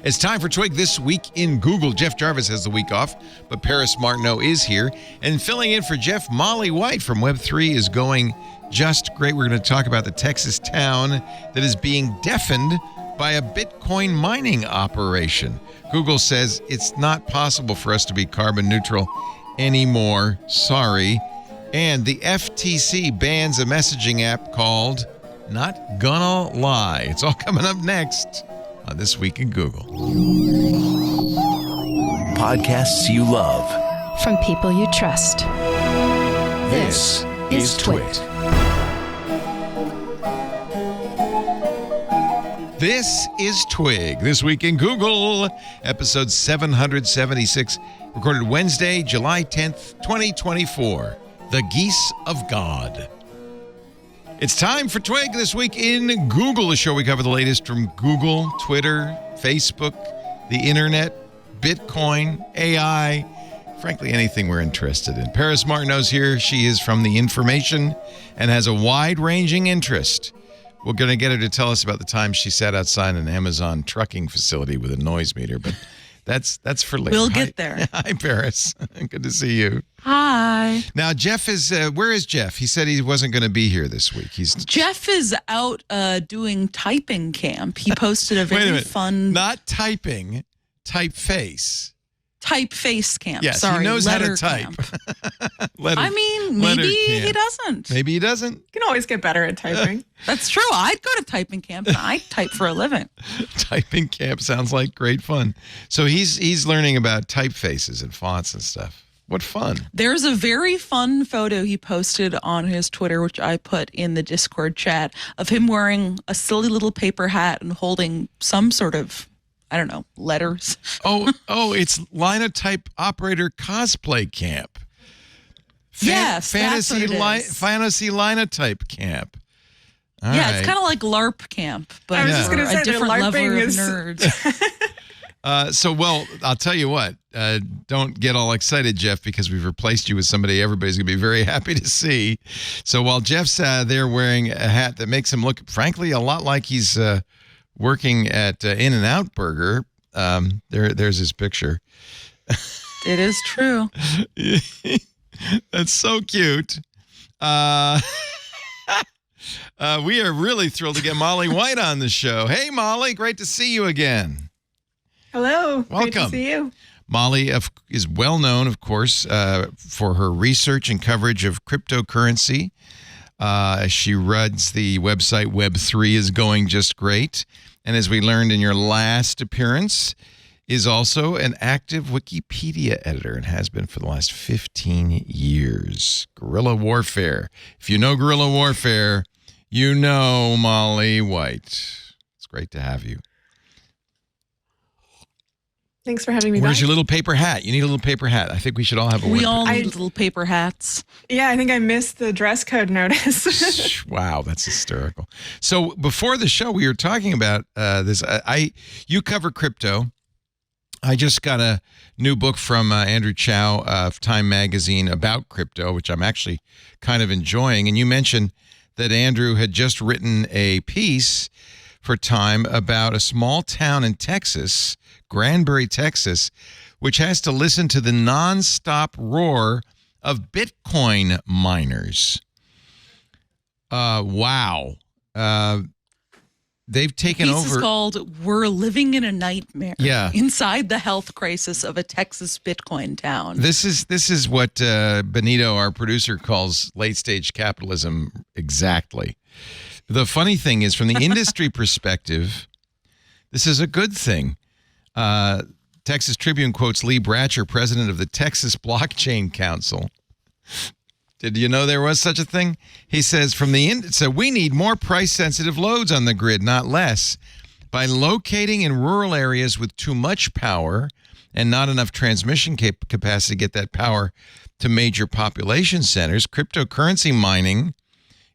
It's time for Twig This Week in Google. Jeff Jarvis has the week off, but Paris Martineau is here. And filling in for Jeff, Molly White from Web3 is going just great. We're going to talk about the Texas town that is being deafened by a Bitcoin mining operation. Google says it's not possible for us to be carbon neutral anymore. Sorry. And the FTC bans a messaging app called Not Gonna Lie. It's all coming up next on This Week in Google. Podcasts you love. From people you trust. This is Twit. This is Twig, This Week in Google, episode 776, recorded Wednesday, July 10th, 2024. The Geese of God. It's time for Twig This Week in Google, a show we cover the latest from Google, Twitter, Facebook, the internet, Bitcoin, AI, frankly, anything we're interested in. Paris Martineau's here. She is from The Information and has a wide-ranging interest. We're going to get her to tell us about the time she sat outside an Amazon trucking facility with a noise meter, but that's for later. We'll get there. Hi, Paris. Good to see you. Hi. Now, Jeff is, where is Jeff? He said he wasn't going to be here this week. Jeff is out doing typing camp. He posted a very fun... Not typing, typeface. Typeface camp. Yes, Sorry, he knows how to type. Maybe he doesn't. Maybe he doesn't. You can always get better at typing. That's true. I'd go to typing camp and I type for a living. Typing camp sounds like great fun. So he's learning about typefaces and fonts and stuff. What fun. There's a very fun photo he posted on his Twitter, which I put in the Discord chat, of him wearing a silly little paper hat and holding some sort of, I don't know, letters. Oh, it's Linotype Operator Cosplay Camp. Yes, fantasy that's what it is. Fantasy Linotype Camp. All yeah, right. it's kind of like LARP camp, but I was just gonna say a different level of nerds. Well, I'll tell you what. Don't get all excited, Jeff, because we've replaced you with somebody everybody's going to be very happy to see. So while Jeff's there wearing a hat that makes him look, frankly, a lot like he's working at In-N-Out Burger, there's his picture. It is true. That's so cute. We are really thrilled to get Molly White on the show. Hey, Molly, great to see you again. Hello. Welcome. Great to see you. Molly is well known, of course, for her research and coverage of cryptocurrency. She runs the website Web3 is going just great. And as we learned in your last appearance, is also an active Wikipedia editor and has been for the last 15 years. Guerrilla warfare. If you know guerrilla warfare, you know Molly White. It's great to have you. Thanks for having me Where's back. your little paper hat? You need a little paper hat. I think we should all have a We all need little paper hats. Yeah, I think I missed the dress code notice. Wow, that's hysterical. So before the show, we were talking about this. You cover crypto. I just got a new book from Andrew Chow of Time Magazine about crypto, which I'm actually kind of enjoying. And you mentioned that Andrew had just written a piece for Time about a small town in Texas, Granbury, Texas, which has to listen to the nonstop roar of Bitcoin miners. Wow. They've taken over. This is called "We're Living in a Nightmare." Yeah. Inside the health crisis of a Texas Bitcoin town. This is what Benito, our producer, calls late stage capitalism. Exactly. The funny thing is, from the industry perspective, this is a good thing. Texas Tribune quotes Lee Bratcher, president of the Texas Blockchain Council. Did you know there was such a thing? He says, so we need more price-sensitive loads on the grid, not less. By locating in rural areas with too much power and not enough transmission capacity to get that power to major population centers, cryptocurrency mining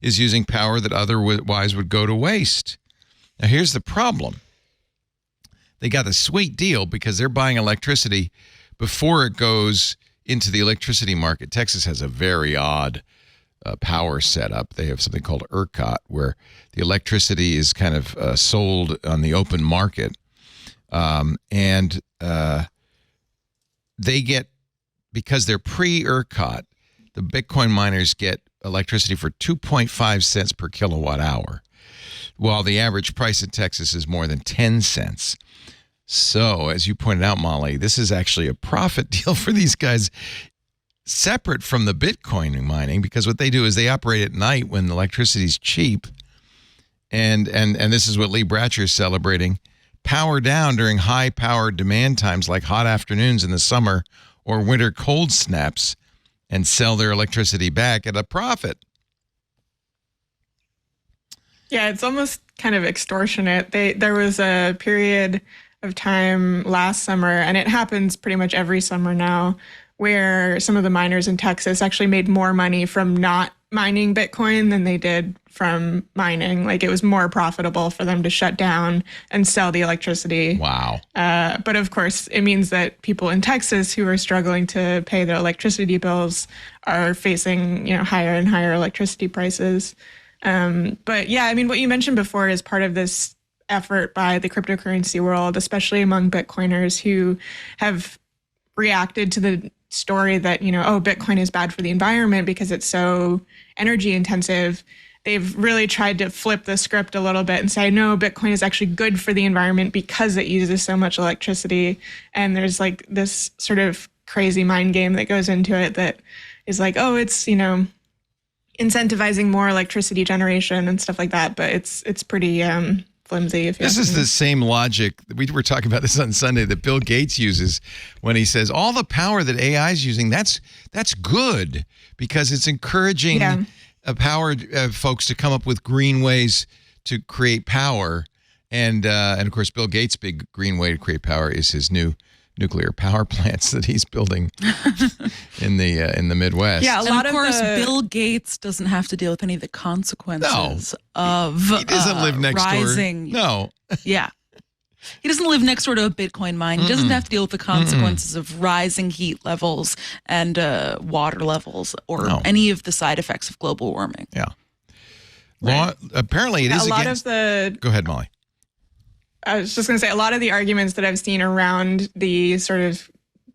is using power that otherwise would go to waste. Now, here's the problem. They got a sweet deal because they're buying electricity before it goes into the electricity market. Texas has a very odd power setup. They have something called ERCOT, where the electricity is kind of sold on the open market. And they get, because they're pre-ERCOT, the Bitcoin miners get electricity for 2.5 cents per kilowatt hour, while the average price in Texas is more than 10 cents. So, as you pointed out, Molly, this is actually a profit deal for these guys, separate from the Bitcoin mining, because what they do is they operate at night when the electricity is cheap. And this is what Lee Bratcher is celebrating. Power down during high power demand times like hot afternoons in the summer or winter cold snaps, and sell their electricity back at a profit. Yeah, it's almost kind of extortionate. There was a period of time last summer, and it happens pretty much every summer now, where some of the miners in Texas actually made more money from not mining Bitcoin than they did from mining. Like, it was more profitable for them to shut down and sell the electricity. Wow. But of course, it means that people in Texas who are struggling to pay their electricity bills are facing, higher and higher electricity prices. But yeah, I mean, what you mentioned before is part of this effort by the cryptocurrency world, especially among Bitcoiners who have reacted to the story that, Bitcoin is bad for the environment because it's so energy intensive. They've really tried to flip the script a little bit and say, no, Bitcoin is actually good for the environment because it uses so much electricity. And there's like this sort of crazy mind game that goes into it that is like, oh, it's, incentivizing more electricity generation and stuff like that. But it's pretty flimsy. This is the same logic. We were talking about this on Sunday that Bill Gates uses when he says all the power that AI is using, that's good because it's encouraging power folks to come up with green ways to create power. And of course, Bill Gates' big green way to create power is his new nuclear power plants that he's building in the Midwest. Yeah, of course, Bill Gates doesn't have to deal with any of the consequences of he doesn't live next rising. door. No. Yeah. He doesn't live next door to a Bitcoin mine. He doesn't have to deal with the consequences of rising heat levels and water levels or any of the side effects of global warming. Yeah. Right. Apparently, it is a lot of the. Go ahead, Molly. I was just going to say a lot of the arguments that I've seen around the sort of,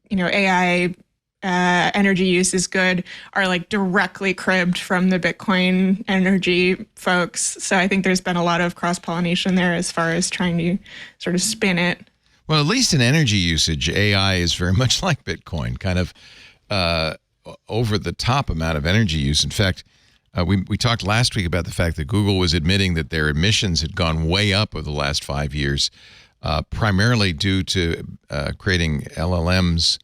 AI energy use is good are like directly cribbed from the Bitcoin energy folks. So I think there's been a lot of cross-pollination there as far as trying to sort of spin it. Well, at least in energy usage, AI is very much like Bitcoin, kind of over the top amount of energy use. In fact, we talked last week about the fact that Google was admitting that their emissions had gone way up over the last 5 years, primarily due to creating LLMs,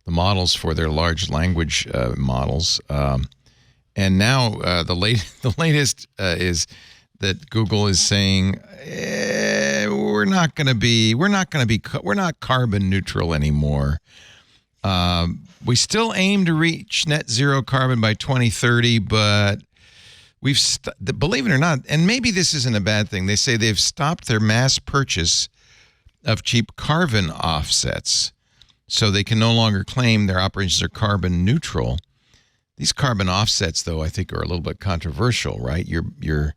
the models for their large language models. And now the latest is that Google is saying we're not carbon neutral anymore. We still aim to reach net zero carbon by 2030, but believe it or not, and maybe this isn't a bad thing, they say they've stopped their mass purchase of cheap carbon offsets, so they can no longer claim their operations are carbon neutral. These carbon offsets, though, I think are a little bit controversial, right? You're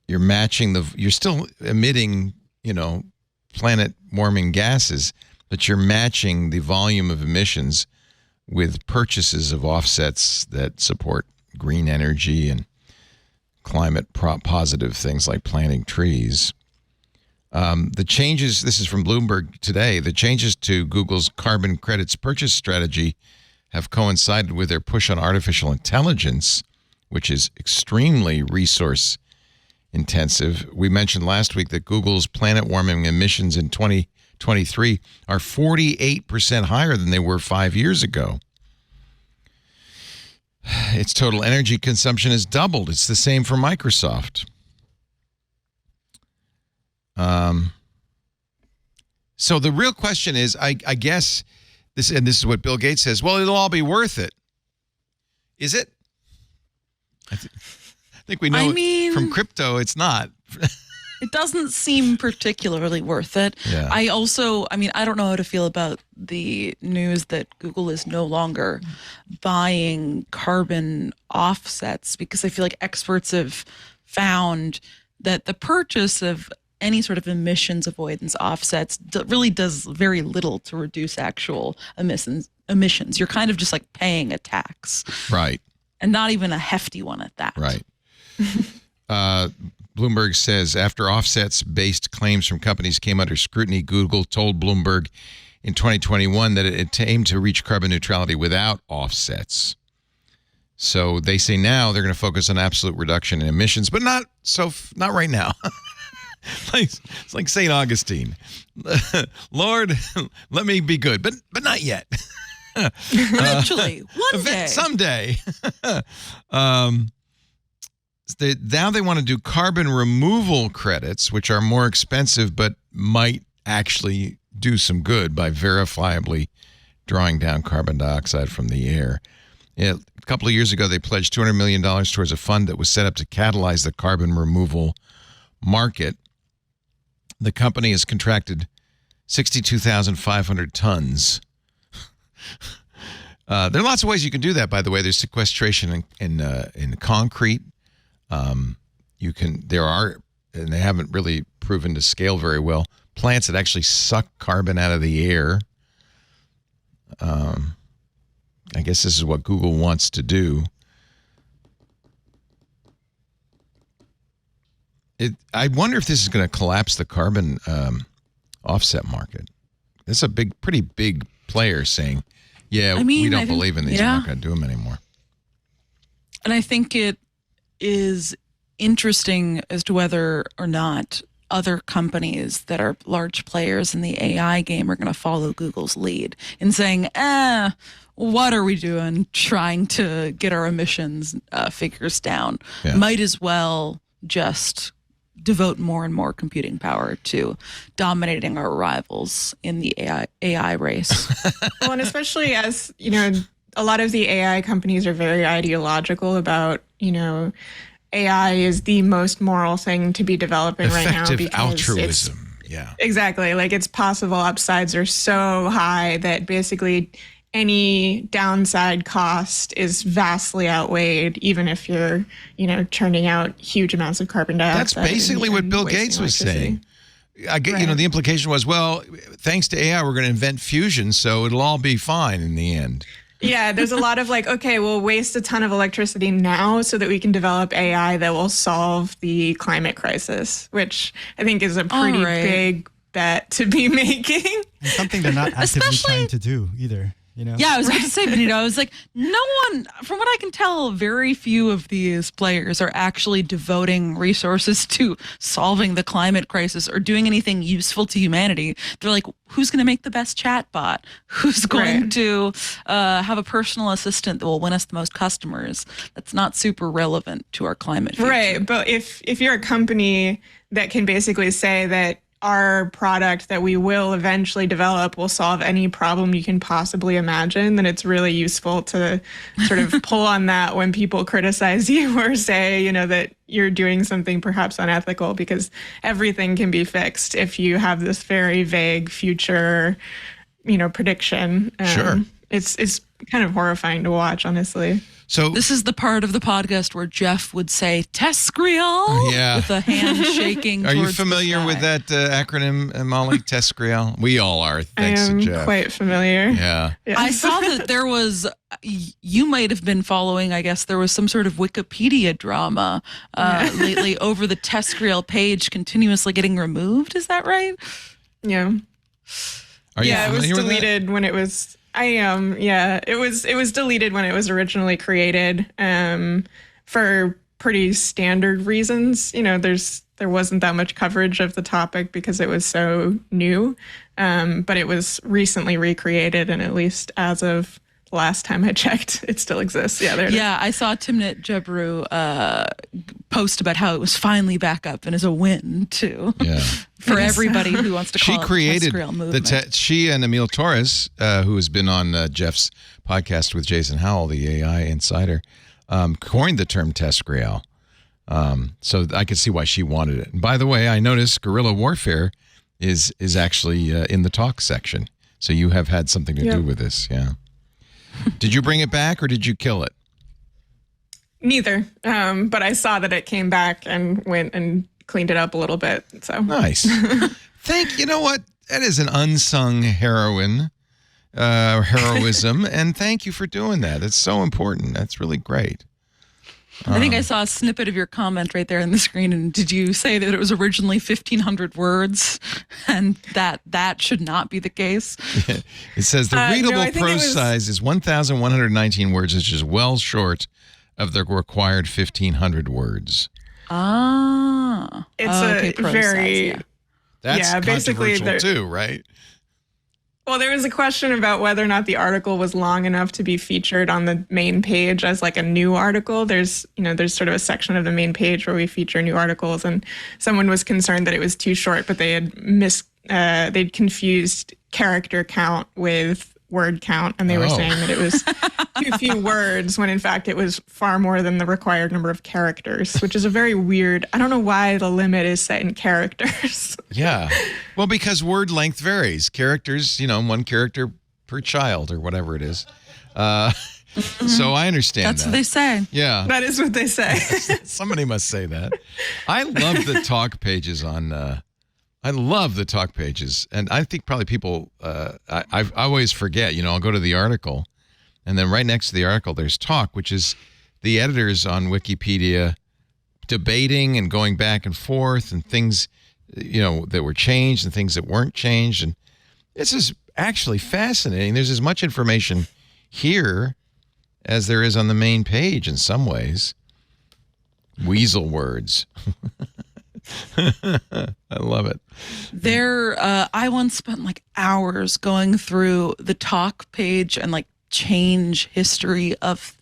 matching you're still emitting, planet warming gases, but you're matching the volume of emissions with purchases of offsets that support green energy and climate positive things like planting trees. The changes, this is from Bloomberg today, the changes to Google's carbon credits purchase strategy have coincided with their push on artificial intelligence, which is extremely resource intensive. We mentioned last week that Google's planet warming emissions in 2023 are 48% higher than they were 5 years ago. Its total energy consumption has doubled. It's the same for Microsoft. So the real question is, I guess, this is what Bill Gates says, well, it'll all be worth it. Is it? I think we know from crypto, it's not. It doesn't seem particularly worth it. Yeah. I don't know how to feel about the news that Google is no longer buying carbon offsets, because I feel like experts have found that the purchase of any sort of emissions avoidance offsets really does very little to reduce actual emissions. You're kind of just like paying a tax. Right. And not even a hefty one at that. Right. Bloomberg says after offsets-based claims from companies came under scrutiny, Google told Bloomberg in 2021 that it aimed to reach carbon neutrality without offsets. So they say now they're going to focus on absolute reduction in emissions, but not right now. It's like St. Augustine. Lord, let me be good, but not yet. Eventually, one day. Someday. Now they want to do carbon removal credits, which are more expensive, but might actually do some good by verifiably drawing down carbon dioxide from the air. A couple of years ago, they pledged $200 million towards a fund that was set up to catalyze the carbon removal market. The company has contracted 62,500 tons. There are lots of ways you can do that, by the way. There's sequestration in concrete. There are, and they haven't really proven to scale very well, plants that actually suck carbon out of the air. I guess this is what Google wants to do. I wonder if this is going to collapse the carbon offset market. This is a pretty big player saying, we don't believe in these. We're not going to do them anymore. And I think it is interesting as to whether or not other companies that are large players in the AI game are going to follow Google's lead in saying, what are we doing trying to get our emissions figures down? Yeah. Might as well just devote more and more computing power to dominating our rivals in the AI race. Well, and especially as, a lot of the AI companies are very ideological about, AI is the most moral thing to be developing right now. Effective altruism. Yeah. Exactly. Like its possible upsides are so high that basically any downside cost is vastly outweighed, even if you're, churning out huge amounts of carbon dioxide. That's basically what Bill Gates was saying. I get, Right. The implication was, well, thanks to AI, we're going to invent fusion, so it'll all be fine in the end. Yeah, there's a lot of okay, we'll waste a ton of electricity now so that we can develop AI that will solve the climate crisis, which I think is a pretty big bet to be making. And something they're not actively trying to do either. Yeah, I was about to say, Benito, I was like, no one, from what I can tell, very few of these players are actually devoting resources to solving the climate crisis or doing anything useful to humanity. They're like, who's going to make the best chatbot? Who's going to have a personal assistant that will win us the most customers? That's not super relevant to our climate future. Right, but if you're a company that can basically say that our product that we will eventually develop will solve any problem you can possibly imagine, then it's really useful to sort of pull on that when people criticize you or say, that you're doing something perhaps unethical, because everything can be fixed if you have this very vague future, prediction. Sure. It's kind of horrifying to watch, honestly. So this is the part of the podcast where Jeff would say "Tescriel" with a hand shaking. Are you familiar with that acronym, Molly? Tescriel? We all are. Thanks to Jeff. Quite familiar. Yeah. Yes. I saw that there was. You might have been following. I guess there was some sort of Wikipedia drama lately over the Tescriel page continuously getting removed. Is that right? Yeah. Are you it was familiar with deleted when it was. I am. Yeah, it was deleted when it was originally created, for pretty standard reasons. There wasn't that much coverage of the topic because it was so new, but it was recently recreated, and at least as of the last time I checked, it still exists. Yeah, there it is. I saw Timnit Gebru post about how it was finally back up and is a win too. Yeah. For everybody who wants to call she created it Tescriel movement. She and Emil Torres, who has been on Jeff's podcast with Jason Howell, the AI insider, coined the term Tescriel. So I could see why she wanted it. And by the way, I noticed guerrilla warfare is actually in the talk section. So you have had something to do with this. Yeah. Did you bring it back or did you kill it? Neither. But I saw that it came back and went and cleaned it up a little bit. So nice. You know what? That is an unsung heroism, and thank you for doing that. It's so important. That's really great. I think I saw a snippet of your comment right there on the screen. And did you say that it was originally 1,500 words and that should not be the case? Yeah. It says the readable prose size is 1,119 words, which is well short of the required 1,500 words. Ah. It's a very... Size, That's controversial too, right? Well, there was a question about whether or not the article was long enough to be featured on the main page as like a new article. There's sort of a section of the main page where we feature new articles, and someone was concerned that it was too short, but they had they'd confused character count with word count, and they were saying that it was too few words when in fact it was far more than the required number of characters, which is a very weird. I don't know why the limit is set in characters. Yeah. Well, because word length varies. Characters, one character per child or whatever it is. So I understand That's what they say. Yeah. That is what they say. Somebody must say that. I love the talk pages I love the talk pages, and I think probably people, I always forget, I'll go to the article, and then right next to the article, there's talk, which is the editors on Wikipedia debating and going back and forth and things, that were changed and things that weren't changed. And this is actually fascinating. There's as much information here as there is on the main page in some ways. Weasel words. I love it. I once spent like hours going through the talk page and like change history of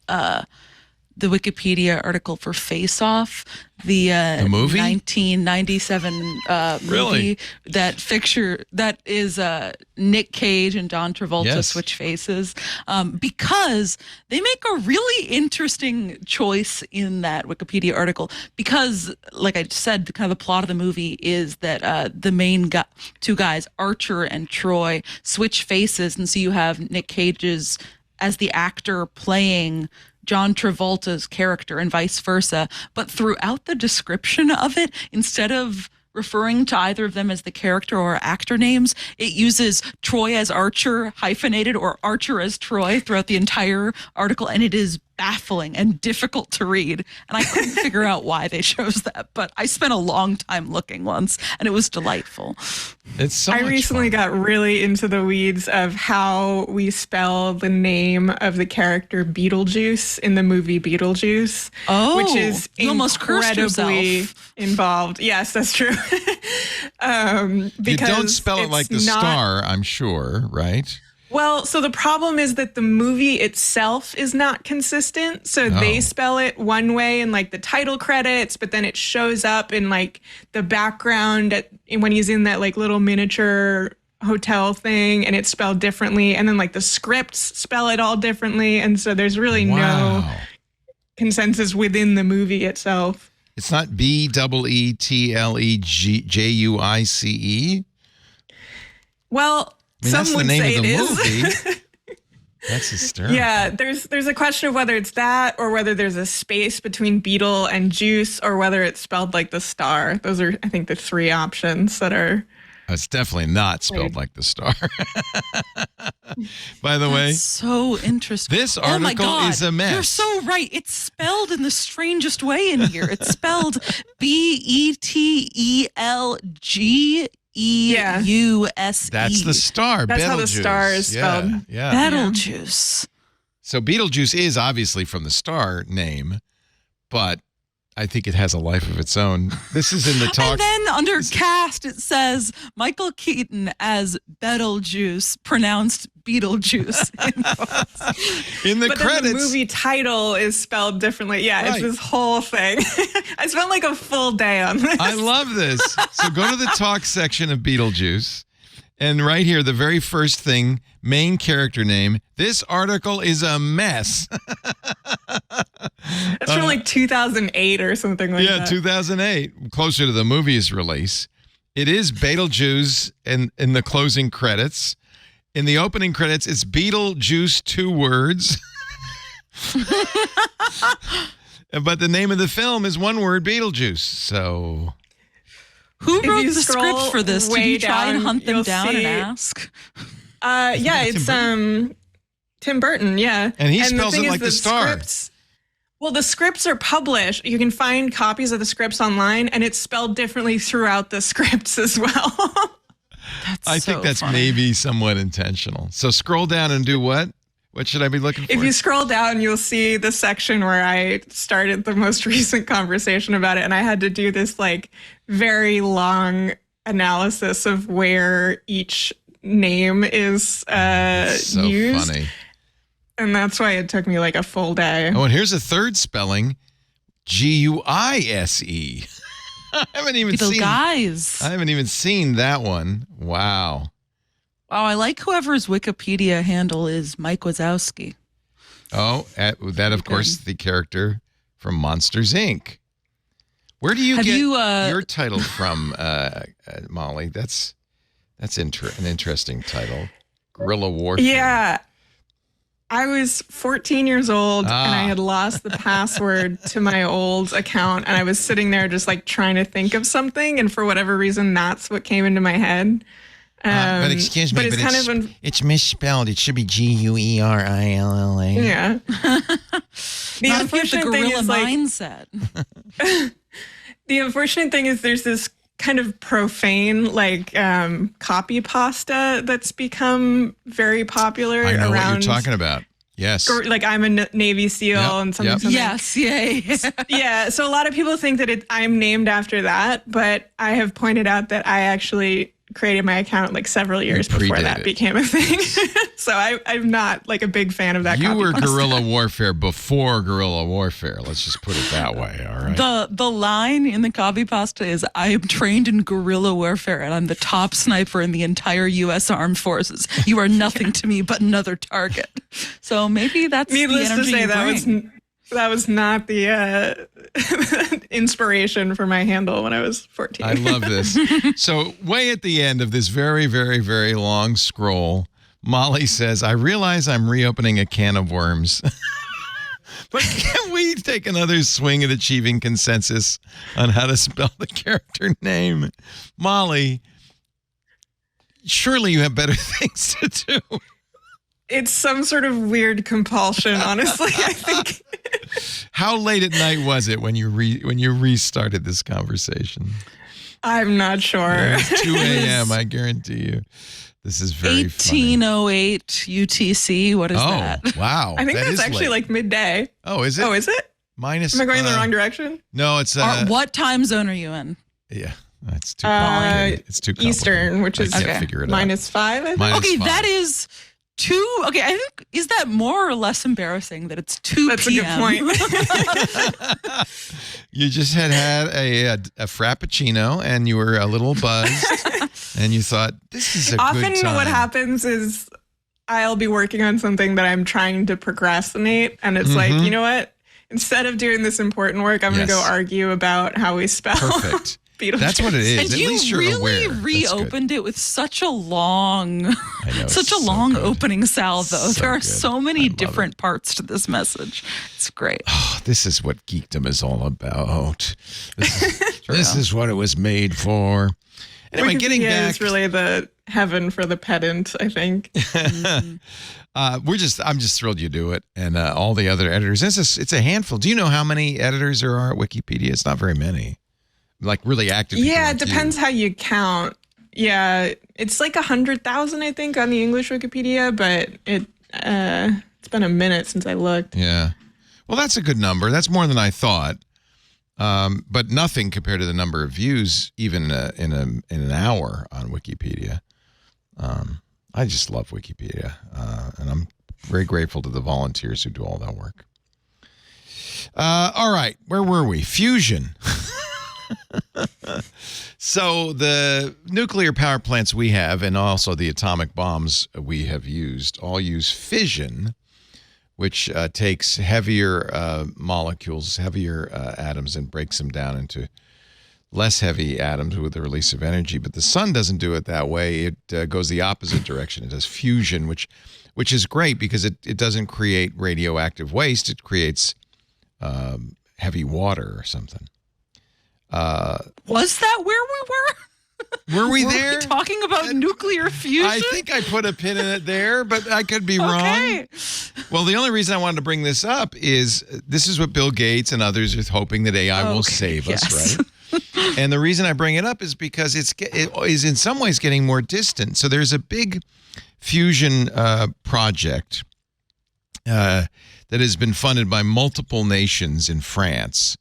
the Wikipedia article for Face Off, the movie? 1997 movie that is Nick Cage and John Travolta switch faces, because they make a really interesting choice in that Wikipedia article, because like I said, kind of the plot of the movie is that the main two guys, Archer and Troy, switch faces, and so you have Nick Cage's as the actor playing John Travolta's character and vice versa. But throughout the description of it, instead of referring to either of them as the character or actor names, it uses Troy as Archer hyphenated or Archer as Troy throughout the entire article. And it is baffling and difficult to read. And I couldn't figure out why they chose that, but I spent a long time looking once and it was delightful. It's so I much recently fun. got really into the weeds of how we spell the name of the character Beetlejuice in the movie Beetlejuice, which is you almost cursed incredibly yourself. involved. Yes, that's true. You don't spell it like the not, star, I'm sure, right? Well, so the problem is that the movie itself is not consistent. So they spell it one way in like the title credits, but then it shows up in like the background when he's in that like little miniature hotel thing, and it's spelled differently. And then like the scripts spell it all differently. And so there's really no consensus within the movie itself. It's not BEETLEJUICE? Well, I mean, some that's would the name say of the it movie. is. That's hysterical. Yeah, there's a question of whether it's that or whether there's a space between Beetle and Juice or whether it's spelled like the star. Those are, I think, the three options that are. It's definitely not spelled like the star. By the way, so interesting. This article is a mess. You're so right. It's spelled in the strangest way in here. It's spelled BETELGEUSE. That's the star. That's Betelgeuse. how the star is spelled. Yeah. Betelgeuse. So Beetlejuice is obviously from the star name, but I think it has a life of its own. This is in the talk. And then under cast, it says Michael Keaton as Betelgeuse, pronounced Beetlejuice. In the but credits. Then the movie title is spelled differently. Yeah, Right. It's this whole thing. I spent like a full day on this. I love this. So go to the talk section of Beetlejuice. And right here, the very first thing, main character name. This article is a mess. It's from like 2008 or something like that. Yeah, 2008, closer to the movie's release. It is Beetlejuice in the closing credits. In the opening credits, it's Beetlejuice, 2 words. But the name of the film is one word, Beetlejuice. So Who If wrote you the scroll script for this? Did way you try and down, hunt them you'll down and see- ask? Yeah, it's Tim Burton. Yeah, And he the spells thing it is like the star. The scripts are published. You can find copies of the scripts online, and it's spelled differently throughout the scripts as well. I think that's maybe somewhat intentional. So scroll down and do what? What should I be looking for? If you scroll down, you'll see the section where I started the most recent conversation about it, and I had to do this like very long analysis of where each name is so used. funny. And that's why it took me like a full day. Oh, and here's a third spelling, Guise. I haven't even Little seen. guys. I haven't even seen that one. Wow. Wow, I like whoever's Wikipedia handle is Mike Wazowski. Oh, that of course the character from Monsters Inc. Where do you Have get you, your title from, Molly? That's an interesting title. Guerrilla warfare. Yeah. I was 14 years old and I had lost the password to my old account, and I was sitting there just like trying to think of something, and for whatever reason that's what came into my head. But excuse me, but it's misspelled. It should be Guerilla. Yeah. The Not if you have the unfortunate thing gorilla is like mindset. the unfortunate thing is there's this kind of profane like copy pasta that's become very popular I know around what you're talking about. Yes. like I'm a Navy SEAL and something. Yes, yay. Yeah, so a lot of people think that I'm named after that, but I have pointed out that I actually created my account like several years before that became a thing. So I'm not like a big fan of that. You were copy-pasta. guerrilla warfare before guerrilla warfare. Let's just put it that way. All right. The line in the copy pasta is, I am trained in guerrilla warfare and I'm the top sniper in the entire U.S. Armed Forces. You are nothing to me but another target. So maybe that's Needless the to energy say, you bring. that was not the inspiration for my handle when I was 14. I love this. So way at the end of this very, very, very long scroll, Molly says, I realize I'm reopening a can of worms. But can we take another swing at achieving consensus on how to spell the character name? Molly, surely you have better things to do. It's some sort of weird compulsion, honestly, I think. How late at night was it when you restarted this conversation? I'm not sure. Yeah, it's 2 a.m., I guarantee you. This is very 1808 UTC. What is that? Oh, wow. I think that that's is actually late. like midday. Oh, is it? Oh, is it? Minus. Am I going in the wrong direction? No, it's What time zone are you in? yeah. It's too complicated. It's too complicated. Eastern, which is I can't figure it out. -5. I think. Minus Okay, 5. that is 2. Okay, I think, is that more or less embarrassing that it's 2 That's p.m.? a good point. You just had a frappuccino and you were a little buzzed and you thought, this is a Often good time. what happens is I'll be working on something that I'm trying to procrastinate, and it's like, you know what? Instead of doing this important work, I'm going to go Yes. argue about how we spell. Perfect. Beetlejuice. That's what it is. And At you least you're really aware. That's good. reopened it with such a long, I know, such it's a so long good. opening salvo. So there are good. so I many love different parts to this message. It's great. Oh, this is what geekdom is all about. This is what it was made for. Anyway, getting Wikipedia back. is really the heaven for the pedant, I think. I'm just thrilled you do it, and all the other editors. It's a handful. Do you know how many editors there are at Wikipedia? It's not very many. Like really active. people Yeah, like it depends how you count. Yeah, it's like 100,000, I think, on the English Wikipedia, but it's been a minute since I looked. Yeah. Well, that's a good number. That's more than I thought. But nothing compared to the number of views, even in an hour on Wikipedia. I just love Wikipedia, and I'm very grateful to the volunteers who do all that work. All right, where were we? Fusion. So the nuclear power plants we have, and also the atomic bombs we have used, all use fission, which takes heavier molecules, heavier atoms, and breaks them down into less heavy atoms with the release of energy. But the sun doesn't do it that way. It goes the opposite direction. It does fusion, which is great because it doesn't create radioactive waste. It creates heavy water or something. Was that where we were? Were we there? Were we talking about nuclear fusion? I think I put a pin in it there, but I could be wrong. Well, the only reason I wanted to bring this up is this is what Bill Gates and others are hoping that AI will save us, right? And the reason I bring it up is because it is in some ways getting more distant. So there's a big fusion project that has been funded by multiple nations in France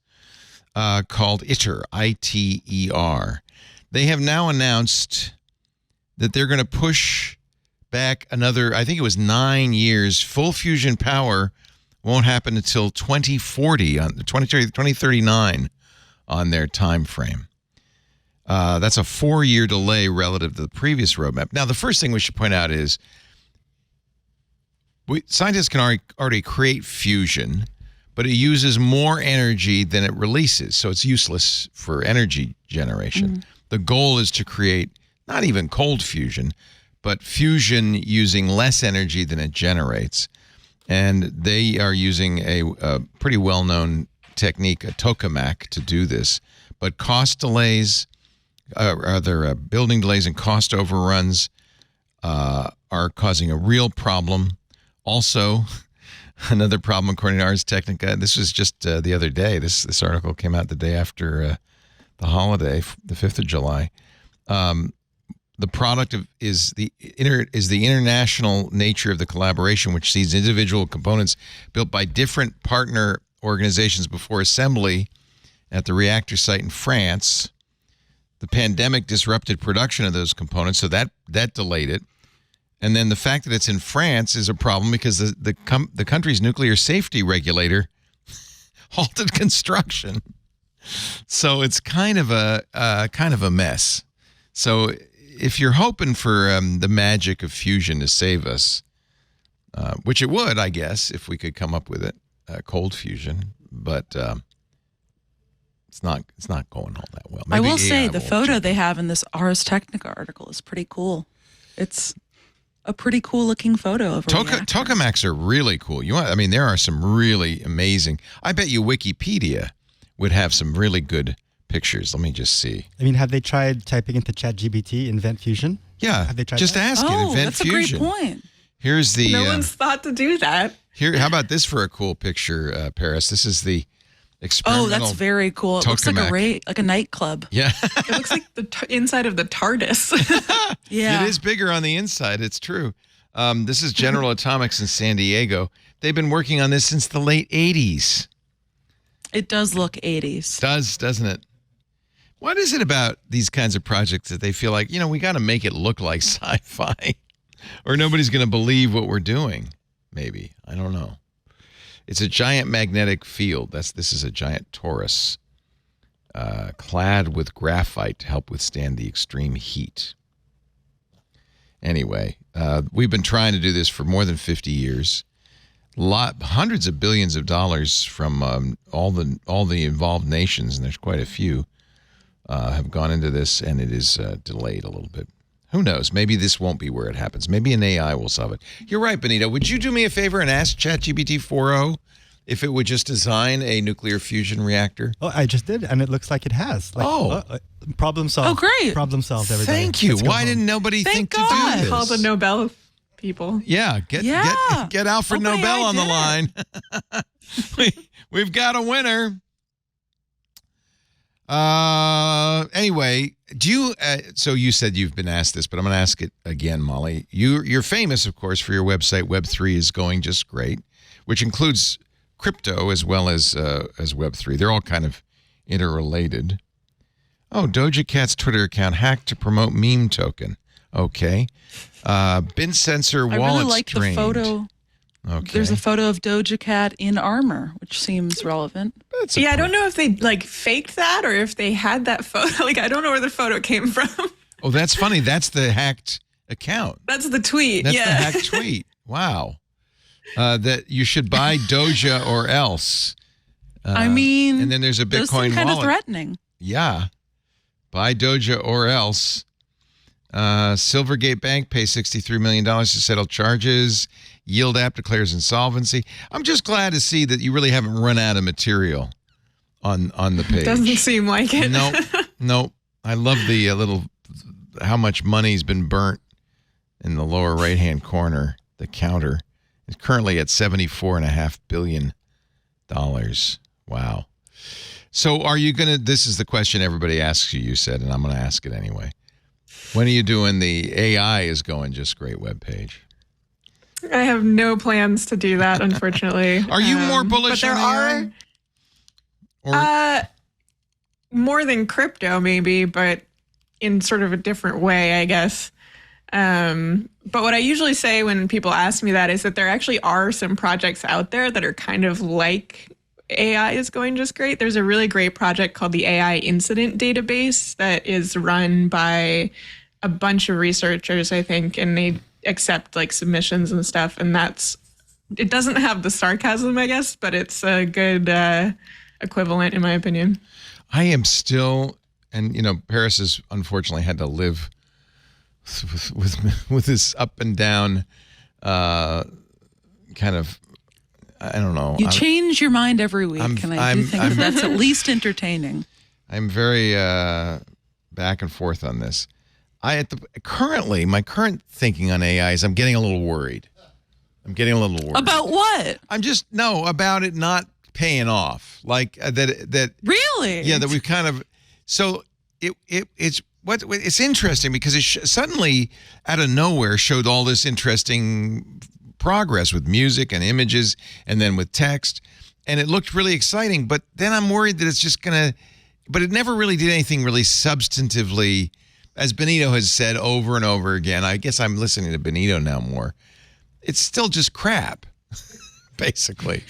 called ITER, I-T-E-R. They have now announced that they're going to push back another, I think it was 9 years. Full fusion power won't happen until 2040, on 2039 on their time frame. That's a 4-year delay relative to the previous roadmap. Now, the first thing we should point out is scientists can already create fusion, but it uses more energy than it releases, so it's useless for energy generation. The goal is to create not even cold fusion, but fusion using less energy than it generates. And they are using a pretty well-known technique, a tokamak, to do this. But cost delays, building delays and cost overruns are causing a real problem. Also, another problem, according to Ars Technica, this was just the other day. This article came out the day after the holiday, the 5th of July. The product is the international nature of the collaboration, which sees individual components built by different partner organizations before assembly at the reactor site in France. The pandemic disrupted production of those components, so that delayed it. And then the fact that it's in France is a problem because the country's nuclear safety regulator halted construction. So it's kind of a mess. So if you're hoping for the magic of fusion to save us, which it would, I guess, if we could come up with it, cold fusion, but it's not going all that well. Maybe I will say the photo they have in this Ars Technica article is pretty cool. It's a pretty cool looking photo of a reactor. Tokamaks are really cool. There are some really amazing. I bet you Wikipedia would have some really good pictures. Let me just see. Have they tried typing into ChatGPT, invent fusion? Yeah. Have they tried just that? ask it, invent fusion. That's a great point. Here's the. No one's thought to do that. Here, how about this for a cool picture, Paris? This is the experimental. Oh, that's very cool. It looks like a nightclub. Yeah. It looks like the inside of the TARDIS. Yeah. It is bigger on the inside. It's true. This is General Atomics in San Diego. They've been working on this since the late 80s. It does look 80s. Doesn't it? What is it about these kinds of projects that they feel like, we got to make it look like sci-fi or nobody's going to believe what we're doing? Maybe. I don't know. It's a giant magnetic field. This is a giant torus clad with graphite to help withstand the extreme heat. Anyway, we've been trying to do this for more than 50 years. Hundreds of billions of dollars from all the involved nations, and there's quite a few, have gone into this, and it is delayed a little bit. Who knows? Maybe this won't be where it happens. Maybe an AI will solve it. You're right, Benito. Would you do me a favor and ask ChatGPT 4.0 if it would just design a nuclear fusion reactor? Oh, I just did, and it looks like it has. Problem solved. Oh, great. Problem solved, everybody. Thank you. Why didn't nobody think to do this? Call the Nobel people. Yeah, get Alfred Nobel on the line. We've got a winner. Anyway, do you? So you said you've been asked this, but I'm going to ask it again, Molly. You're famous, of course, for your website. Web3 is going just great, which includes crypto as well as Web3. They're all kind of interrelated. Oh, Doja Cat's Twitter account hacked to promote meme token. Okay. Bin sensor wallet I really like strained. the photo. Okay. There's a photo of Doja Cat in armor, which seems relevant. I don't know if they faked that or if they had that photo. I don't know where the photo came from. Oh, that's funny. That's the hacked account. That's the tweet. That's the hacked tweet. Wow. That you should buy Doja or else. And then there's a Bitcoin those seem kind wallet. of threatening. Yeah. Buy Doja or else. Silvergate Bank pays $63 million to settle charges. Yield App declares insolvency. I'm just glad to see that you really haven't run out of material on the page. Doesn't seem like it. No. I love the little how much money's been burnt in the lower right-hand corner. The counter is currently at $74.5 billion. Wow. So are you going to, this is the question everybody asks you said, and I'm going to ask it anyway. When are you doing the AI is going just great webpage? I have no plans to do that, unfortunately. Are you more bullish but there on AI? More than crypto, maybe, but in sort of a different way, I guess. But what I usually say when people ask me that is that there actually are some projects out there that are kind of like AI is going just great. There's a really great project called the AI Incident Database that is run by a bunch of researchers, I think, and they accept like submissions and stuff. And it doesn't have the sarcasm, I guess, but it's a good equivalent, in my opinion. I am still, and Paris has unfortunately had to live with this up and down kind of, I don't know. You change your mind every week, and I do think that's at least entertaining. I'm very back and forth on this. Currently, my current thinking on AI is I'm getting a little worried. About what? About it not paying off. Like that. Really? Yeah, that we've kind of. So it's interesting because it suddenly out of nowhere showed all this interesting progress with music and images and then with text, and it looked really exciting. But then I'm worried that it's just gonna. But it never really did anything really substantively. As Benito has said over and over again, I guess I'm listening to Benito now more. It's still just crap, basically.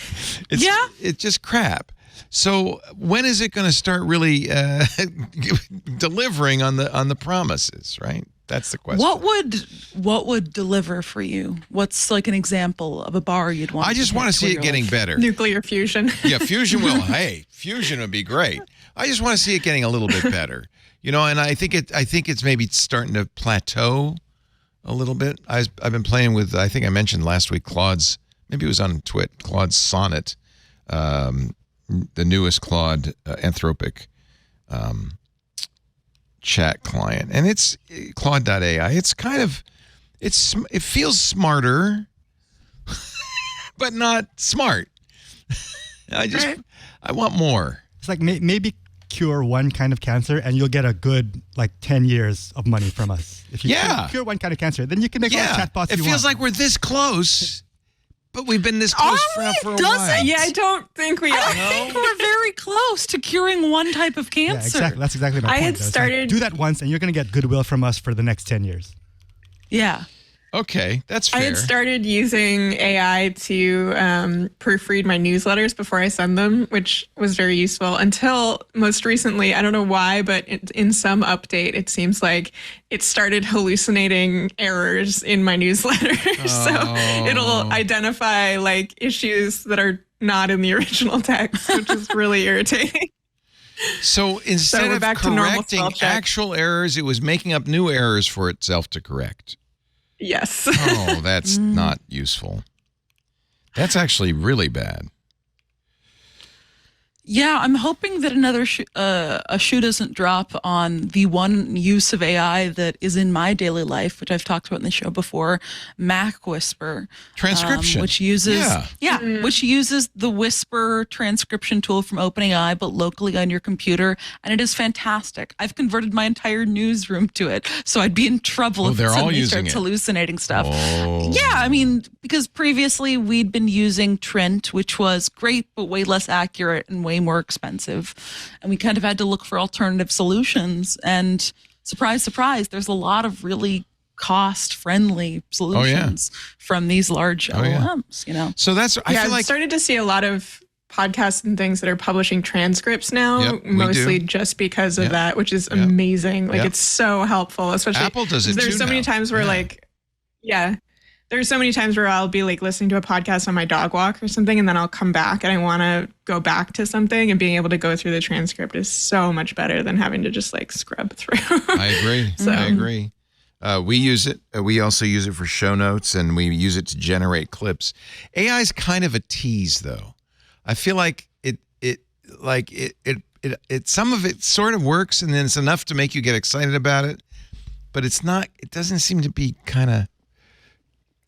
It's just crap. So when is it going to start really delivering on the promises? Right, that's the question. What would deliver for you? What's like an example of a bar you'd want? I just want to see it getting better. Nuclear fusion. Yeah, fusion will. Hey, fusion would be great. I just want to see it getting a little bit better. And I think it's maybe starting to plateau a little bit. I've been playing with, I think I mentioned last week, Claude's, maybe it was on Claude's Sonnet, the newest Claude Anthropic chat client. And it's Claude.ai. It's kind of, it feels smarter, but not smart. I want more. It's like maybe cure one kind of cancer and you'll get a good 10 years of money from us. If you cure one kind of cancer, then you can make all the chatbots you want. It feels like we're this close, but we've been this close for a while. Yeah, I don't think we are. I think we're very close to curing one type of cancer. Yeah, exactly. That's exactly my point. I had started... do that once and you're going to get goodwill from us for the next 10 years. Yeah. Okay, that's fair. I had started using AI to proofread my newsletters before I send them, which was very useful until most recently. I don't know why, but in some update, it seems like it started hallucinating errors in my newsletter. So it'll identify issues that are not in the original text, which is really irritating. So instead of correcting actual errors, it was making up new errors for itself to correct. Yes. Oh, that's not useful. That's actually really bad. Yeah, I'm hoping that another a shoe doesn't drop on the one use of AI that is in my daily life, which I've talked about in the show before, Mac Whisper. Transcription. Which uses which uses the Whisper transcription tool from OpenAI, but locally on your computer, and it is fantastic. I've converted my entire newsroom to it, so I'd be in trouble if it suddenly starts hallucinating stuff. Oh. Yeah, I mean, because previously we'd been using Trent, which was great, but way less accurate and way more expensive, and we kind of had to look for alternative solutions. And surprise, surprise, there's a lot of really cost-friendly solutions from these large LLMs. So that's I've started to see a lot of podcasts and things that are publishing transcripts now, mostly just because of that, which is amazing. It's so helpful, especially Apple does it. There's so many times where there's so many times where I'll be listening to a podcast on my dog walk or something, and then I'll come back and I want to go back to something, and being able to go through the transcript is so much better than having to just scrub through. I agree. I agree. We use it. We also use it for show notes, and we use it to generate clips. AI is kind of a tease, though. I feel like like it some of it sort of works, and then it's enough to make you get excited about it, but it's not. It doesn't seem to be kind of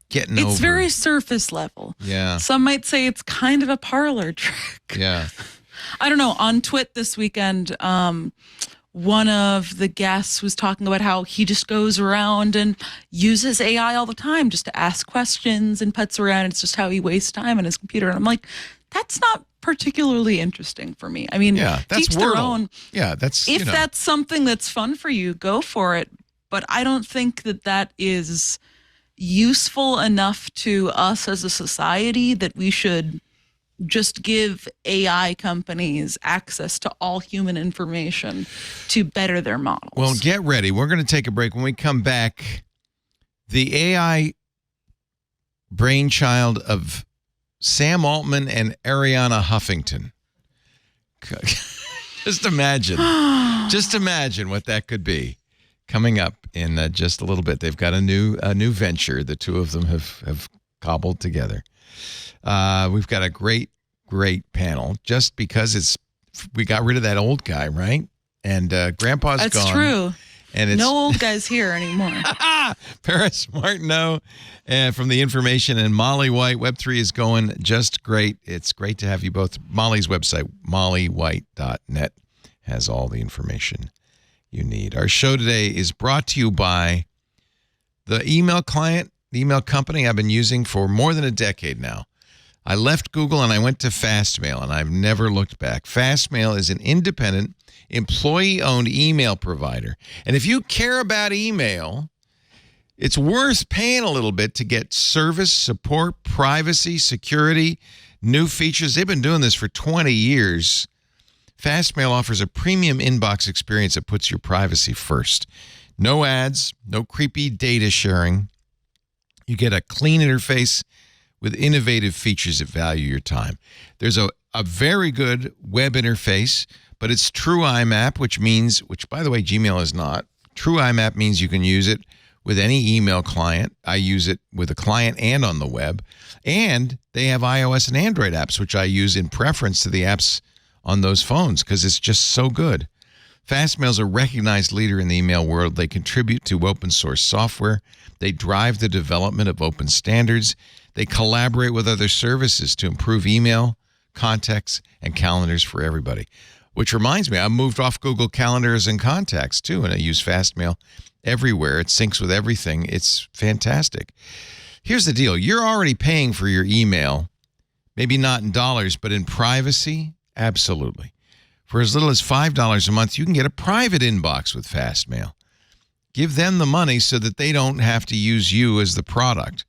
getting over. It's very surface level. Yeah. Some might say it's kind of a parlor trick. Yeah. I don't know. On Twit this weekend, one of the guests was talking about how he just goes around and uses AI all the time just to ask questions and puts around. It's just how he wastes time on his computer. And I'm like, that's not particularly interesting for me. I mean, that's teach their own. Yeah, that's if that's something that's fun for you, go for it. But I don't think that is useful enough to us as a society that we should just give AI companies access to all human information to better their models. Well, get ready. We're going to take a break. When we come back, the AI brainchild of Sam Altman and Ariana Huffington. Just imagine what that could be coming up in just a little bit. They've got a new venture. The two of them have cobbled together. We've got a great panel just because we got rid of that old guy, right? And Grandpa's gone. That's true. And it's no old guys here anymore. Paris Martineau from The Information and Molly White. Web3 is going just great. It's great to have you both. Molly's website, mollywhite.net, has all the information you need. Our show today is brought to you by the email client, the email company I've been using for more than a decade now. I left Google and I went to FastMail, and I've never looked back. FastMail is an independent, employee-owned email provider. And if you care about email, it's worth paying a little bit to get service, support, privacy, security, new features. They've been doing this for 20 years. FastMail offers a premium inbox experience that puts your privacy first. No ads, no creepy data sharing. You get a clean interface with innovative features that value your time. There's a very good web interface, but it's True IMAP, which by the way, Gmail is not. True IMAP means you can use it with any email client. I use it with a client and on the web. And they have iOS and Android apps, which I use in preference to the apps on those phones because it's just so good. FastMail is a recognized leader in the email world. They contribute to open source software. They drive the development of open standards. They collaborate with other services to improve email, contacts, and calendars for everybody. Which reminds me, I moved off Google Calendars and Contacts too, and I use FastMail everywhere. It syncs with everything. It's fantastic. Here's the deal. You're already paying for your email, maybe not in dollars, but in privacy, absolutely. For as little as $5 a month, you can get a private inbox with FastMail. Give them the money so that they don't have to use you as the product.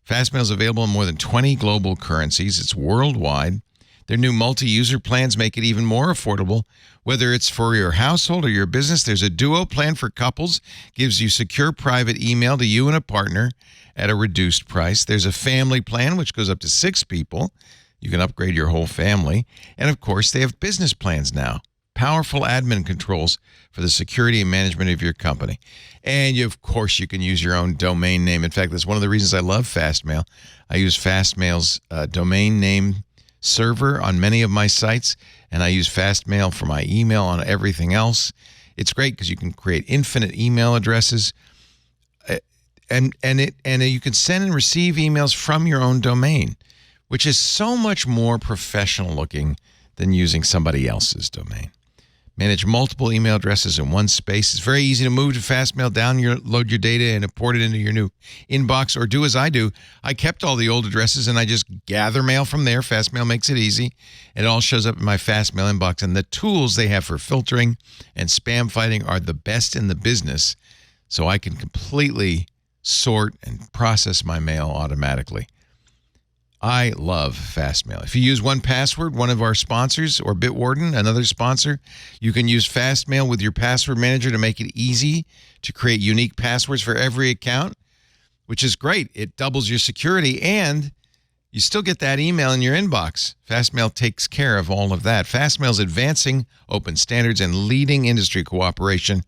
FastMail is available in more than 20 global currencies. It's worldwide. Their new multi-user plans make it even more affordable. Whether it's for your household or your business, there's a duo plan for couples. Gives you secure private email to you and a partner at a reduced price. There's a family plan, which goes up to 6 people. You can upgrade your whole family. And, of course, they have business plans now. Powerful admin controls for the security and management of your company. And, of course, you can use your own domain name. In fact, that's one of the reasons I love FastMail. I use FastMail's domain name server on many of my sites, and I use FastMail for my email on everything else. It's great because you can create infinite email addresses, and you can send and receive emails from your own domain, which is so much more professional looking than using somebody else's domain. Manage multiple email addresses in one space. It's very easy to move to FastMail, download your data, and import it into your new inbox, or do as I do. I kept all the old addresses, and I just gather mail from there. FastMail makes it easy. It all shows up in my FastMail inbox, and the tools they have for filtering and spam fighting are the best in the business, so I can completely sort and process my mail automatically. I love FastMail. If you use 1Password, one of our sponsors, or Bitwarden, another sponsor, you can use FastMail with your password manager to make it easy to create unique passwords for every account, which is great. It doubles your security, and you still get that email in your inbox. FastMail takes care of all of that. FastMail is advancing open standards and leading industry cooperation.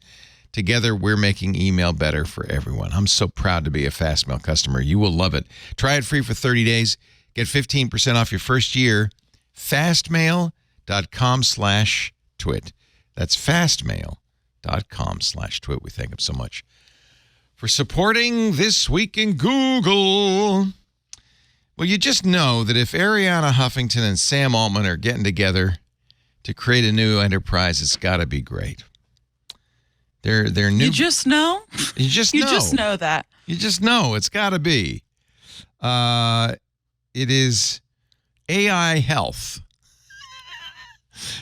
Together, we're making email better for everyone. I'm so proud to be a FastMail customer. You will love it. Try it free for 30 days. Get 15% off your first year. FastMail.com/Geeks. fastmail.com/twit. That's fastmail.com/twit. We thank them so much for supporting This Week in Google. Well, you just know that if Arianna Huffington and Sam Altman are getting together to create a new enterprise, it's got to be great. They're new. You just know? You just You know. just know that. You just know. It's got to be. It is AI health.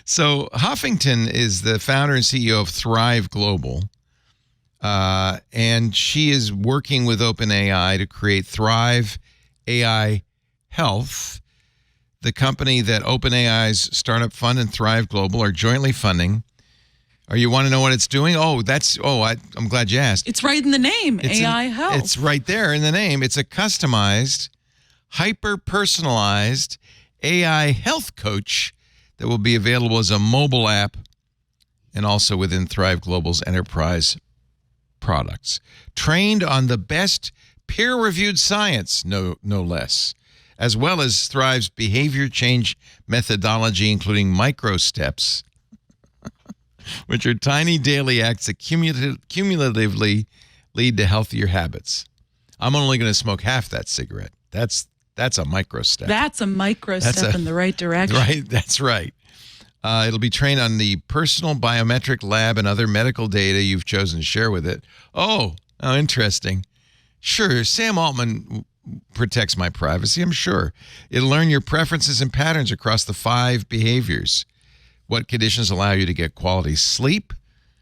So Huffington is the founder and CEO of Thrive Global. And she is working with OpenAI to create Thrive AI Health. The company that OpenAI's startup fund and Thrive Global are jointly funding. You want to know what it's doing? I'm glad you asked. It's right in the name, AI Health. It's right there in the name. It's a customized, hyper-personalized AI health coach that will be available as a mobile app and also within Thrive Global's enterprise products. Trained on the best peer-reviewed science, no less, as well as Thrive's behavior change methodology, including micro steps, which are tiny daily acts that cumulatively lead to healthier habits. I'm only going to smoke half that cigarette. That's a micro step. That's a micro step in the right direction. Right, that's right. It'll be trained on the personal biometric lab and other medical data you've chosen to share with it. Oh, interesting. Sure, Sam Altman protects my privacy, I'm sure. It'll learn your preferences and patterns across the 5 behaviors. What conditions allow you to get quality sleep,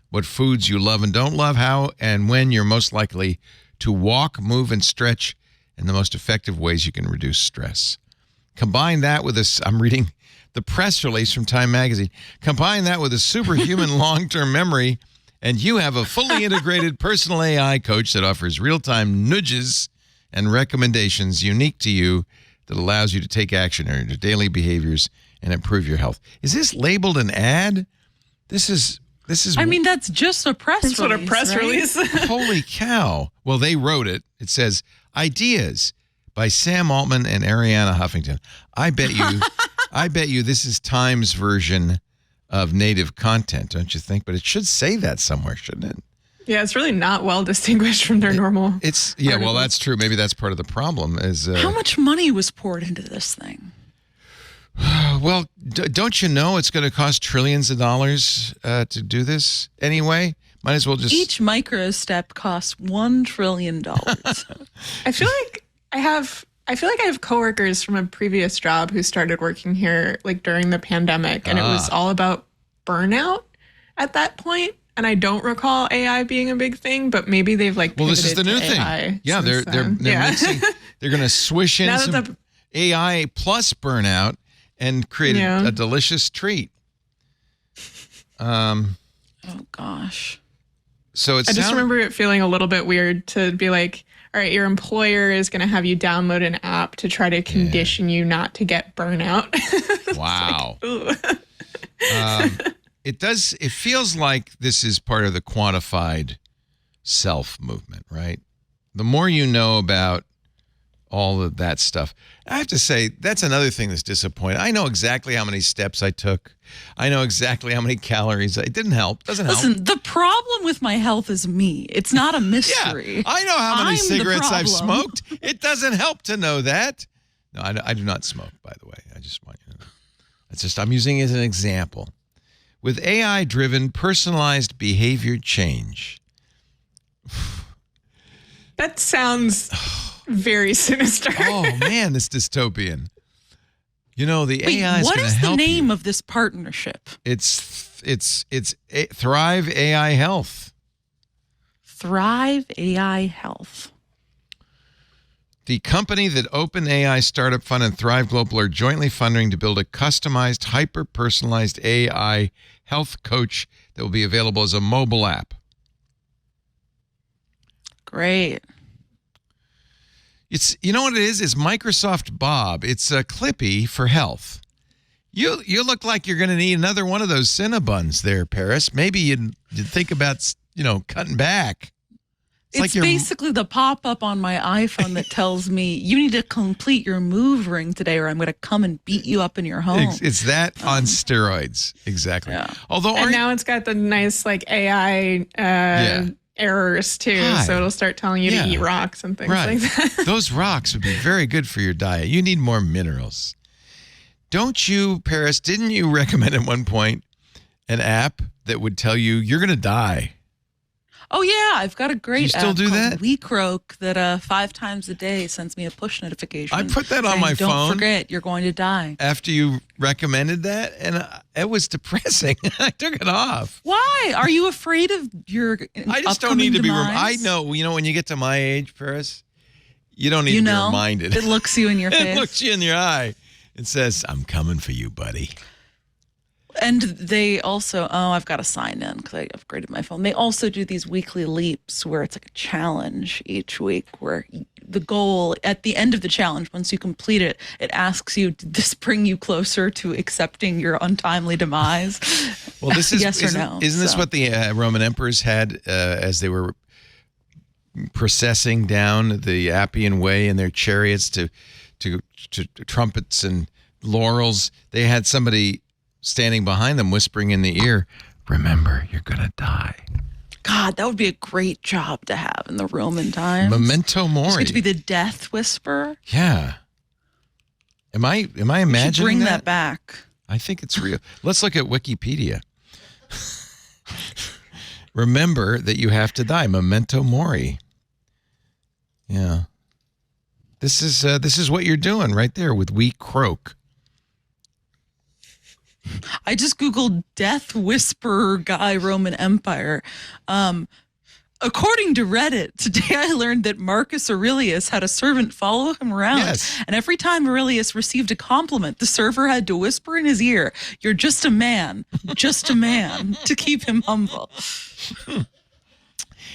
what foods you love and don't love, how and when you're most likely to walk, move, and stretch, and the most effective ways you can reduce stress. Combine that with I'm reading the press release from Time Magazine. Combine that with a superhuman long-term memory, and you have a fully integrated personal AI coach that offers real-time nudges and recommendations unique to you that allows you to take action on your daily behaviors and improve your health. Is this labeled an ad? This is. I mean, that's just a press release. That's what a press release. Holy cow. Well, they wrote it. It says, Ideas by Sam Altman and Arianna Huffington. I bet you this is Time's version of native content, don't you think? But it should say that somewhere, shouldn't it? Yeah, it's really not well distinguished from their normal. Well, that's true. Maybe that's part of the problem. How much money was poured into this thing? Well, don't you know it's going to cost trillions of dollars to do this anyway? Might as well just... Each micro step costs $1 trillion. I feel like I have coworkers from a previous job who started working here like during the pandemic, and it was all about burnout at that point. And I don't recall AI being a big thing, but maybe they've like pivoted this is the new to thing. AI Yeah, they're mixing. They're going to swish in some AI plus burnout and create a delicious treat. Oh gosh. So I just remember it feeling a little bit weird to be like, all right, your employer is going to have you download an app to try to condition you not to get burnout. Wow. It feels like this is part of the quantified self movement, right? The more you know about all of that stuff. I have to say, that's another thing that's disappointing. I know exactly how many steps I took. I know exactly how many calories. It didn't help. Doesn't help. Listen, the problem with my health is me. It's not a mystery. Yeah, I know how many I'm cigarettes I've smoked. It doesn't help to know that. No, I do not smoke, by the way. I just want you to know. I'm using it as an example. With AI-driven personalized behavior change. That sounds very sinister. Oh, man, this dystopian. You know, the AI is going to help you. What is the name of this partnership? It's Thrive AI Health. Thrive AI Health. The company that OpenAI Startup Fund and Thrive Global are jointly funding to build a customized, hyper-personalized AI health coach that will be available as a mobile app. Great. You know what it is? It's Microsoft Bob. It's a Clippy for health. You look like you're going to need another one of those Cinnabons there, Paris. Maybe you'd think about, cutting back. It's basically the pop-up on my iPhone that tells me you need to complete your move ring today or I'm going to come and beat you up in your home. It's that on steroids. Exactly. Yeah. Although, and now it's got the nice like AI errors too. So it'll start telling you to eat rocks and things like that. Those rocks would be very good for your diet. You need more minerals. Don't you, Paris, didn't you recommend at one point an app that would tell you you're going to die? Oh, yeah. I've got a great app called WeCroak that 5 times a day sends me a push notification. I put that on my phone. Don't forget, you're going to die. After you recommended that, and it was depressing. I took it off. Why? Are you afraid of your I just don't need to be reminded. I know, when you get to my age, Paris, you don't need to be reminded. It looks you in your face. It looks you in your eye. It says, I'm coming for you, buddy. And they also, I've got to sign in because I upgraded my phone. They also do these weekly leaps where it's like a challenge each week where the goal at the end of the challenge, once you complete it, it asks you, did this bring you closer to accepting your untimely demise? Well, this is, yes or no. Isn't this what the Roman emperors had as they were processing down the Appian Way in their chariots to trumpets and laurels? They had somebody standing behind them, whispering in the ear, remember, you're going to die. God, that would be a great job to have in the Roman times. Memento mori. It's going to be the death whisperer. Yeah. Am I imagining bring that back? I think it's real. Let's look at Wikipedia. Remember that you have to die. Memento mori. Yeah. This is what you're doing right there with WeCroak. I just Googled death whisperer guy Roman Empire. According to Reddit, today I learned that Marcus Aurelius had a servant follow him around. Yes. And every time Aurelius received a compliment, the server had to whisper in his ear, you're just a man, to keep him humble.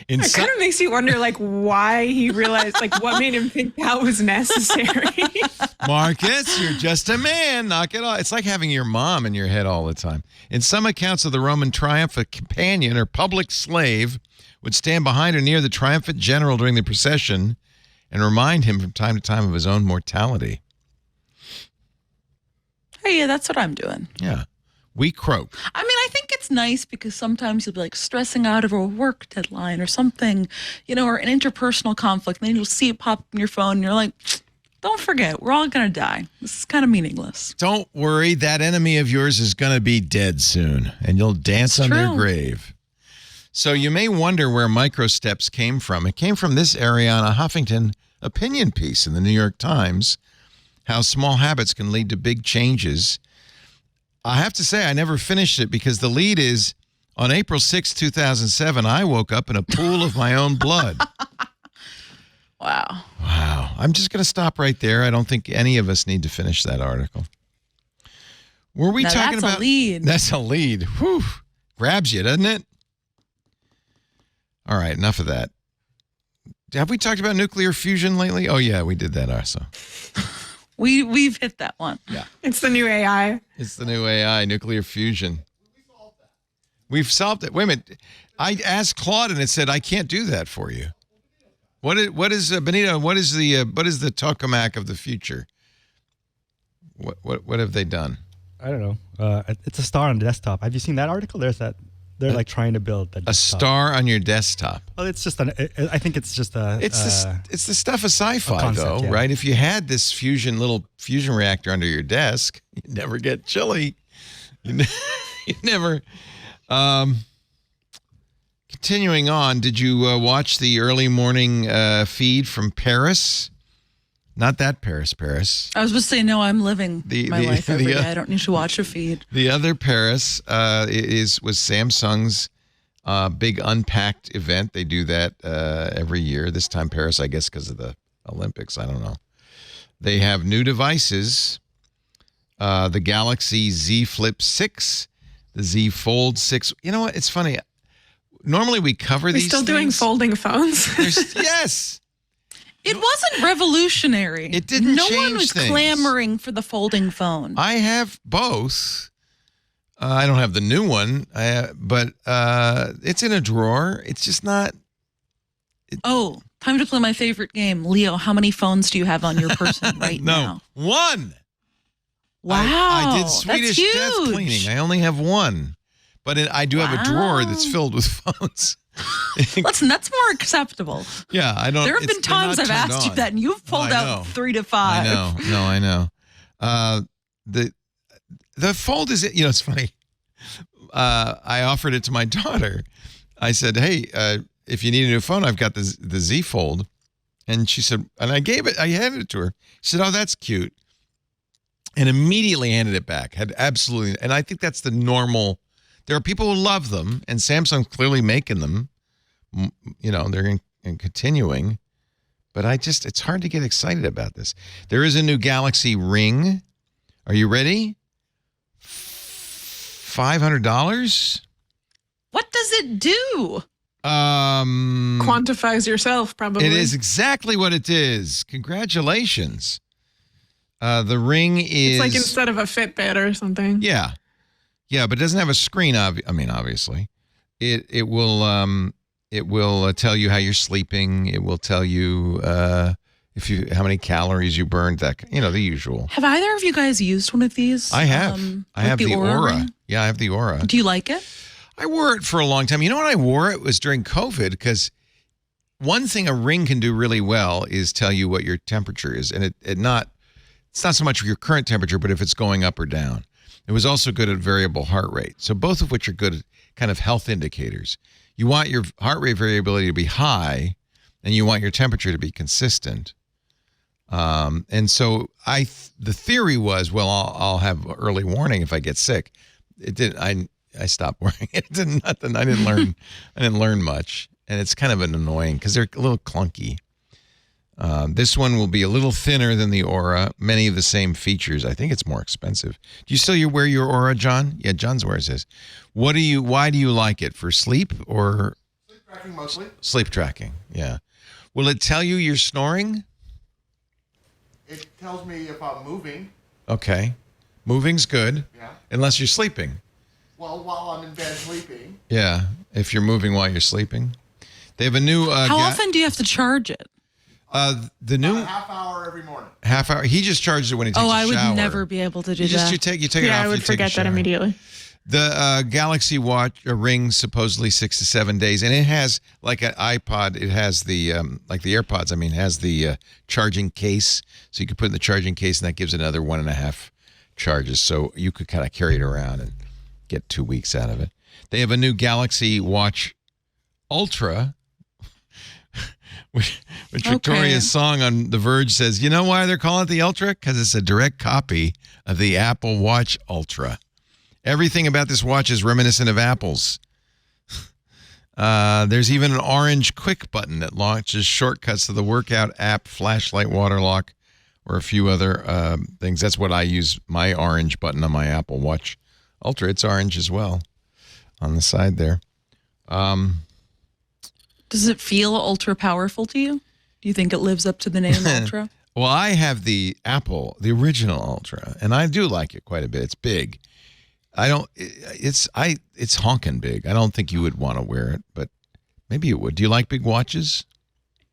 It kind of makes you wonder, like, why he realized, like, what made him think that was necessary. Marcus, you're just a man. Knock it off. It's like having your mom in your head all the time. In some accounts of the Roman triumph, a companion or public slave would stand behind or near the triumphant general during the procession and remind him from time to time of his own mortality. Hey, yeah, that's what I'm doing. Yeah. WeCroak. I mean, I think it's nice because sometimes you'll be like stressing out over a work deadline or something, or an interpersonal conflict. And then you'll see it pop up on your phone and you're like, don't forget, we're all going to die. This is kind of meaningless. Don't worry. That enemy of yours is going to be dead soon and you'll dance on their grave. So you may wonder where microsteps came from. It came from this Ariana Huffington opinion piece in the New York Times, how small habits can lead to big changes. I have to say, I never finished it because the lead is, on April 6, 2007, I woke up in a pool of my own blood. Wow. I'm just going to stop right there. I don't think any of us need to finish that article. Were we talking about... That's a lead. That's a lead. Whew. Grabs you, doesn't it? All right, enough of that. Have we talked about nuclear fusion lately? Oh, yeah, we did that also. We've hit that one. Yeah. It's the new AI. It's the new AI, nuclear fusion. We've solved it. Wait a minute. I asked Claude and it said, I can't do that for you. What is Benito, what is the tokamak of the future? What have they done? I don't know. It's a star on the desktop. Have you seen that article? There's that. They're like trying to build that a star on your desktop. Well, it's just I think it's just a. It's the stuff of sci-fi, concept, though, right? If you had this little fusion reactor under your desk, you'd never get chilly. You'd never. Continuing on, did you watch the early morning feed from Paris? Not that Paris. I was supposed to say, no, I'm living my life every day. I don't need to watch a feed. The other Paris was Samsung's big Unpacked event. They do that every year. This time Paris, I guess, because of the Olympics. I don't know. They have new devices. The Galaxy Z Flip 6, the Z Fold 6. You know what? It's funny. Normally we cover these still doing folding phones? Yes. It wasn't revolutionary. It didn't change things. No one was clamoring for the folding phone. I have both. I don't have the new one, but it's in a drawer. It's just not. Oh, time to play my favorite game. Leo, how many phones do you have on your person right now? One. Wow. I did Swedish death cleaning. I only have one. But I do have a drawer that's filled with phones. Listen, that's more acceptable. Yeah, I don't. There have been times I've asked you that, and you've pulled out 3 to 5. I know. No, I know. The Fold is, it's funny. I offered it to my daughter. I said, "Hey, if you need a new phone, I've got the Z Fold." And she said, and I handed it to her. She said, "Oh, that's cute," and immediately handed it back. Had absolutely, and I think that's the normal. There are people who love them, and Samsung's clearly making them. They're continuing, but it's hard to get excited about this. There is a new Galaxy Ring. Are you ready? $500. What does it do? Quantifies yourself, probably. It is exactly what it is. Congratulations. The Ring is... It's like instead of a Fitbit or something. Yeah. Yeah, but it doesn't have a screen, obviously. It will tell you how you're sleeping. It will tell you how many calories you burned, the usual. Have either of you guys used one of these? I have. I have the Aura. Yeah, I have the Aura. Do you like it? I wore it for a long time. You know when I wore it was during COVID, because one thing a ring can do really well is tell you what your temperature is, and it's not so much your current temperature, but if it's going up or down. It was also good at variable heart rate. So both of which are good kind of health indicators. You want your heart rate variability to be high, and you want your temperature to be consistent. And so the theory was, well, I'll have early warning if I get sick. It didn't. I stopped wearing it. It did nothing. I didn't learn much, and it's kind of annoying because they're a little clunky. This one will be a little thinner than the Aura. Many of the same features. I think it's more expensive. Do you still wear your Aura, John? Yeah, John's wears his. Why do you like it? For sleep or? Sleep tracking mostly. Sleep tracking, yeah. Will it tell you you're snoring? It tells me if I'm moving. Okay. Moving's good. Yeah. Unless you're sleeping. Well, while I'm in bed sleeping. Yeah, if you're moving while you're sleeping. They have a new... How often do you have to charge it? The new... A half hour every morning. Half hour. He just charges it when he takes a shower. I would never be able to do that. You take it off. Yeah, I would forget that immediately. The Galaxy Watch Ring supposedly 6 to 7 days, and it has like an iPod. It has the like the AirPods. Has the charging case, so you can put it in the charging case, and that gives another 1.5 charges. So you could kind of carry it around and get 2 weeks out of it. They have a new Galaxy Watch Ultra, which Victoria's song on The Verge says, you know why they're calling it the Ultra? Because it's a direct copy of the Apple Watch Ultra. Everything about this watch is reminiscent of Apple's. There's even an orange quick button that launches shortcuts to the workout app, flashlight, water lock, or a few other things. That's what I use, my orange button on my Apple Watch Ultra. It's orange as well on the side there. Does it feel ultra powerful to you? Do you think it lives up to the name Ultra? Well, I have the original Ultra, and I do like it quite a bit. It's big. It's honking big. I don't think you would want to wear it, but maybe you would. Do you like big watches?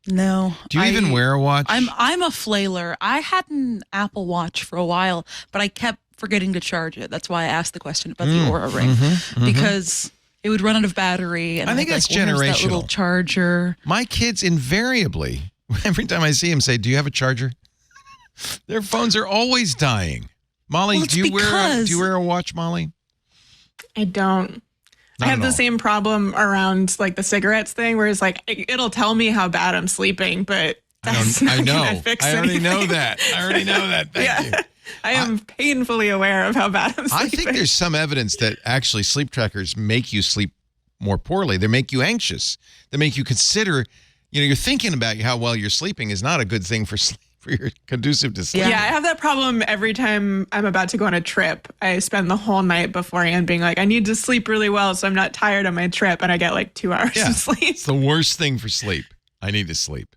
No. Do you even wear a watch? I'm a flailer. I had an Apple Watch for a while, but I kept forgetting to charge it. That's why I asked the question about the Aura Ring, because it would run out of battery. And I think that's generational. generational. That little charger. My kids invariably, every time I see them, say, "Do you have a charger?" Their phones are always dying. Molly, do you wear a watch, Molly? I don't. I have the same problem around like the cigarettes thing, where it's like it'll tell me how bad I'm sleeping, but that's not gonna fix anything. I already know that. Thank you. I am painfully aware of how bad I'm sleeping. I think there's some evidence that actually sleep trackers make you sleep more poorly. They make you anxious. They make you consider, you're thinking about how well you're sleeping is not a good thing for sleep. You're conducive to sleep. Yeah, I have that problem every time I'm about to go on a trip. I spend the whole night beforehand being like, I need to sleep really well so I'm not tired on my trip, and I get like 2 hours of sleep. It's the worst thing for sleep. I need to sleep.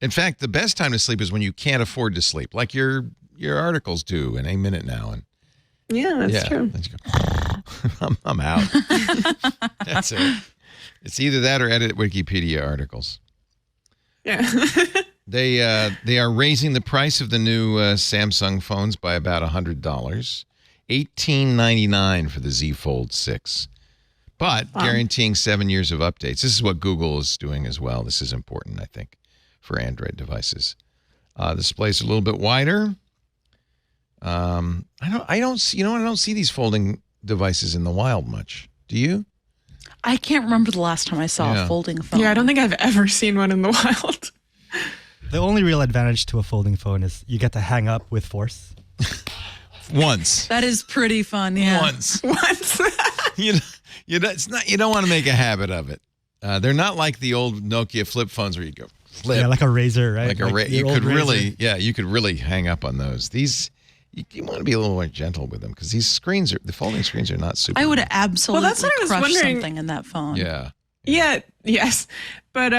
In fact, the best time to sleep is when you can't afford to sleep, like your articles do in A Minute Now. And yeah, that's true. I'm out. That's it. It's either that or edit Wikipedia articles. Yeah. They are raising the price of the new Samsung phones by about $100, $18.99 for the Z Fold 6, but guaranteeing 7 years of updates. This is what Google is doing as well. This is important, I think, for Android devices. The display's a little bit wider. I don't see these folding devices in the wild much. Do you? I can't remember the last time I saw a folding phone. Yeah, I don't think I've ever seen one in the wild. The only real advantage to a folding phone is you get to hang up with force. Once. That is pretty fun, yeah. Once. What? You don't want to make a habit of it. They're not like the old Nokia flip phones where you go flip. Yeah, like a razor, right? You could really hang up on those. These you want to be a little more gentle with them because the folding screens are not super. I would absolutely that's what I was crush wondering. something in that phone. Yeah. Yeah. Yes. But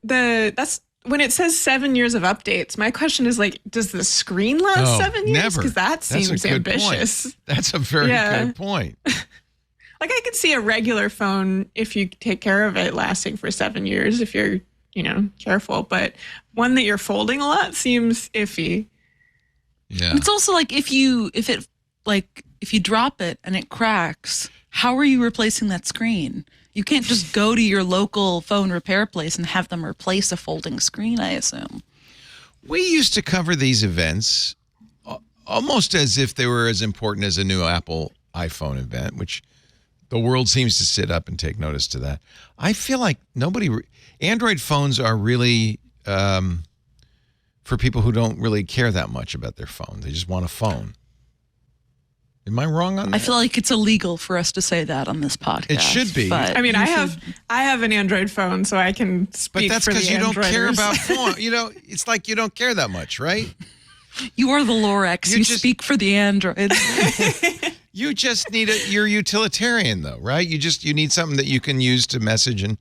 that's when it says 7 years of updates. My question is like, does the screen last 7 years? Never. Because that seems ambitious. Point. That's a very good point. Like I could see a regular phone, if you take care of it, lasting for 7 years if you're, careful. But one that you're folding a lot seems iffy. Yeah. It's also like if you drop it and it cracks, how are you replacing that screen? You can't just go to your local phone repair place and have them replace a folding screen, I assume. We used to cover these events almost as if they were as important as a new Apple iPhone event, which the world seems to sit up and take notice to that. I feel like Android phones are really for people who don't really care that much about their phone. They just want a phone. Am I wrong on that? I feel like it's illegal for us to say that on this podcast. It should be. But I mean, I have an Android phone, so I can speak but that's for the because you don't care Androiders. about phone. It's like you don't care that much, right? you are the Lorex. You speak for the Android. You just need you're utilitarian though, right? You need something that you can use to message and.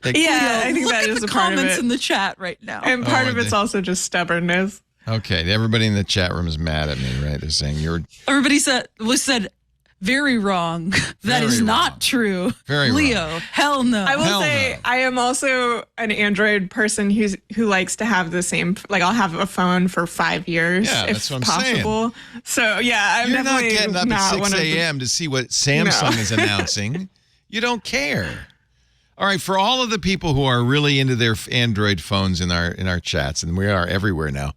Yeah, I think look that at is the a part of comments it. in the chat right now. And part of it's also just stubbornness. Okay, everybody in the chat room is mad at me, right? They're saying Everybody said very wrong. That is not true. Very Leo, wrong. hell no. I will say no. I am also an Android person who likes to have the same. Like I'll have a phone for 5 years Yeah, if that's what I'm possible. So yeah, I'm You're not definitely getting up not at 6 one of the- a.m. to see what Samsung is announcing. You don't care. All right, for all of the people who are really into their Android phones in our chats, and we are everywhere now,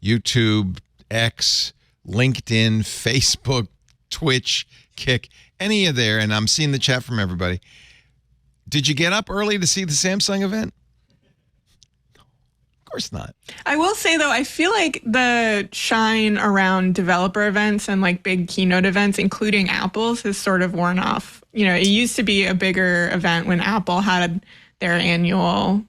YouTube, X, LinkedIn, Facebook, Twitch, Kick, any of there, and I'm seeing the chat from everybody. Did you get up early to see the Samsung event? Of course not. I will say though, I feel like the shine around developer events and like big keynote events, including Apple's, has sort of worn off. It used to be a bigger event when Apple had their annual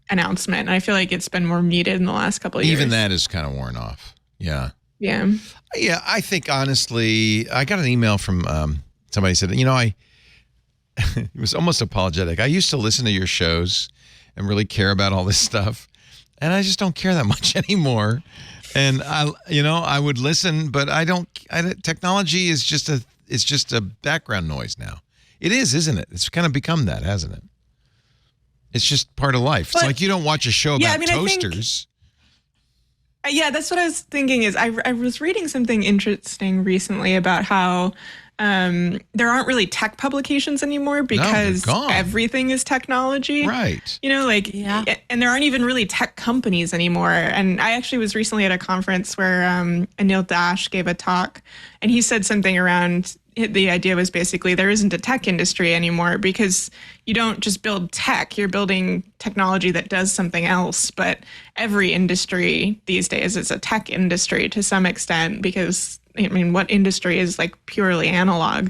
announcement. And I feel like it's been more muted in the last couple of years. Even that is kind of worn off. Yeah. Yeah. Yeah, I think honestly, I got an email from somebody said, it was almost apologetic. I used to listen to your shows and really care about all this stuff, and I just don't care that much anymore. And I would listen, but technology is just a background noise now. It is, isn't it? It's kind of become that, hasn't it? It's just part of life. It's like you don't watch a show about toasters. Yeah, that's what I was thinking is I was reading something interesting recently about how there aren't really tech publications anymore because everything is technology. Right. And there aren't even really tech companies anymore. And I actually was recently at a conference where Anil Dash gave a talk, and he said something around the idea was basically there isn't a tech industry anymore because you don't just build tech, you're building technology that does something else. But every industry these days is a tech industry to some extent because, what industry is like purely analog?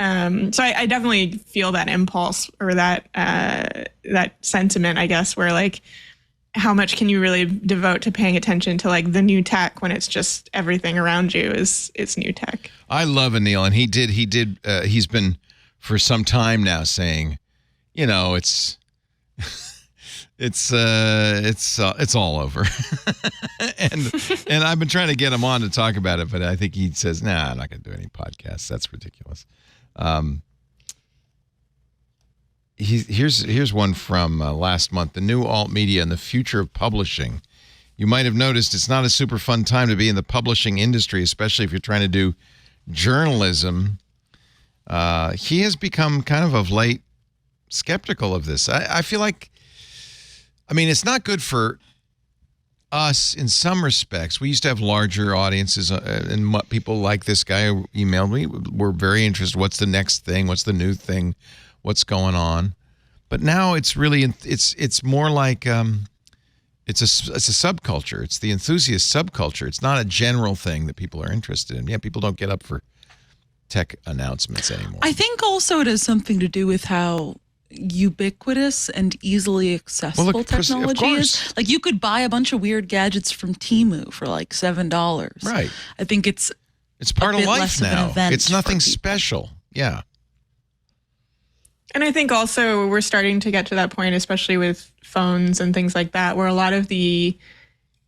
So I definitely feel that impulse or that sentiment, I guess, where like, how much can you really devote to paying attention to like the new tech when it's just everything around you is new tech? I love Anil, and he's been for some time now saying, it's all over. and I've been trying to get him on to talk about it, but I think he says, nah, I'm not going to do any podcasts. That's ridiculous. Here's one from last month. The new alt media and the future of publishing. You might have noticed it's not a super fun time to be in the publishing industry, especially if you're trying to do journalism. He has become kind of late skeptical of this. I feel like, I mean, it's not good for us in some respects. We used to have larger audiences, and people like this guy who emailed me were very interested. What's the next thing? What's the new thing? What's going on? But now it's really, it's more like it's a subculture. It's the enthusiast subculture. It's not a general thing that people are interested in. Yeah, people don't get up for tech announcements anymore. I think also it has something to do with how ubiquitous and easily accessible technology is. Like, you could buy a bunch of weird gadgets from Teemu for like $7. Right. I think it's part of life now. It's nothing for special. Yeah. And I think also we're starting to get to that point, especially with phones and things like that, where a lot of the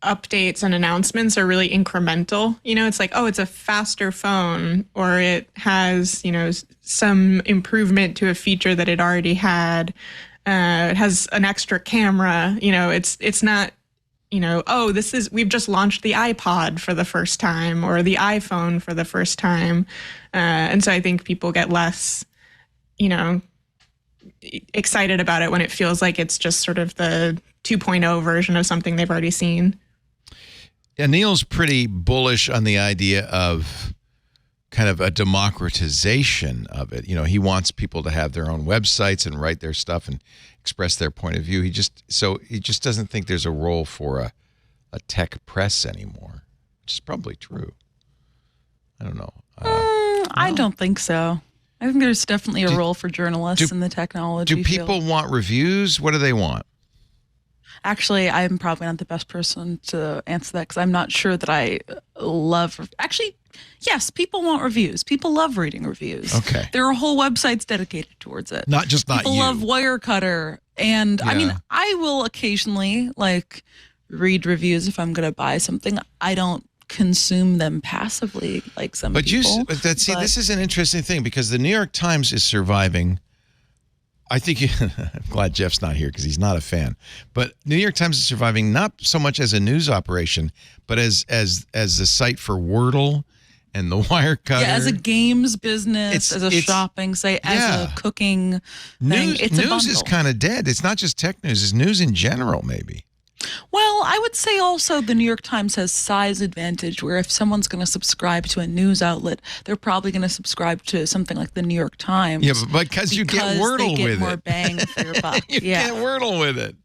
updates and announcements are really incremental. You know, it's like, oh, it's a faster phone, or it has, you know, some improvement to a feature that it already had. It has an extra camera. You know, it's not, you know, oh, we've just launched the iPod for the first time, or the iPhone for the first time. And so I think people get less, you know, excited about it when it feels like it's just sort of the 2.0 version of something they've already seen. Yeah, Neil's pretty bullish on the idea of kind of a democratization of it. You know, he wants people to have their own websites and write their stuff and express their point of view. He just doesn't think there's a role for a tech press anymore, which is probably true. I don't know. I don't think so. I think there's definitely a role for journalists in the technology field. Do people want reviews? What do they want? Actually, I'm probably not the best person to answer that, because I'm not sure that I love... Actually, yes, people want reviews. People love reading reviews. Okay. There are whole websites dedicated towards it. People you. Love Wirecutter. And I mean, I will occasionally read reviews if I'm going to buy something. I don't consume them passively like some people. But this is an interesting thing, because the New York Times is surviving. I think I'm glad Jeff's not here because he's not a fan. But New York Times is surviving not so much as a news operation, but as the site for Wordle and the Wirecutter. Yeah, as a games business, as a shopping site, as a cooking thing. News is kind of dead. It's not just tech news. It's news in general, maybe. Well, I would say also the New York Times has size advantage, where if someone's going to subscribe to a news outlet, they're probably going to subscribe to something like the New York Times. Yeah, but because you get Wordle with it. They get more bang for your buck. You get Wordle with it.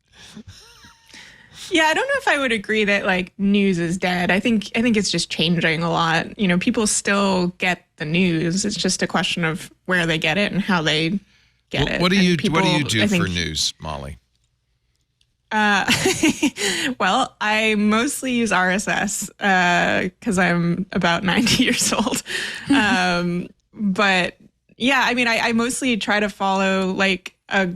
Yeah, I don't know if I would agree that news is dead. I think it's just changing a lot. You know, people still get the news. It's just a question of where they get it and how they get it. What do you do for news, Molly? Well, I mostly use RSS because I'm about 90 years old. But yeah, I mean, I mostly try to follow a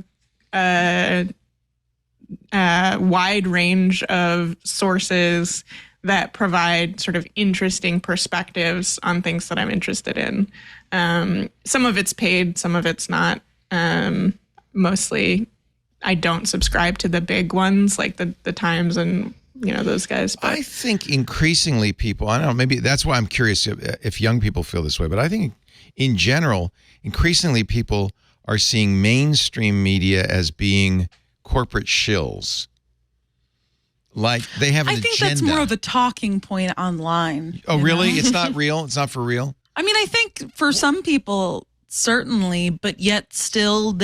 wide range of sources that provide sort of interesting perspectives on things that I'm interested in. Some of it's paid, some of it's not. Mostly I don't subscribe to the big ones like the Times and, you know, those guys. But I think increasingly people, I don't know, maybe that's why I'm curious if young people feel this way, but I think in general, increasingly people are seeing mainstream media as being corporate shills. Like they have an agenda. I think that's more of a talking point online. Oh, really? It's not real? It's not for real? I mean, I think for some people, certainly, but yet still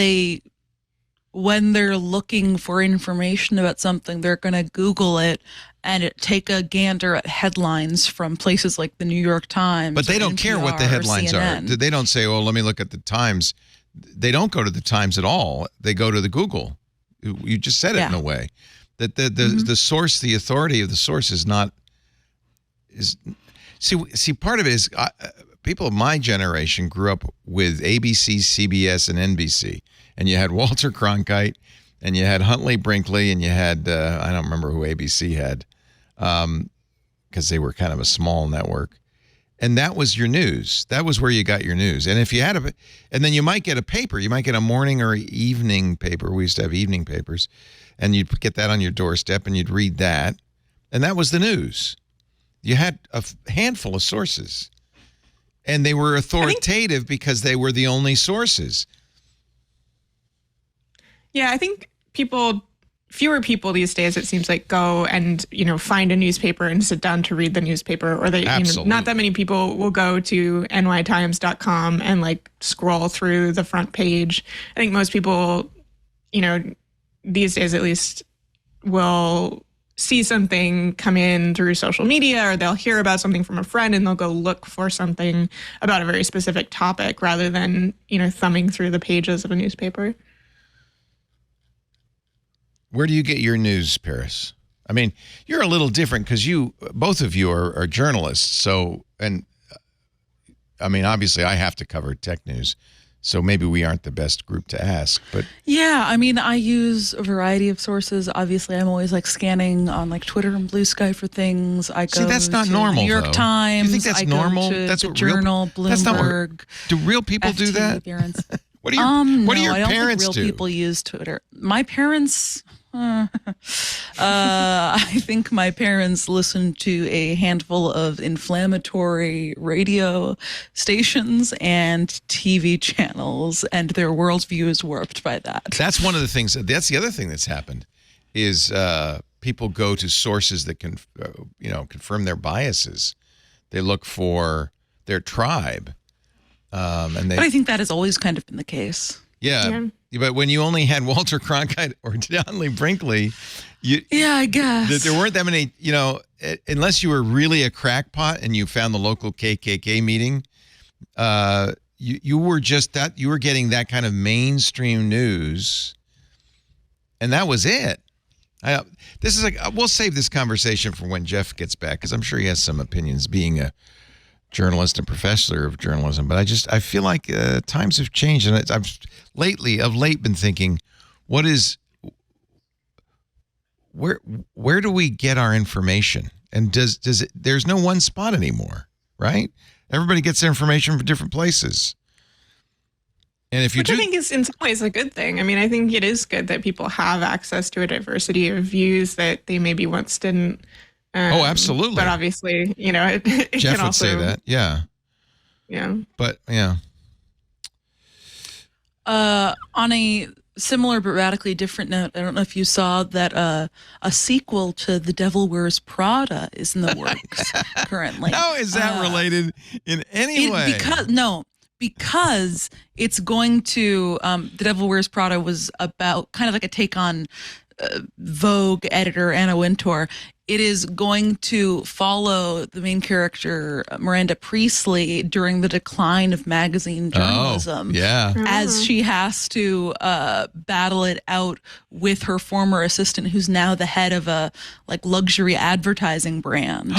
when they're looking for information about something, they're going to Google it and take a gander at headlines from places like the New York Times. But they don't care what the headlines are. They don't say, oh, let me look at the Times. They don't go to the Times at all. They go to the Google. You just said it in a way. That the source, the authority of the source is not... See, part of it is people of my generation grew up with ABC, CBS, and NBC. And you had Walter Cronkite, and you had Huntley Brinkley, and you had, I don't remember who ABC had, because they were kind of a small network. And that was your news. That was where you got your news. And if you had and then you might get a paper. You might get a morning or evening paper. We used to have evening papers. And you'd get that on your doorstep and you'd read that. And that was the news. You had a handful of sources. And they were authoritative because they were the only sources. Yeah, I think fewer people these days, it seems like, go and, find a newspaper and sit down to read the newspaper, or not that many people will go to nytimes.com and scroll through the front page. I think most people, these days at least, will see something come in through social media, or they'll hear about something from a friend and they'll go look for something about a very specific topic rather than, thumbing through the pages of a newspaper. Where do you get your news, Paris? I mean, you're a little different because both of you are journalists. So, obviously I have to cover tech news. So maybe we aren't the best group to ask, but. Yeah, I use a variety of sources. Obviously, I'm always scanning on Twitter and Blue Sky for things. I go that's not to normal, New York though. Times. You think that's normal? That's what Journal, Bloomberg. That's not do real people do that? What do your I don't parents think do? real people use Twitter. My parents. I think my parents listened to a handful of inflammatory radio stations and TV channels, and their worldview is warped by that. That's one of the things. That's the other thing that's happened is people go to sources that can, confirm their biases. They look for their tribe, but I think that has always kind of been the case. Yeah. But when you only had Walter Cronkite or Donnelly Brinkley, I guess there weren't that many, unless you were really a crackpot and you found the local KKK meeting, you were getting that kind of mainstream news, and that was it. We'll save this conversation for when Jeff gets back, because I'm sure he has some opinions, being a journalist and professor of journalism. But I feel like times have changed, and I've of late been thinking, where do we get our information? And there's no one spot anymore, right? Everybody gets their information from different places. And if you Which I think is in some ways a good thing. I think it is good that people have access to a diversity of views that they maybe once didn't. Absolutely. But obviously, it Jeff can would say that. Yeah. Yeah. But yeah. On a similar but radically different note, I don't know if you saw that a sequel to The Devil Wears Prada is in the works currently. How is that related in any way? Because it's going to, The Devil Wears Prada was about kind of like a take on Vogue editor Anna Wintour. It is going to follow the main character, Miranda Priestley, during the decline of magazine journalism. As she has to battle it out with her former assistant, who's now the head of a luxury advertising brand.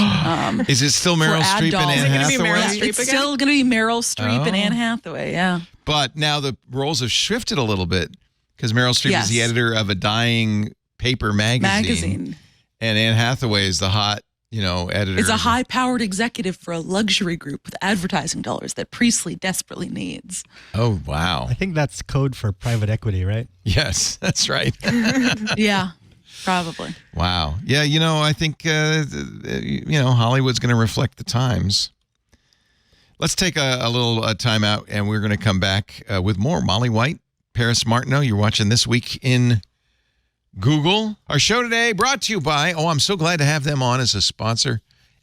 Is it still Meryl Streep and Anne Hathaway? It's still going to be Meryl Streep and Anne Hathaway, yeah. But now the roles have shifted a little bit, because Meryl Streep is the editor of a dying paper magazine. And Anne Hathaway is the hot, editor. Is a high-powered executive for a luxury group with advertising dollars that Priestley desperately needs. Oh, wow. I think that's code for private equity, right? Yes, that's right. Yeah, probably. Wow. Yeah, I think, Hollywood's going to reflect the times. Let's take a little time out, and we're going to come back with more. Molly White, Paris Martineau, you're watching This Week in Google. Our show today brought to you by, I'm so glad to have them on as a sponsor,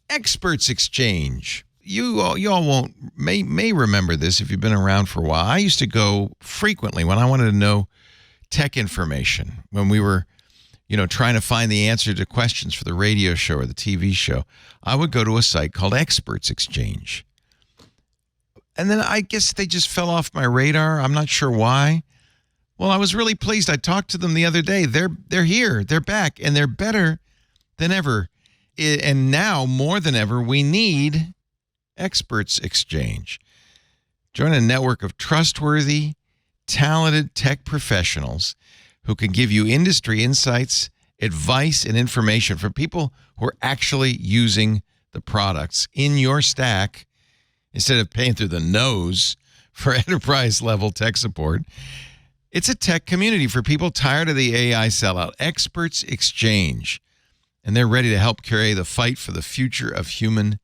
Experts Exchange. You all may remember this if you've been around for a while. I used to go frequently when I wanted to know tech information, when we were, trying to find the answer to questions for the radio show or the TV show. I would go to a site called Experts Exchange. And then I guess they just fell off my radar. I'm not sure why. Well, I was really pleased. I talked to them the other day. They're here. They're back, and they're better than ever. And now, more than ever, we need Experts Exchange. Join a network of trustworthy, talented tech professionals who can give you industry insights, advice, and information from people who are actually using the products in your stack instead of paying through the nose for enterprise-level tech support. It's a tech community for people tired of the AI sellout. Experts Exchange. And they're ready to help carry the fight for the future of human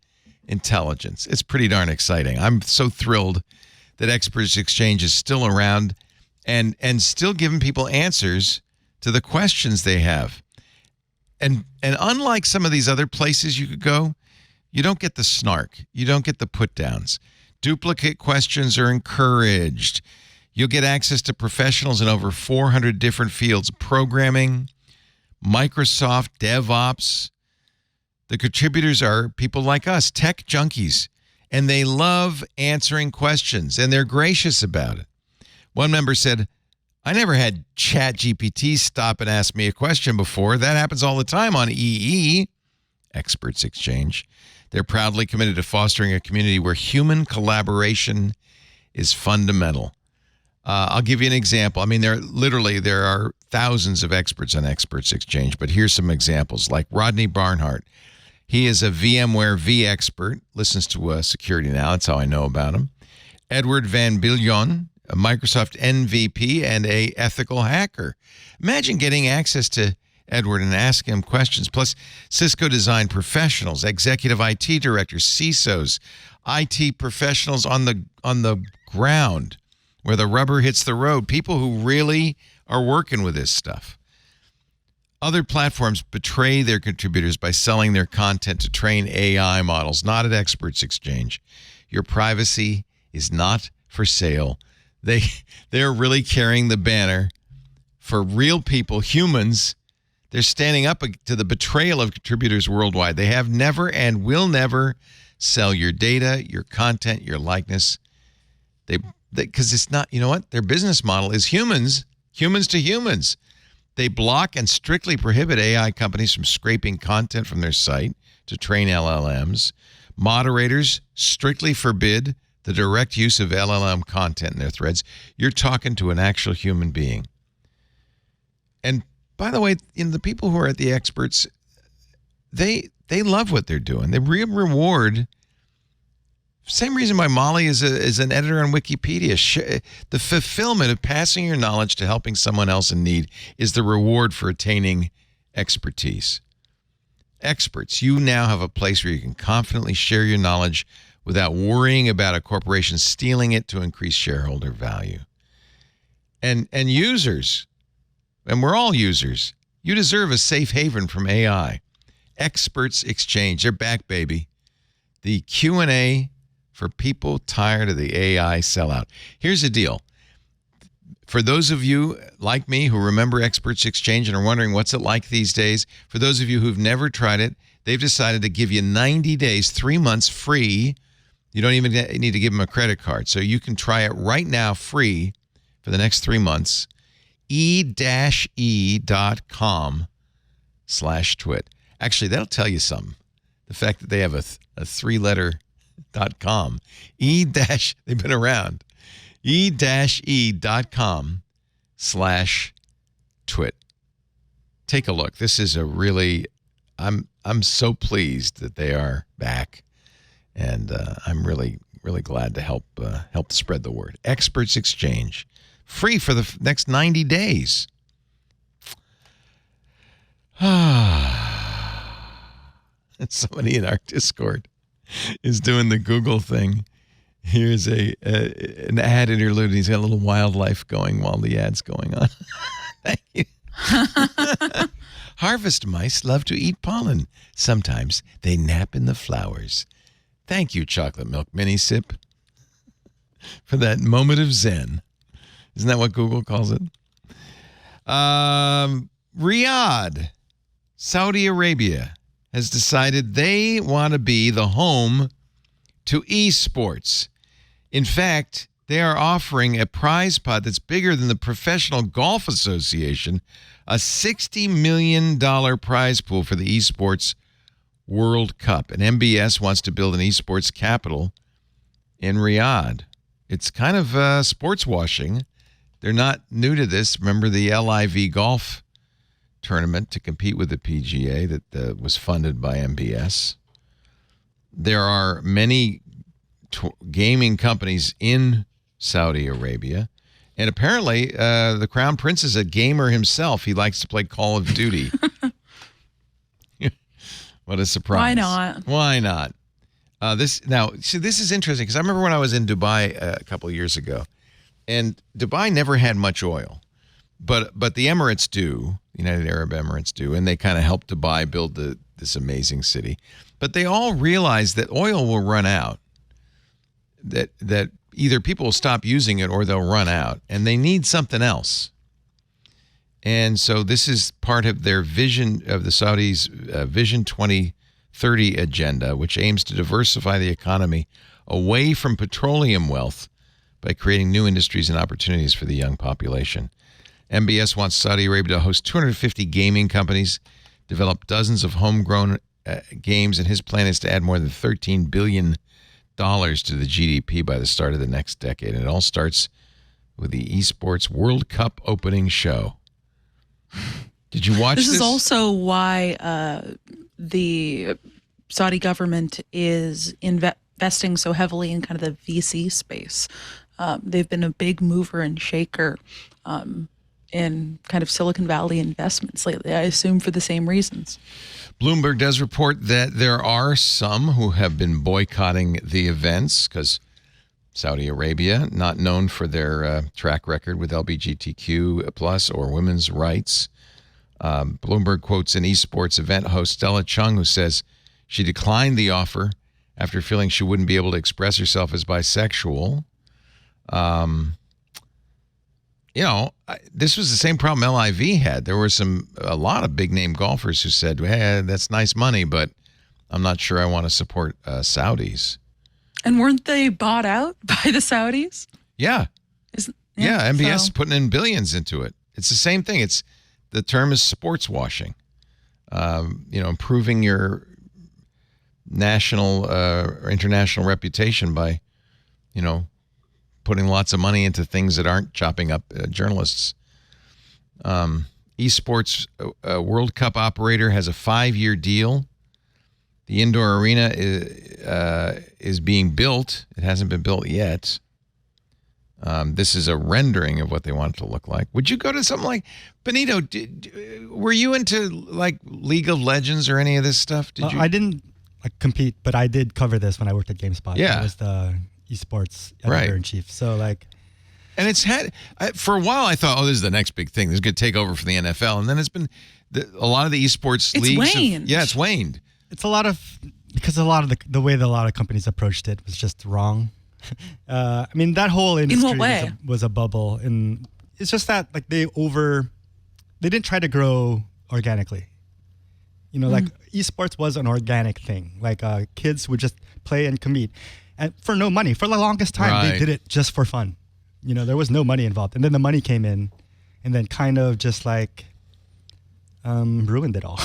intelligence. It's pretty darn exciting. I'm so thrilled that Experts Exchange is still around and still giving people answers to the questions they have. And unlike some of these other places you could go, you don't get the snark. You don't get the put-downs. Duplicate questions are encouraged. You'll get access to professionals in over 400 different fields: programming, Microsoft, DevOps. The contributors are people like us, tech junkies, and they love answering questions, and they're gracious about it. One member said, I never had ChatGPT stop and ask me a question before. That happens all the time on EE, Experts Exchange. They're proudly committed to fostering a community where human collaboration is fundamental. I'll give you an example. I mean, there are thousands of experts on Experts Exchange, but here's some examples. Like Rodney Barnhart. He is a VMware V-expert, listens to Security Now. That's how I know about him. Edward Van Biljon, a Microsoft MVP and a ethical hacker. Imagine getting access to Edward and asking him questions. Plus, Cisco design professionals, executive IT directors, CISOs, IT professionals on the ground where the rubber hits the road, people who really are working with this stuff. Other platforms betray their contributors by selling their content to train AI models, not at Experts Exchange. Your privacy is not for sale. They're really carrying the banner for real people, humans. They're standing up to the betrayal of contributors worldwide. They have never and will never sell your data, your content, your likeness. Because it's not, you know what? Their business model is humans to humans. They block and strictly prohibit AI companies from scraping content from their site to train LLMs. Moderators strictly forbid the direct use of LLM content in their threads. You're talking to an actual human being. And by the way, the people who are at the Experts, they love what they're doing. They reward. Same reason why Molly is an editor on Wikipedia. The fulfillment of passing your knowledge to helping someone else in need is the reward for attaining expertise. Experts, you now have a place where you can confidently share your knowledge without worrying about a corporation stealing it to increase shareholder value. And users, and we're all users, you deserve a safe haven from AI. Experts Exchange, they're back, baby. The Q&A for people tired of the AI sellout. Here's the deal. For those of you like me who remember Experts Exchange and are wondering what's it like these days, for those of you who've never tried it, they've decided to give you 90 days, 3 months free. You don't even need to give them a credit card. So you can try it right now free for the next 3 months. e-e.com/twit. Actually, that'll tell you something. The fact that they have a 3-letter .com. They've been around. e-e.com/twit. Take a look. This is a really, I'm so pleased that they are back. And I'm really, really glad to help spread the word. Experts Exchange. Free for the next 90 days. And somebody in our Discord is doing the Google thing. Here's an ad interlude. He's got a little wildlife going while the ad's going on. Thank you. Harvest mice love to eat pollen. Sometimes they nap in the flowers. Thank you, Chocolate Milk Mini Sip, for that moment of zen. Isn't that what Google calls it? Riyadh, Saudi Arabia, has decided they want to be the home to esports. In fact, they are offering a prize pot that's bigger than the Professional Golf Association, a $60 million prize pool for the Esports World Cup. And MBS wants to build an esports capital in Riyadh. It's kind of sports washing. They're not new to this. Remember the LIV golf tournament to compete with the PGA that was funded by MBS. There are many gaming companies in Saudi Arabia. And apparently, the crown prince is a gamer himself. He likes to play Call of Duty. What a surprise. Why not? Why not? This is interesting because I remember when I was in Dubai a couple of years ago, and Dubai never had much oil, but the Emirates do, United Arab Emirates do, and they kind of helped Dubai build this amazing city. But they all realize that oil will run out, that either people will stop using it or they'll run out, and they need something else. And so this is part of their vision of the Saudis' Vision 2030 agenda, which aims to diversify the economy away from petroleum wealth by creating new industries and opportunities for the young population. MBS wants Saudi Arabia to host 250 gaming companies, develop dozens of homegrown games, and his plan is to add more than $13 billion to the GDP by the start of the next decade. And it all starts with the Esports World Cup opening show. Did you watch this? This is also why the Saudi government is investing so heavily in kind of the VC space. They've been a big mover and shaker in kind of Silicon Valley investments lately, I assume for the same reasons. Bloomberg does report that there are some who have been boycotting the events because Saudi Arabia, not known for their track record with LGBTQ plus or women's rights. Bloomberg quotes an esports event host, Stella Chung, who says she declined the offer after feeling she wouldn't be able to express herself as bisexual. This was the same problem LIV had. There were a lot of big name golfers who said, hey, that's nice money, but I'm not sure I want to support Saudis. And weren't they bought out by the Saudis? Yeah. MBS putting in billions into it. It's the same thing. The term is sports washing. Improving your national or international reputation by, putting lots of money into things that aren't chopping up journalists. Esports World Cup operator has a 5-year deal. The indoor arena is being built. It hasn't been built yet. This is a rendering of what they want it to look like. Would you go to something like Benito? Were you into like League of Legends or any of this stuff? Did you? I didn't compete, but I did cover this when I worked at GameSpot. Yeah, I was the esports editor in chief. So and it's had for a while. I thought, this is the next big thing. This is going to take over for the NFL, and then it's been a lot of the esports leagues. It's waned. It's because a lot of the way that a lot of companies approached it was just wrong. That whole industry In what way? was a bubble, and it's just that they didn't try to grow organically. Esports was an organic thing. Kids would just play and compete, and for no money. For the longest time, They did it just for fun. There was no money involved, and then the money came in, and then kind of just ruined it all.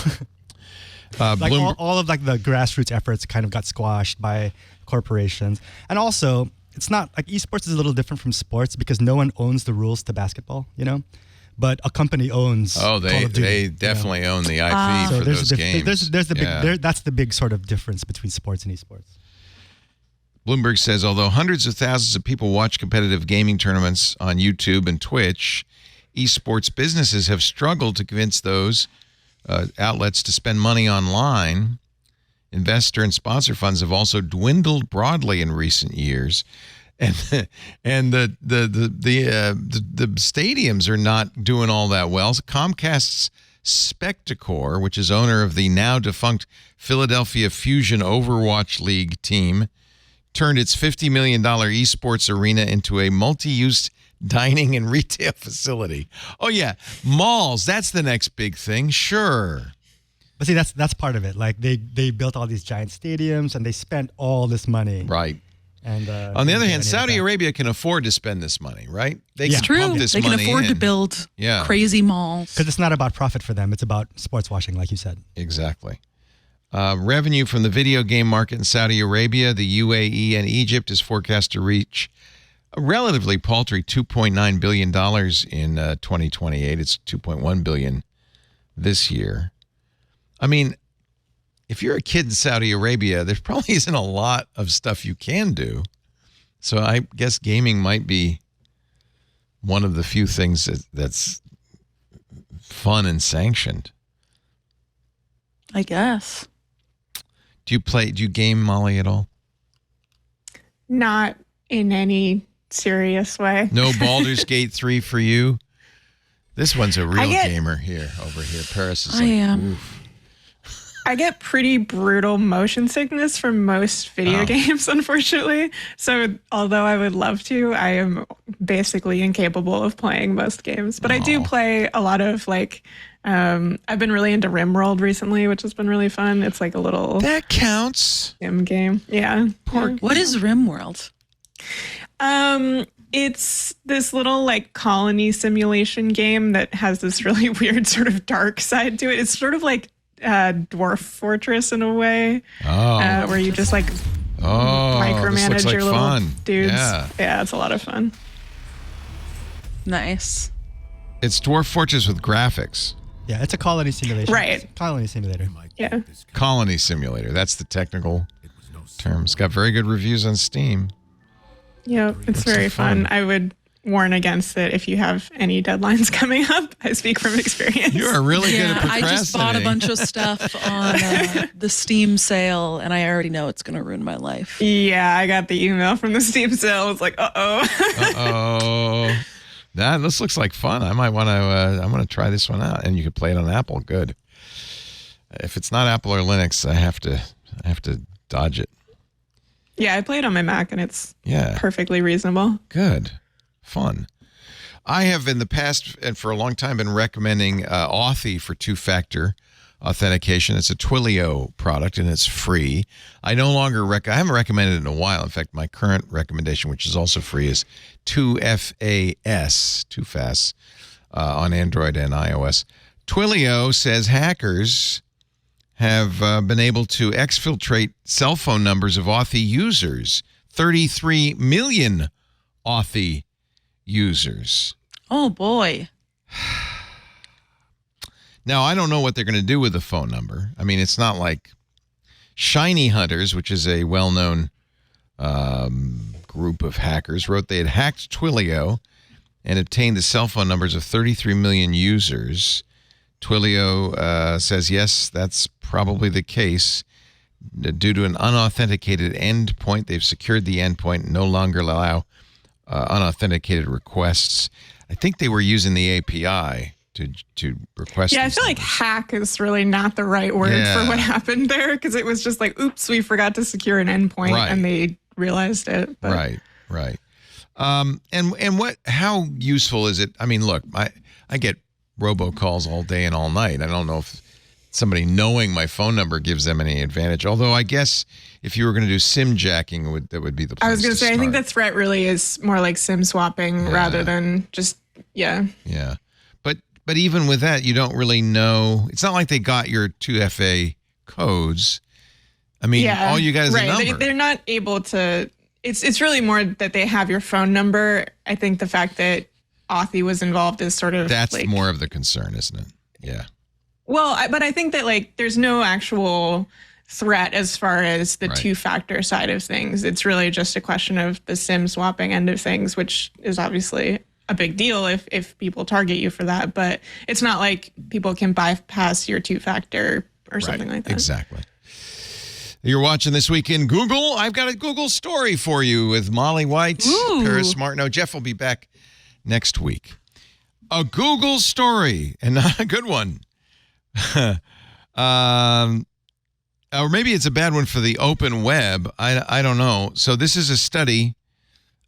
All of the grassroots efforts kind of got squashed by corporations. And also, it's not esports is a little different from sports because no one owns the rules to basketball, but a company owns Call of Duty, they definitely own the IP for those games. There's the big that's the big sort of difference between sports and esports. Bloomberg says, although hundreds of thousands of people watch competitive gaming tournaments on YouTube and Twitch, esports businesses have struggled to convince those outlets to spend money online. Investor and sponsor funds have also dwindled broadly in recent years, and the stadiums are not doing all that well. So Comcast's Spectacor, which is owner of the now defunct Philadelphia Fusion Overwatch League team, turned its $50 million esports arena into a multi-use dining and retail facility. Oh yeah, malls. That's the next big thing. Sure. But see, that's part of it. They built all these giant stadiums and they spent all this money. Right. And on the other hand, Saudi Arabia can afford to spend this money, right? They it's can true. pump this they can money afford in. to build crazy malls. Because it's not about profit for them. It's about sports washing, like you said. Exactly. Revenue from the video game market in Saudi Arabia, the UAE, and Egypt is forecast to reach a relatively paltry $2.9 billion in 2028. It's $2.1 billion this year. If you're a kid in Saudi Arabia, there probably isn't a lot of stuff you can do. So I guess gaming might be one of the few things that's fun and sanctioned. I guess. Do you game, Molly, at all? Not in any serious way. No Baldur's Gate 3 for you? This one's a real get- gamer over here. Paris is I am. oof. I get pretty brutal motion sickness from most video games, unfortunately. So although I would love to, I am basically incapable of playing most games. But I do play a lot of I've been really into RimWorld recently, which has been really fun. It's like a little That counts. sim game. Yeah. What is RimWorld? It's this little colony simulation game that has this really weird sort of dark side to it. It's sort of like Dwarf Fortress in a way, where you just micromanage this looks like your little fun. dudes. Yeah. It's a lot of fun. Nice. It's Dwarf Fortress with graphics. Yeah, it's a colony simulation. Right. It's a colony simulator. Yeah. Colony simulator. That's the technical term. It's got very good reviews on Steam. Yeah, it's very like fun. fun. I would warn against it if you have any deadlines coming up. I speak from experience. You are really good at Yeah, I procrastinating. just bought a bunch of stuff on the Steam sale, and I already know it's going to ruin my life. Yeah, I got the email from the Steam sale. I was like, Uh-oh. This looks like fun. I might want to. I'm going to try this one out, and you can play it on Apple. Good. If it's not Apple or Linux, I have to dodge it. Yeah, I played on my Mac, and it's Yeah. perfectly reasonable. Good. Fun. I have in the past and for a long time been recommending Authy for two-factor authentication. It's a Twilio product and it's free. I no longer I haven't recommended it in a while. In fact, my current recommendation, which is also free, is 2FAS on Android and iOS. Twilio says hackers have been able to exfiltrate cell phone numbers of Authy users. 33 million Authy users. Oh, boy. Now, I don't know what they're going to do with the phone number. I mean, it's not like Shiny Hunters, which is a well-known group of hackers, wrote they had hacked Twilio and obtained the cell phone numbers of 33 million users. Twilio says, yes, that's probably the case. Due to an unauthenticated endpoint, they've secured the endpoint and no longer allow unauthenticated requests. I think they were using the API to request. Yeah, I these feel like numbers. hack is really not the right word Yeah. for what happened there, because it was just like, oops, we forgot to secure an endpoint, Right. and they realized it. But Right. And how useful is it? I mean, look, I get robocalls all day and all night. I don't know if somebody knowing my phone number gives them any advantage. Although I guess if you were going to do SIM jacking, that would be the place I was going to say, I think start. the threat really is more like SIM swapping rather than just, Yeah. But even with that, you don't really know. It's not like they got your 2FA codes. I mean, all you got is a number. They're not able to. It's really more that they have your phone number. I think the fact that Authy was involved is sort of That's more of the concern, isn't it? Yeah. Well, but I think that there's no actual threat as far as the two-factor side of things. It's really just a question of the SIM swapping end of things, which is obviously a big deal if people target you for that. But it's not like people can bypass your two-factor or something like that. Exactly. You're watching This Week in Google. I've got a Google story for you with Molly White, Paris Martineau. Jeff will be back next week. A Google story, and not a good one. Or maybe it's a bad one for the open web. I don't know. So this is a study,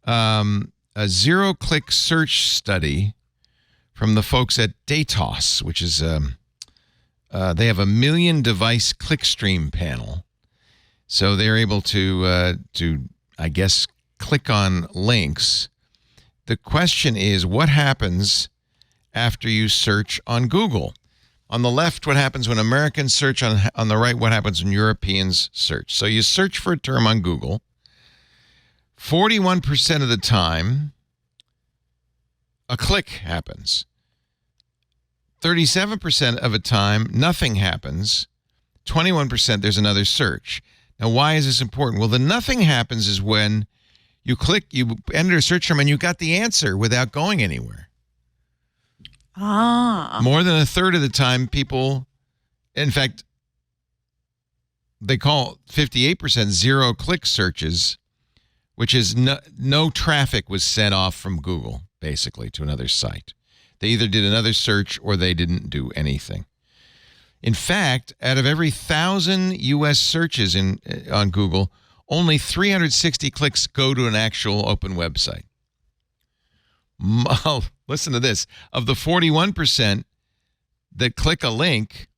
a zero-click search study from the folks at Datos, which is they have a 1 million device clickstream panel. So they're able to I guess, click on links. The question is, what happens after you search on Google? On the left, what happens when Americans search? On the right, what happens when Europeans search? So you search for a term on Google. 41% of the time, a click happens. 37% of the time, nothing happens. 21%, there's another search. Now, why is this important? Well, the nothing happens is when You enter a search term, and you got the answer without going anywhere. More than a third of the time, people, in fact, they call 58% zero-click searches, which is no traffic was sent off from Google, basically, to another site. They either did another search or they didn't do anything. In fact, out of every 1,000 U.S. searches on Google, only 360 clicks go to an actual open website. Listen to this. Of the 41% that click a link,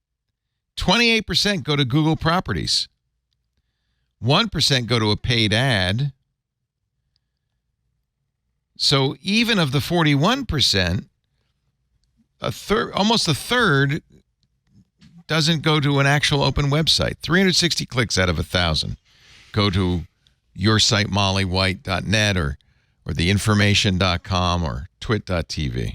28% go to Google properties. 1% go to a paid ad. So even of the 41%, almost a third doesn't go to an actual open website. 360 clicks out of 1,000 go to yoursitemollywhite.net or theinformation.com or twit.tv.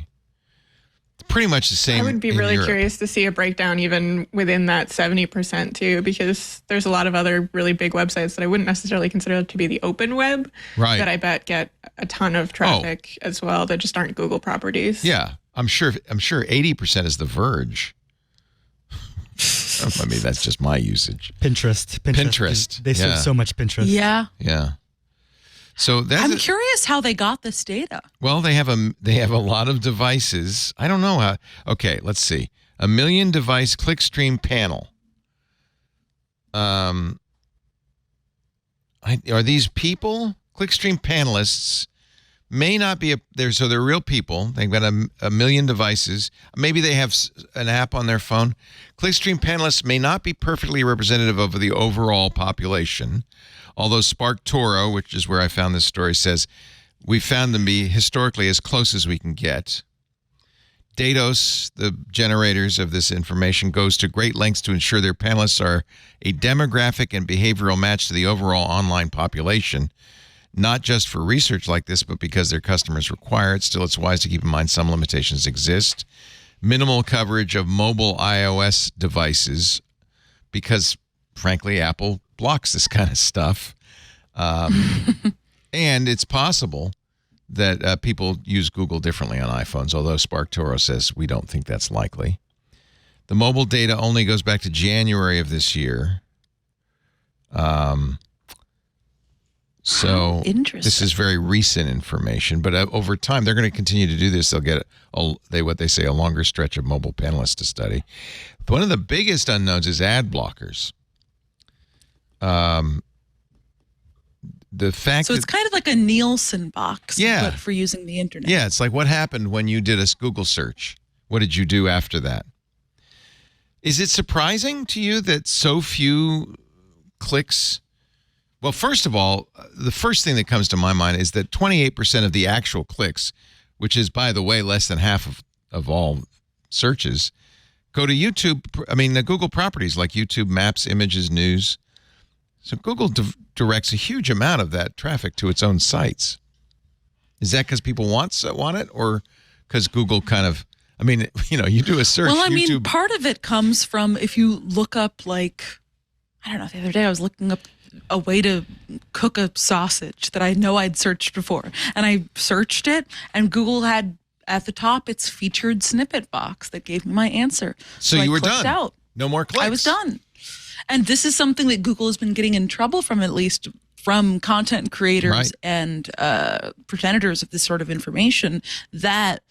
Pretty much the same. I would be really curious to see a breakdown even within that 70% too, because there's a lot of other really big websites that I wouldn't necessarily consider to be the open web, right, that I bet get a ton of traffic as well that just aren't Google properties. Yeah, I'm sure 80% is The Verge. I mean, that's just my usage. Pinterest. They serve so much Pinterest. Yeah. Yeah. So I'm curious how they got this data. Well, they have a lot of devices. I don't know how. Okay, let's see. 1 million device clickstream panel. Are these people? Clickstream panelists may not be they're real people. They've got a million devices. Maybe they have an app on their phone. Clickstream panelists may not be perfectly representative of the overall population. Although SparkToro, which is where I found this story, says we found them to be historically as close as we can get. Datos, the generators of this information, goes to great lengths to ensure their panelists are a demographic and behavioral match to the overall online population, not just for research like this, but because their customers require it. Still, it's wise to keep in mind some limitations exist. Minimal coverage of mobile iOS devices because, frankly, Apple blocks this kind of stuff. And it's possible that people use Google differently on iPhones, although SparkToro says we don't think that's likely. The mobile data only goes back to January of this year. So this is very recent information, but over time, they're going to continue to do this. They'll get what they say a longer stretch of mobile panelists to study. But one of the biggest unknowns is ad blockers. The fact it's kind of like a Nielsen box, yeah, but for using the internet. Yeah, it's like what happened when you did a Google search. What did you do after that? Is it surprising to you that so few clicks? Well, first of all, the first thing that comes to my mind is that 28% of the actual clicks, which is, by the way, less than half of all searches, go to YouTube. I mean, the Google properties like YouTube, Maps, Images, News. So Google directs a huge amount of that traffic to its own sites. Is that because people want it, or because Google kind of? I mean, you do a search. Well, I mean, YouTube, part of it comes from if you look up, like, I don't know. The other day I was looking up a way to cook a sausage that I know I'd searched before, and I searched it, and Google had at the top its featured snippet box that gave me my answer. So you were done. Out. No more clicks. I was done. And this is something that Google has been getting in trouble from, at least from content creators, right, and progenitors of this sort of information, that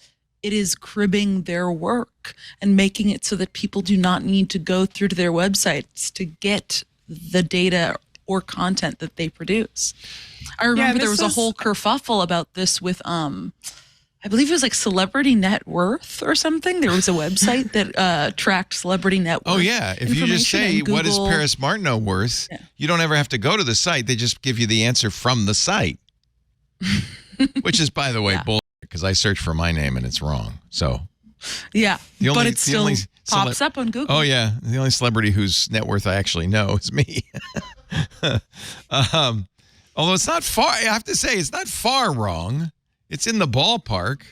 it is cribbing their work and making it so that people do not need to go through to their websites to get the data or content that they produce. I remember there was a whole kerfuffle about this with I believe it was like Celebrity Net Worth or something. There was a website that tracked celebrity net worth. Oh, yeah. If you just say, what is Paris Martineau worth, you don't ever have to go to the site. They just give you the answer from the site. Which is, by the way, bullshit, because I search for my name and it's wrong. So, yeah, but it still pops up on Google. Oh, yeah. The only celebrity whose net worth I actually know is me. Although it's not far, I have to say, it's not far wrong. It's in the ballpark.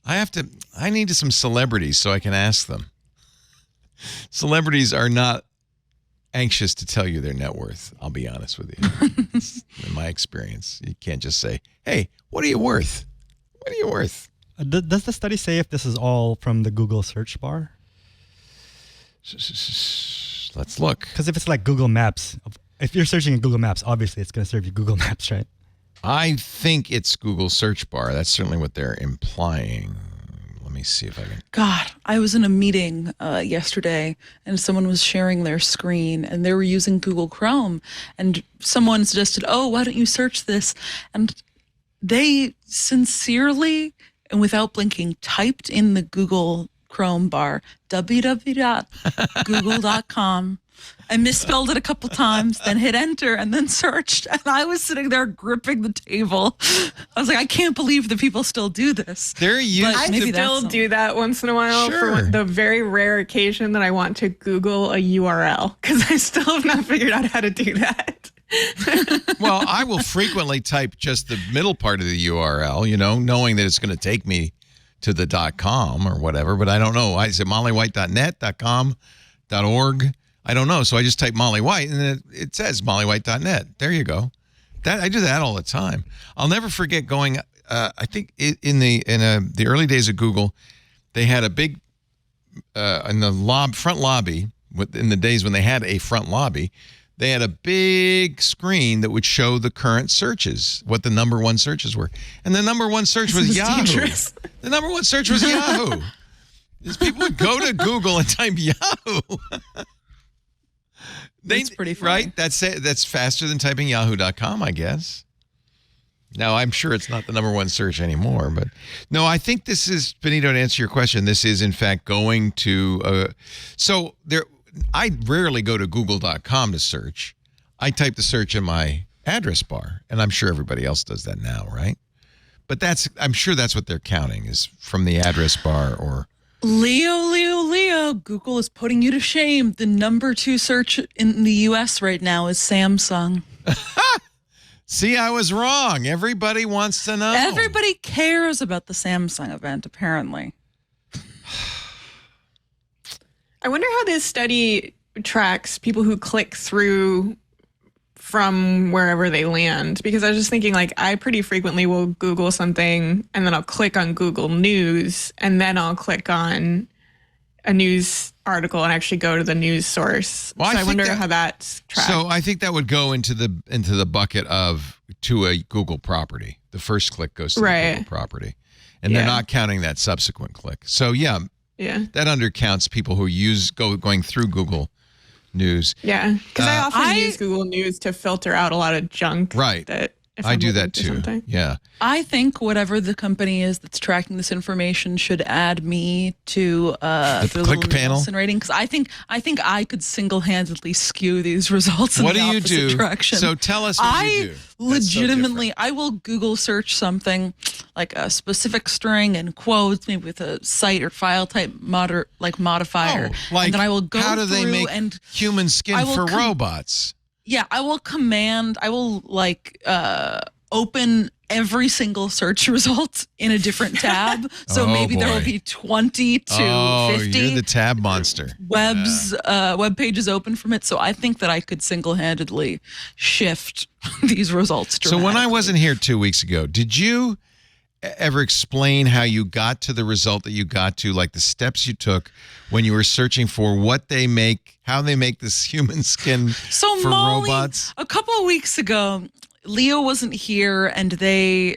I need some celebrities so I can ask them. Celebrities are not anxious to tell you their net worth. I'll be honest with you. In my experience, you can't just say, "Hey, what are you worth? What are you worth?" Does the study say if this is all from the Google search bar? Let's look. Because if it's like Google Maps, if you're searching in Google Maps, obviously it's going to serve you Google Maps, right? I think it's Google search bar. That's certainly what they're implying. Let me see if I can. God, I was in a meeting yesterday and someone was sharing their screen and they were using Google Chrome and someone suggested, oh, why don't you search this? And they sincerely and without blinking typed in the Google Chrome bar, www.google.com. I misspelled it a couple times, then hit enter, and then searched. And I was sitting there gripping the table. I was like, I can't believe that people still do this. They're used. I still do that once in a while for the very rare occasion that I want to Google a URL, because I still have not figured out how to do that. Well, I will frequently type just the middle part of the URL, knowing that it's going to take me to the .com or whatever, but I don't know. Is it mollywhite.net, .com, .org? I don't know. So I just type Molly White and it says mollywhite.net. There you go. I do that all the time. I'll never forget going, I think in the early days of Google, they had a big, in the front lobby, in the days when they had a front lobby, they had a big screen that would show the current searches, what the number one searches were. And the number one search was Yahoo. Dangerous. The number one search was Yahoo. These people would go to Google and type Yahoo. That's pretty funny. Right? That's faster than typing yahoo.com, I guess. Now, I'm sure it's not the number one search anymore, but no, I think this is, Benito, to answer your question, this is in fact going to, I rarely go to google.com to search. I type the search in my address bar, and I'm sure everybody else does that now, right? But I'm sure that's what they're counting is from the address bar or... Leo, Google is putting you to shame. The number 2 search in the U.S. right now is Samsung. See, I was wrong. Everybody wants to know. Everybody cares about the Samsung event, apparently. I wonder how this study tracks people who click through from wherever they land, because I was just thinking, like, I pretty frequently will Google something and then I'll click on Google News and then I'll click on a news article and actually go to the news source. Well, so I wonder how that's tracked. So I think that would go into the bucket of to a Google property. The first click goes to the Google property, and they're not counting that subsequent click. So yeah, that undercounts people who going through Google News. Yeah, because I often use Google News to filter out a lot of junk. Right. I do that too. Yeah. I think whatever the company is that's tracking this information should add me to the click panel rating, because I think I could single-handedly skew these results in the opposite direction. So tell us what you do. Legitimately, I will Google search something like a specific string and quotes, maybe with a site or file type modifier, and then I will go how do they make human skin for robots? Yeah, I will open every single search result in a different tab. So maybe there will be 20 to 50. You're the tab monster. Web pages open from it. So I think that I could single-handedly shift these results dramatically. So when I wasn't here 2 weeks ago, did you ever explain how you got to the result that you got to, like the steps you took when you were searching for how they make this human skin for Molly, robots? A couple of weeks ago, Leo wasn't here, and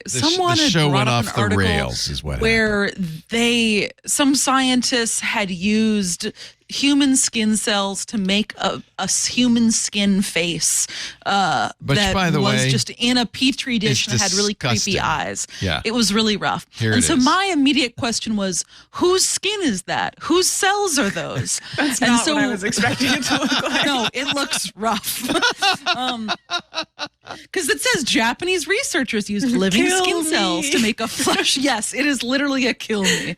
someone had show brought went up off an article the rails, is what where some scientists had used human skin cells to make a human skin face that by the way, was just in a petri dish and had really creepy eyes. Yeah. It was really rough. So my immediate question was, whose skin is that? Whose cells are those? That's not what I was expecting it to look like. No, it looks rough. Because it says Japanese researchers used living skin cells to make a flesh. Yes, it is literally a kill me.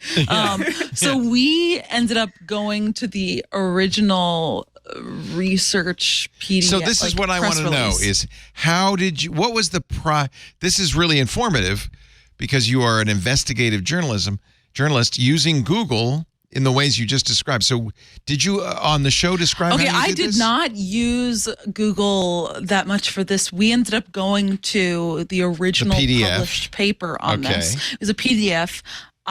So we ended up going to the original research PDF. So this is what I want to know is what was this is really informative because you are an investigative journalist using Google in the ways you just described. So did you on the show describe Okay, how you I did this? not use Google that much for this. We ended up going to the original PDF. published paper on Okay. this. It was a PDF.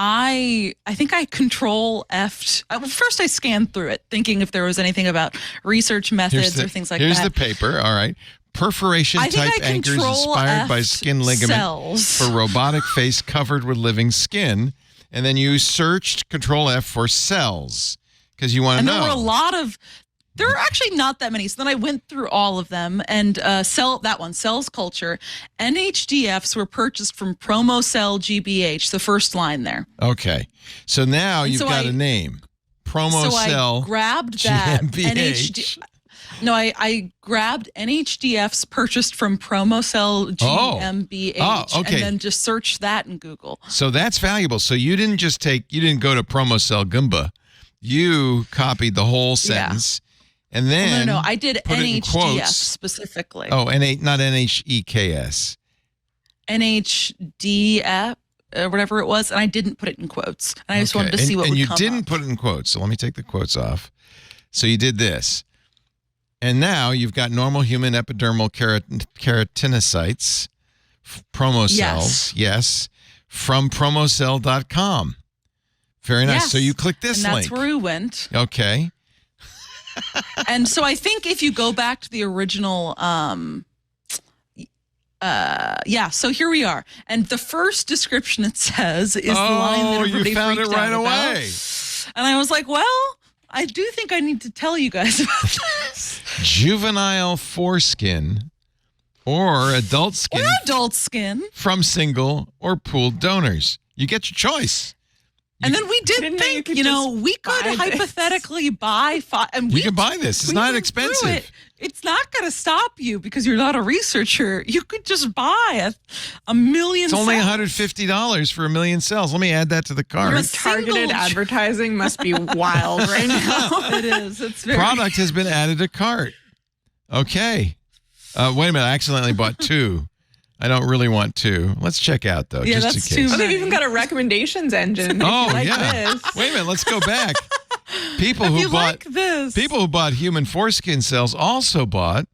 I think I control F'd. Well, first I scanned through it, thinking if there was anything about research methods or things like here's that. the paper. All right. Perforation I think type I anchors control inspired by F'd skin ligament cells. for robotic face covered with living skin. And then you searched Control F for cells because you want to know. And there were a lot of. There are actually not that many. So then I went through all of them and cells culture. NHDFs were purchased from PromoCell GmbH, the first line there. Okay. So now you've got a name. PromoCell. So I grabbed that GmbH. I grabbed NHDFs purchased from PromoCell GmbH okay. and then just searched that in Google. So that's valuable. So you didn't go to PromoCell Gumba. You copied the whole sentence. And then No, I did put it in NHDF quotes. specifically. Oh, not NHEKS. NHDF, whatever it was, and I didn't put it in quotes. And I just wanted to see what would come And you didn't up. put it in quotes. So let me take the quotes off. So you did this. And now you've got normal human epidermal keratinocytes, promocells, yes, from promocell.com. Very nice. Yes, So you click this and link. that's where we went. Okay. And so I think if you go back to the original, so here we are. And the first description it says is the line that everybody you found it freaked right out about. away. And I was like, well, I do think I need to tell you guys about this. Juvenile foreskin or adult skin Or adult skin. from single or pooled donors. You get your choice. And then we did didn't know you think, could we just could buy this. hypothetically buy five. And You can buy this. It's we not went through expensive. it. It's not going to stop you because you're not a researcher. You could just buy a million It's only cells. $150 for 1 million cells. Let me add that to the cart. You're a Targeted single- advertising must be wild right now. It is. It's very Product has been added to cart. Okay. Wait a minute. I accidentally bought 2. I don't really want 2. Let's check out, though, Yeah, just that's in case. too Oh, they've even got a recommendations engine. Oh, If you like yeah. this. Wait a minute. Let's go back. People If who you bought like this. people who bought human foreskin cells also bought.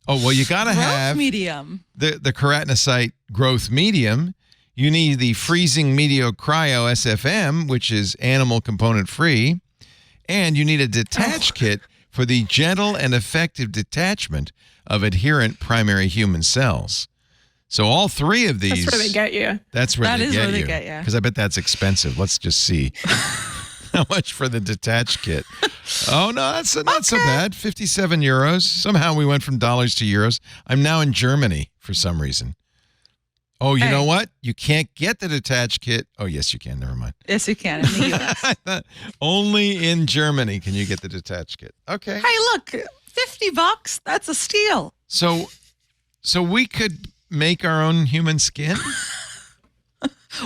Oh, well, you got to growth have medium. the keratinocyte growth medium. You need the freezing medio cryo SFM, which is animal component free, and you need a detach kit for the gentle and effective detachment of adherent primary human cells. So all 3 of these. That's where they get you. That's where That they is get where they you. get ya. Because I bet that's expensive. Let's just see. How much for the detached kit? Oh, no, that's not so bad. 57 euros. Somehow we went from dollars to euros. I'm now in Germany for some reason. Oh, you know what? You can't get the detached kit. Oh, yes, you can. Never mind. Yes, you can in the U.S. Only in Germany can you get the detached kit. Okay. Hey, look, $50. That's a steal. So we could make our own human skin?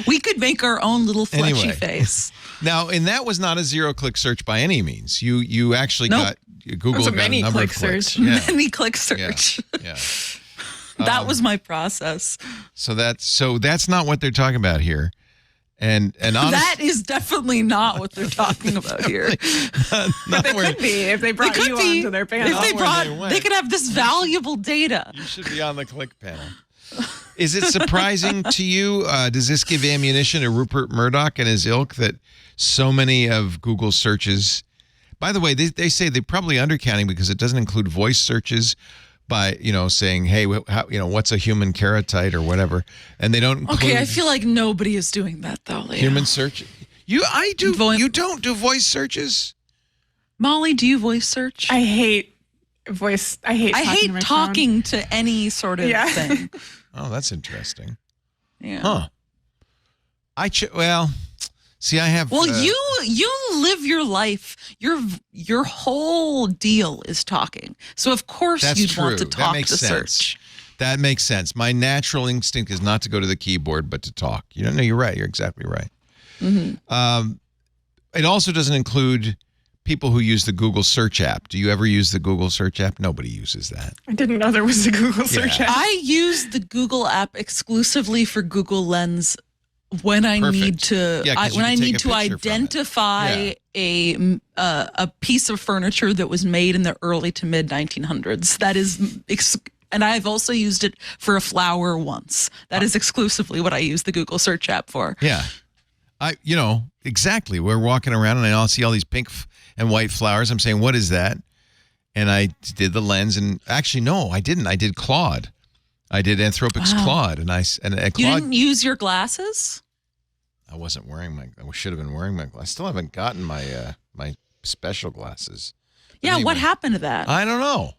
We could make our own little fleshy Anyway. face. Now, and that was not a zero-click search by any means. You actually Nope. got Google It was a got a number many-click of clicks. search. Yeah. Many click search. Yeah. That was my process. So that's not what they're talking about here. And honestly, That is definitely not what they're talking about here. not They where could be if they brought They could you be. onto their If panel. they where brought, they went. they could have this valuable data. you should be on the click panel. Is it surprising to you? Does this give ammunition to Rupert Murdoch and his ilk that so many of Google searches? By the way, they say they're probably undercounting because it doesn't include voice searches by saying, hey, what's a human keratyte or whatever, and they don't include Okay, I feel like nobody is doing that though, Leo. human search. I do. Voi- You don't do voice searches. Molly, do you voice search? I hate voice. I hate. I talking to hate my talking to any sort of Yeah. thing. Oh, that's interesting. Yeah. Huh. See, I have. Well, you live your life. Your whole deal is talking. So of course That's you'd true. want to That talk makes to sense. search. That makes sense. My natural instinct is not to go to the keyboard, but to talk. No, you're right. You're exactly right. Mm-hmm. It also doesn't include people who use the Google search app. Do you ever use the Google search app? Nobody uses that. I didn't know there was a Google search Yeah. app. I use the Google app exclusively for Google Lens when I Perfect. need to Yeah, 'cause you when can I take need a to picture from it. identify a piece of furniture that was made in the early to mid 1900s. That is, and I've also used it for a flower once. That is exclusively what I use the Google search app for. Yeah. Exactly. We're walking around and I'll see all these pink and white flowers. I'm saying, what is that? And I did the lens, and actually, no, I didn't. I did Claude. I did Anthropic's Claude, and Claude. You didn't use your glasses? I wasn't wearing I should have been wearing my glasses. I still haven't gotten my my special glasses. But Yeah, anyway, what happened to that? I don't know.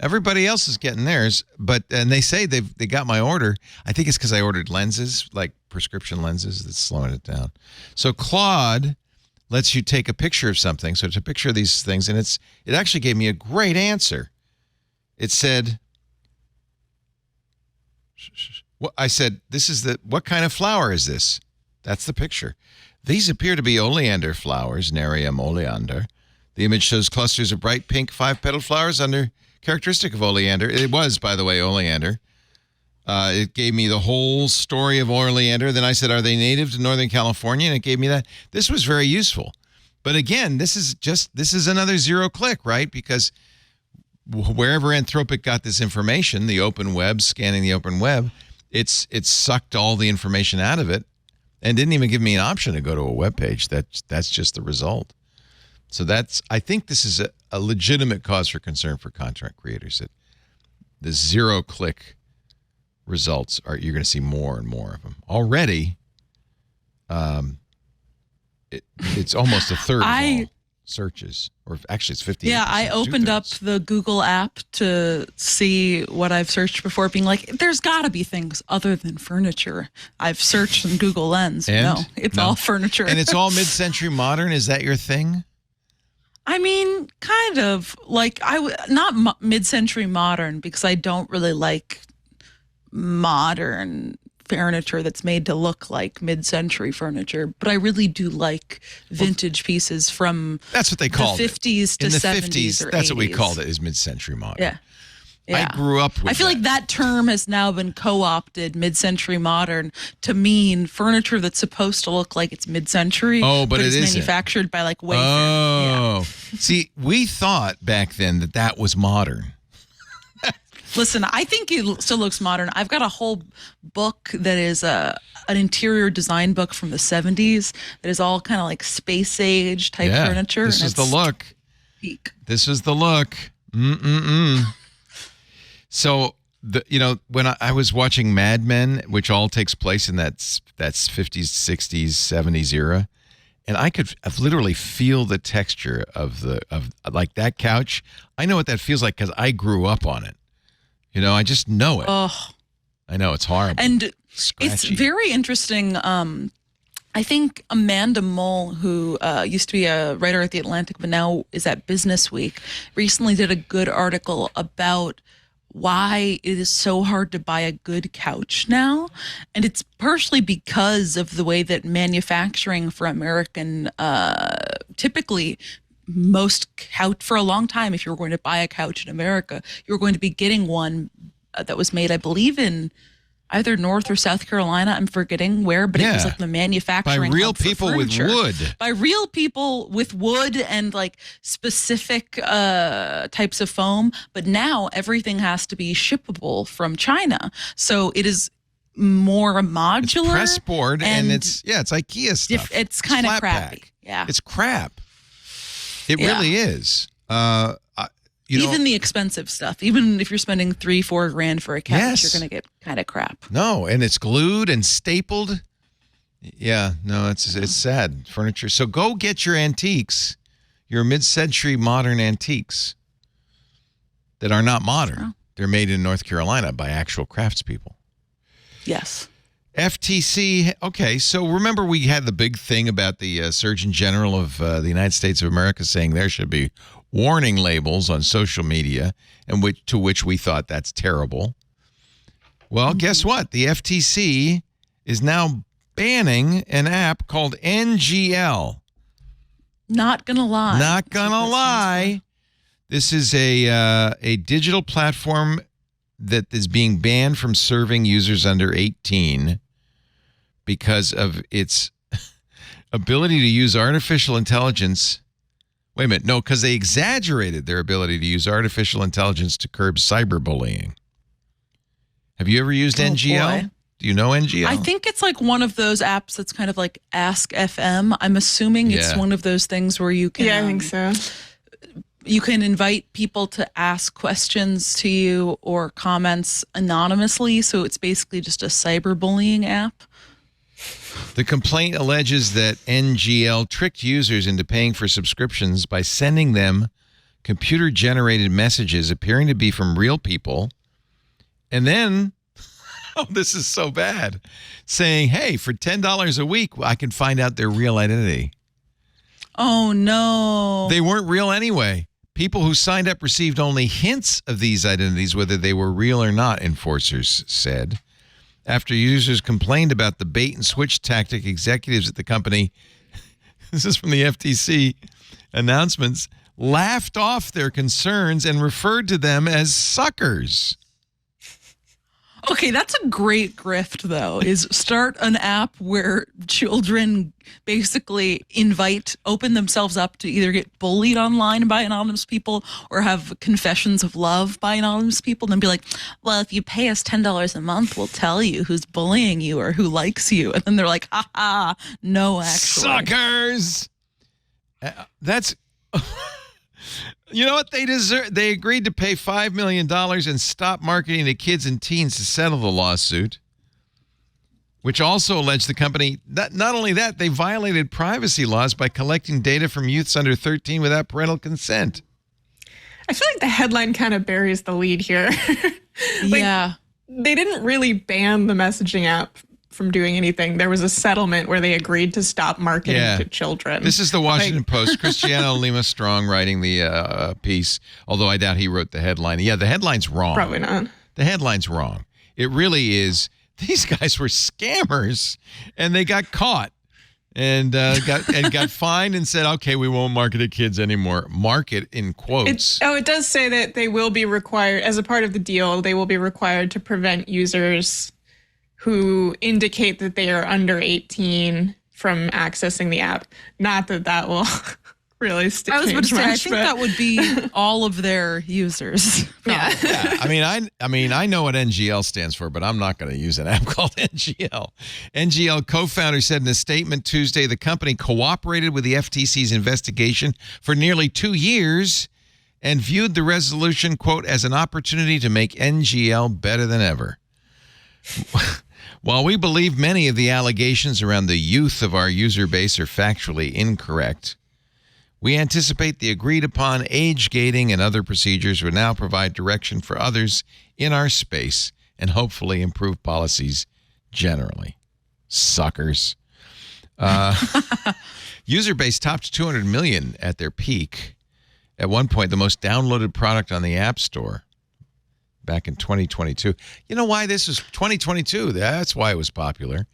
Everybody else is getting theirs, and they say they got my order. I think it's because I ordered lenses, like prescription lenses, that's slowing it down. So Claude lets you take a picture of something. So it's a picture of these things, and it actually gave me a great answer. It said, I said, what kind of flower is this? That's the picture. These appear to be oleander flowers, Nerium oleander. The image shows clusters of bright pink 5-petaled flowers under characteristic of oleander. It was, by the way, oleander. It gave me the whole story of oleander. Then I said, are they native to Northern California? And it gave me that. This was very useful. But again, this is another zero click, right? Because wherever Anthropic got this information, the open web, scanning the open web, it's sucked all the information out of it and didn't even give me an option to go to a web page. That's just the result. So I think this is a legitimate cause for concern for content creators, that the zero click results you're going to see more and more of them. Already, it's almost a third of all searches, or actually it's 50. Yeah, I opened up the Google app to see what I've searched before, being like, there's got to be things other than furniture. I've searched in Google Lens. And? No, it's all furniture. And it's all mid-century modern. Is that your thing? I mean, kind of. Like, not mid-century modern, because I don't really like modern furniture that's made to look like mid-century furniture, but I really do like vintage pieces from that's what they called the 50s to in the 70s 50s. or That's 80s. what we called it, is mid-century modern. Yeah. I grew up with I feel like that term has now been co-opted, mid-century modern, to mean furniture that's supposed to look like it's mid-century. Oh, but it it's isn't. manufactured by like Wayfair. Oh. See, we thought back then that was modern. Listen, I think it still looks modern. I've got a whole book that is an interior design book from the 70s that is all kind of like space age type furniture. This is the look. Peak. This is the look. So, when I was watching Mad Men, which all takes place in that's 50s, 60s, 70s era, and I could literally feel the texture of like that couch. I know what that feels like because I grew up on it. I just know it. Oh, I know, it's horrible. and Scratchy. it's very interesting. I think Amanda Mull, who used to be a writer at The Atlantic, but now is at Business Week, recently did a good article about why it is so hard to buy a good couch now. And it's partially because of the way that manufacturing for American, typically for a long time, if you were going to buy a couch in America, you were going to be getting one that was made, I believe, in either North or South Carolina. I'm forgetting where, but it was like the manufacturing by real hub for people with furniture. wood. By real people with wood and like specific types of foam. But now everything has to be shippable from China, so it is more modular. It's press board and it's IKEA stuff. It's kind of flat crappy. pack. Yeah, It's crap. It really is. Even the expensive stuff, even if you're spending $3-4 grand for a couch, you're going to get kind of crap. No, and it's glued and stapled. Yeah, no, it's sad furniture. So go get your antiques, your mid-century modern antiques that are not modern. Oh. They're made in North Carolina by actual craftspeople. Yes. FTC. Okay, so remember we had the big thing about the Surgeon General of the United States of America saying there should be warning labels on social media, and to which we thought that's terrible. Well, guess what? The FTC is now banning an app called NGL. Not gonna lie. Not gonna lie. This is a digital platform that is being banned from serving users under 18 because of its ability to use artificial intelligence. Wait a minute. No, because they exaggerated their ability to use artificial intelligence to curb cyberbullying. Have you ever used NGL? Boy. Do you know NGL? I think it's like one of those apps that's kind of like Ask FM. I'm assuming it's one of those things where you can. Yeah, I think so. You can invite people to ask questions to you or comments anonymously. So it's basically just a cyberbullying app. The complaint alleges that NGL tricked users into paying for subscriptions by sending them computer-generated messages appearing to be from real people. And then, oh, this is so bad, saying, hey, for $10 a week, I can find out their real identity. Oh, no. They weren't real anyway. People who signed up received only hints of these identities, whether they were real or not, enforcers said. After users complained about the bait and switch tactic, executives at the company, this is from the FTC announcements, laughed off their concerns and referred to them as suckers. Okay, that's a great grift, though, is start an app where children basically open themselves up to either get bullied online by anonymous people or have confessions of love by anonymous people, and then be like, well, if you pay us $10 a month, we'll tell you who's bullying you or who likes you. And then they're like, ha, no, actually. Suckers! That's... You know what they deserve? They agreed to pay $5 million and stop marketing to kids and teens to settle the lawsuit, which also alleged the company, not only that, they violated privacy laws by collecting data from youths under 13 without parental consent. I feel like the headline kind of buries the lead here. Yeah. They didn't really ban the messaging app from doing anything. There was a settlement where they agreed to stop marketing to children. This is the Washington Post. Cristiano Lima Strong writing the piece, although I doubt he wrote the headline. Yeah, the headline's wrong. Probably not. The headline's wrong. It really is. These guys were scammers, and they got caught and got fined and said, okay, we won't market to kids anymore. Market in quotes. It does say that they will be required, as a part of the deal, they will be required to prevent users who indicate that they are under 18 from accessing the app. Not that will really stick. I was about to say, I much, think that would be all of their users. Yeah. Yeah. I mean, I know what NGL stands for, but I'm not going to use an app called NGL. NGL co-founder said in a statement Tuesday, the company cooperated with the FTC's investigation for nearly 2 years and viewed the resolution, quote, as an opportunity to make NGL better than ever. While we believe many of the allegations around the youth of our user base are factually incorrect, we anticipate the agreed-upon age gating and other procedures will now provide direction for others in our space and hopefully improve policies generally. Suckers. User base topped 200 million at their peak. At one point, the most downloaded product on the App Store. Back in 2022. You know why this was 2022? That's why it was popular.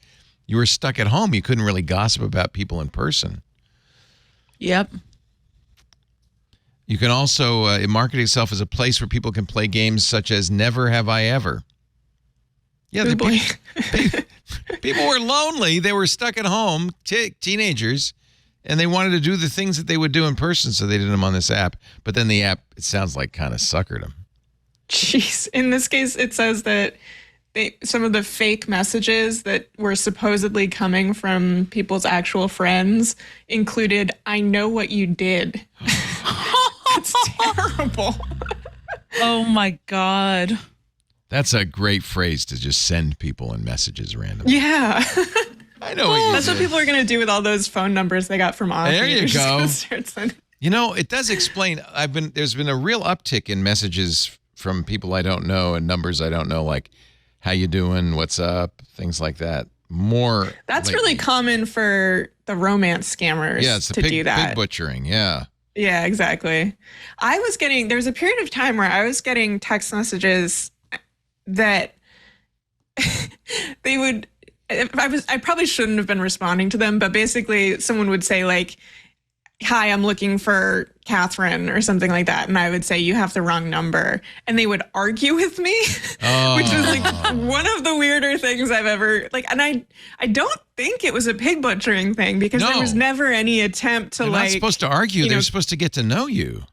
You were stuck at home. You couldn't really gossip about people in person. Yep. You can also market itself as a place where people can play games such as Never Have I Ever. Yeah, people were lonely. They were stuck at home, teenagers, and they wanted to do the things that they would do in person, so they did them on this app. But then the app, it sounds like, kind of suckered them. Jeez. In this case, it says that some of the fake messages that were supposedly coming from people's actual friends included, I know what you did. It's terrible. Oh, my God. That's a great phrase to just send people in messages randomly. Yeah. I know what you That's did. what people are going to do with all those phone numbers they got from Authy. There you go. Start sending. You know, it does explain. There's been a real uptick in messages from people I don't know and numbers I don't know, like how you doing, what's up, things like that. More. That's lately. really common for the romance scammers it's the to do that. pig butchering. Yeah. Yeah, exactly. There was a period of time where I was getting text messages that they would, I probably shouldn't have been responding to them, but basically someone would say like, hi, I'm looking for Catherine or something like that. And I would say, you have the wrong number. And they would argue with me, which was like one of the weirder things I've ever and I don't think it was a pig butchering thing because there was never any attempt to They're not supposed to argue. They're supposed to get to know you.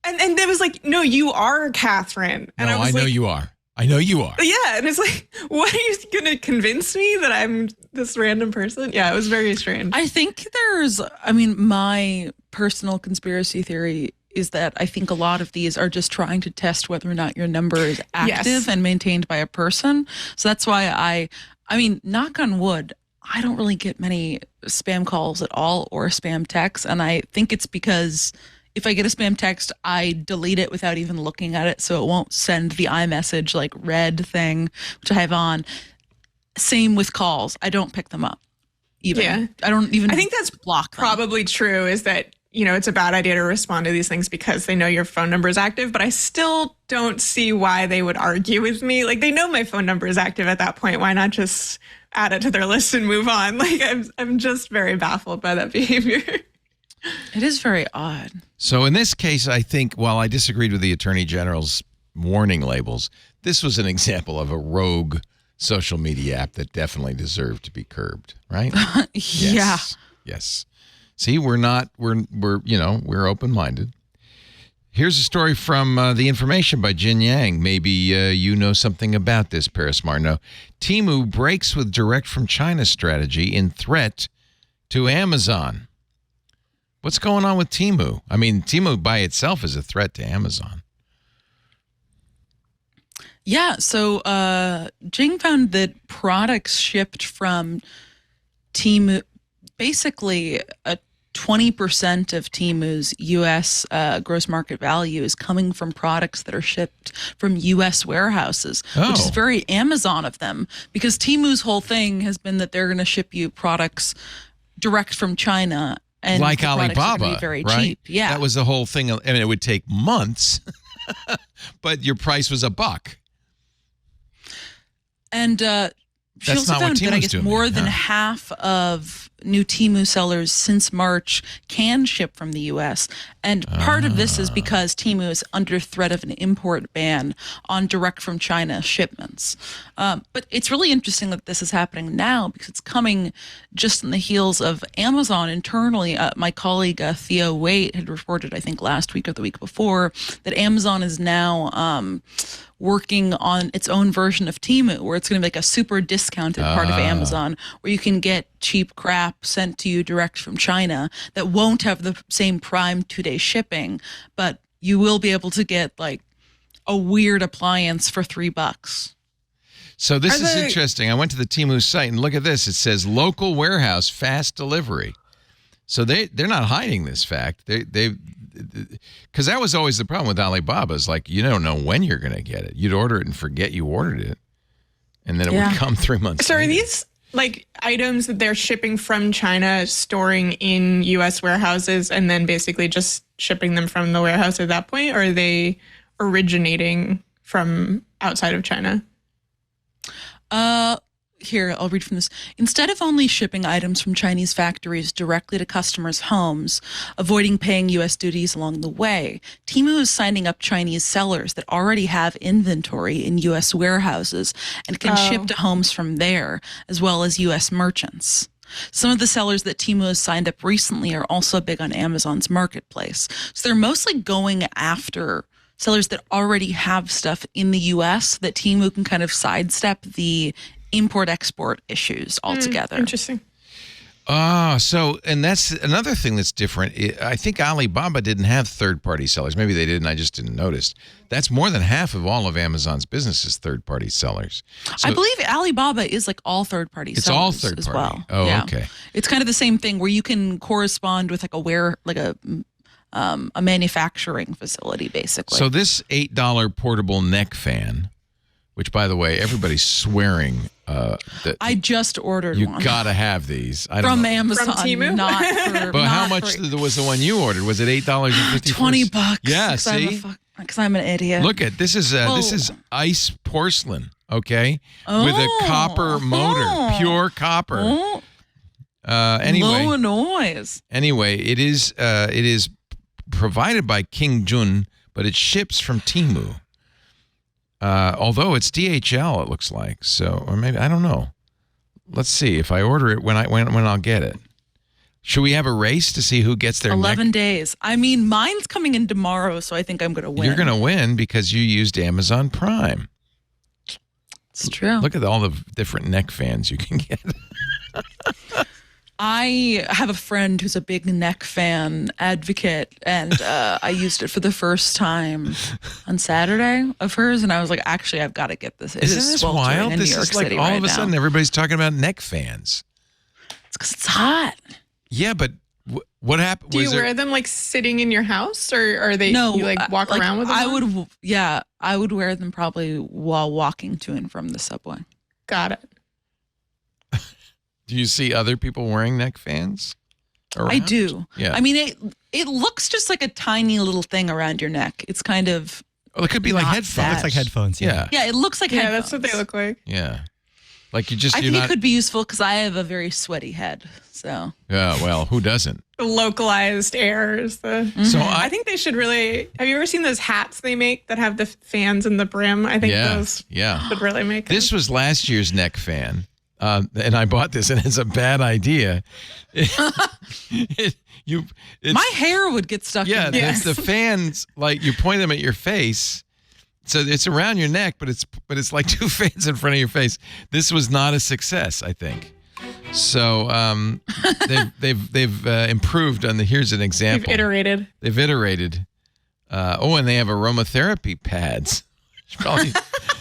And it was like, no, you are Catherine. And I know you are. I know you are. Yeah. And it's like, what, are you going to convince me that I'm this random person? Yeah, it was very strange. I think my personal conspiracy theory is that I think a lot of these are just trying to test whether or not your number is active and maintained by a person. So that's why I mean, knock on wood, I don't really get many spam calls at all or spam texts. And I think it's because if I get a spam text, I delete it without even looking at it, so it won't send the iMessage like red thing, which I have on. Same with calls. I don't pick them up. I don't even. I think that's block them. Probably true. Is that it's a bad idea to respond to these things because they know your phone number is active. But I still don't see why they would argue with me. Like, they know my phone number is active at that point. Why not just add it to their list and move on? Like, I'm just very baffled by that behavior. It is very odd. So in this case, I think, while I disagreed with the Attorney General's warning labels, this was an example of a rogue social media app that definitely deserved to be curbed, right? Yeah. Yes. See, we're open-minded. Here's a story from The Information by Jin Yang. Maybe you know something about this, Paris Martineau. Teemu breaks with direct from China strategy in threat to Amazon. What's going on with Teemu? I mean, Teemu by itself is a threat to Amazon. Yeah, so Jing found that products shipped from Teemu, basically 20% of Teemu's U.S. Gross market value is coming from products that are shipped from U.S. warehouses, which is very Amazon of them, because Teemu's whole thing has been that they're going to ship you products direct from China. And like Alibaba, be very right? cheap. Yeah, that was the whole thing. I mean, it would take months, but your price was $1. And she also found that I guess more than half of new Teemu sellers since March can ship from the U.S. And part of this is because Teemu is under threat of an import ban on direct from China shipments. But it's really interesting that this is happening now because it's coming just in the heels of Amazon internally. My colleague Theo Waite had reported, I think last week or the week before, that Amazon is now working on its own version of Teemu, where it's going to be like a super discounted part of Amazon, where you can get cheap crap sent to you direct from China that won't have the same Prime 2-day shipping, but you will be able to get like a weird appliance for $3. So this is interesting. I went to the Teemu site and look at this. It says local warehouse, fast delivery. So they're not hiding this fact. Because that was always the problem with Alibaba, is like, you don't know when you're going to get it. You'd order it and forget you ordered it, and then it would come 3 months So later. are these like items that they're shipping from China, storing in U.S. warehouses, and then basically just shipping them from the warehouse at that point? Or are they originating from outside of China? Here, I'll read from this. Instead of only shipping items from Chinese factories directly to customers' homes, avoiding paying U.S. duties along the way, Teemu is signing up Chinese sellers that already have inventory in U.S. warehouses and can ship to homes from there, as well as U.S. merchants. Some of the sellers that Teemu has signed up recently are also big on Amazon's marketplace. So they're mostly going after sellers that already have stuff in the U.S. that Teemu can kind of sidestep the import-export issues altogether. Interesting. And that's another thing that's different. I think Alibaba didn't have third-party sellers. Maybe they didn't. I just didn't notice. That's more than half of all of Amazon's business is third-party sellers. So I believe Alibaba is like all third-party sellers. It's all third-party as well. Oh, yeah. Okay. It's kind of the same thing where you can correspond with like a manufacturing facility, basically. So this $8 portable neck fan, which, by the way, everybody's swearing that I just ordered you one. got to have these. From Amazon, from Teemu? not for. But how much was the one you ordered? Was it $8.50? $20. Yeah, see? Because I'm an idiot. Look at this is ice porcelain, okay, with a copper motor, pure copper. Anyway, Illinois. Anyway, it is provided by King Jun, but it ships from Teemu. Although it's DHL, it looks like. So, or maybe I don't know. Let's see if I order it when I'll get it. Should we have a race to see who gets their 11 days. I mean, mine's coming in tomorrow, so I think I'm going to win. You're going to win because you used Amazon Prime. It's true. Look at all the different neck fans you can get. I have a friend who's a big neck fan advocate, and I used it for the first time on Saturday of hers, and I was like, actually, I've got to get this. It Isn't is this sweltering wild? in This New York is like City all right of a now. sudden everybody's talking about neck fans. It's because it's hot. Yeah, but what happened? Do you wear them like sitting in your house, or are they? No, you like walk around with them? I would wear them probably while walking to and from the subway. Got it. Do you see other people wearing neck fans around? I do. Yeah. I mean, it looks just like a tiny little thing around your neck. It's kind of. Oh, it could be like not headphones. that. Looks like headphones. Yeah. Yeah, it looks like Yeah, headphones. that's what they look like. Yeah. Like I you're think not. it could be useful because I have a very sweaty head. So. Yeah. Well, who doesn't? The localized air is the. So I think they should really. Have you ever seen those hats they make that have the fans in the brim? I think those would really make. This was last year's neck fan. And I bought this, and it's a bad idea. My hair would get stuck in there. It's the fans, like you point them at your face. So it's around your neck, but it's like two fans in front of your face. This was not a success, I think. So they've improved on the. Here's an example. They've iterated. And they have aromatherapy pads. Probably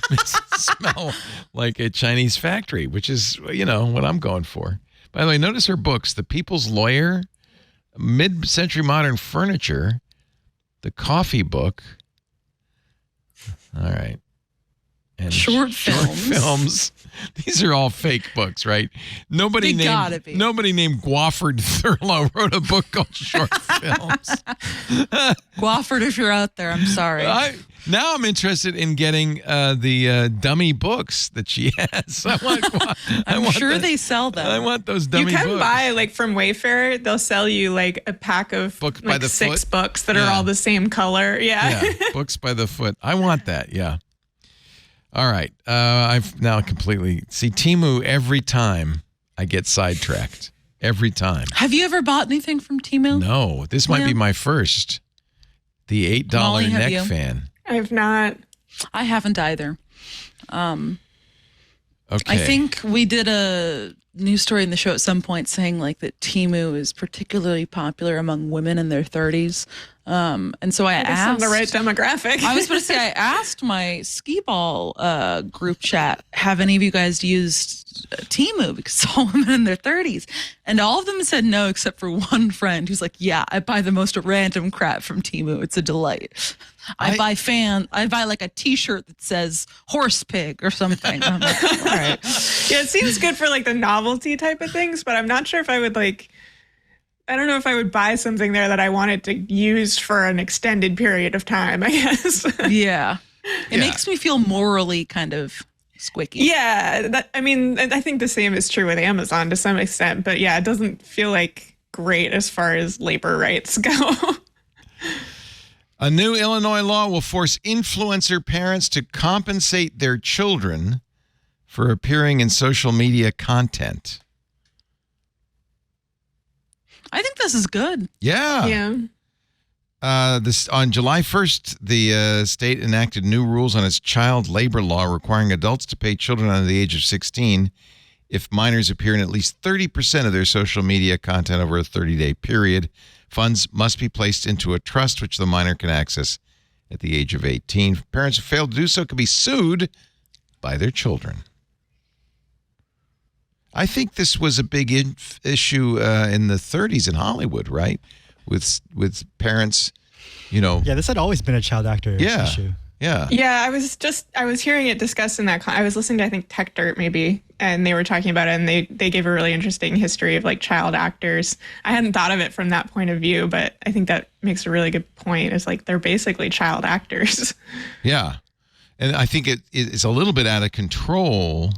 makes it smell like a Chinese factory, which is what I'm going for. By the way, notice her books: The People's Lawyer, Mid-Century Modern Furniture, The Coffee Book. All right. And Short films. These are all fake books, right? Nobody named Gwofford Thurlow wrote a book called Short Films. Gwofford, if you're out there, I'm sorry. Now I'm interested in getting the dummy books that she has. I'm sure they sell them. I want those dummy books. You can buy, like, from Wayfair, they'll sell you, like, a pack of Books by the 6 foot? books that are all the same color. Yeah. Books by the foot. I want that, yeah. All right. I've now completely... See, Teemu, every time I get sidetracked. Every time. Have you ever bought anything from Teemu? No. This might be my first. The $8 Molly, have neck you? fan. I've not. I haven't either. Okay. I think we did a news story in the show at some point saying like that Teemu is particularly popular among women in their 30s. And so I asked I'm the right demographic. I was going to say, I asked my skee ball group chat, have any of you guys used Teemu? Because it's all women in their 30s. And all of them said no, except for one friend who's like, yeah, I buy the most random crap from Teemu. It's a delight. I buy like a t-shirt that says horse pig or something. I'm like, all right. Yeah, it seems good for like the novelty type of things, but I'm not sure if I would I don't know if I would buy something there that I wanted to use for an extended period of time, I guess. Yeah. It makes me feel morally kind of squicky. Yeah. I think the same is true with Amazon to some extent, but yeah, it doesn't feel like great as far as labor rights go. A new Illinois law will force influencer parents to compensate their children for appearing in social media content. I think this is good. Yeah. Yeah. On July 1st, the state enacted new rules on its child labor law requiring adults to pay children under the age of 16 if minors appear in at least 30% of their social media content over a 30-day period. Funds must be placed into a trust which the minor can access at the age of 18. Parents who fail to do so can be sued by their children. I think this was a big issue in the 30s in Hollywood, right? With parents, Yeah, this had always been a child actor issue. Yeah. Yeah, I was hearing it discussed in that. I was listening to, I think, Tech Dirt maybe, and they were talking about it, and they gave a really interesting history of like child actors. I hadn't thought of it from that point of view, but I think that makes a really good point. It's like they're basically child actors. Yeah. And I think it's a little bit out of control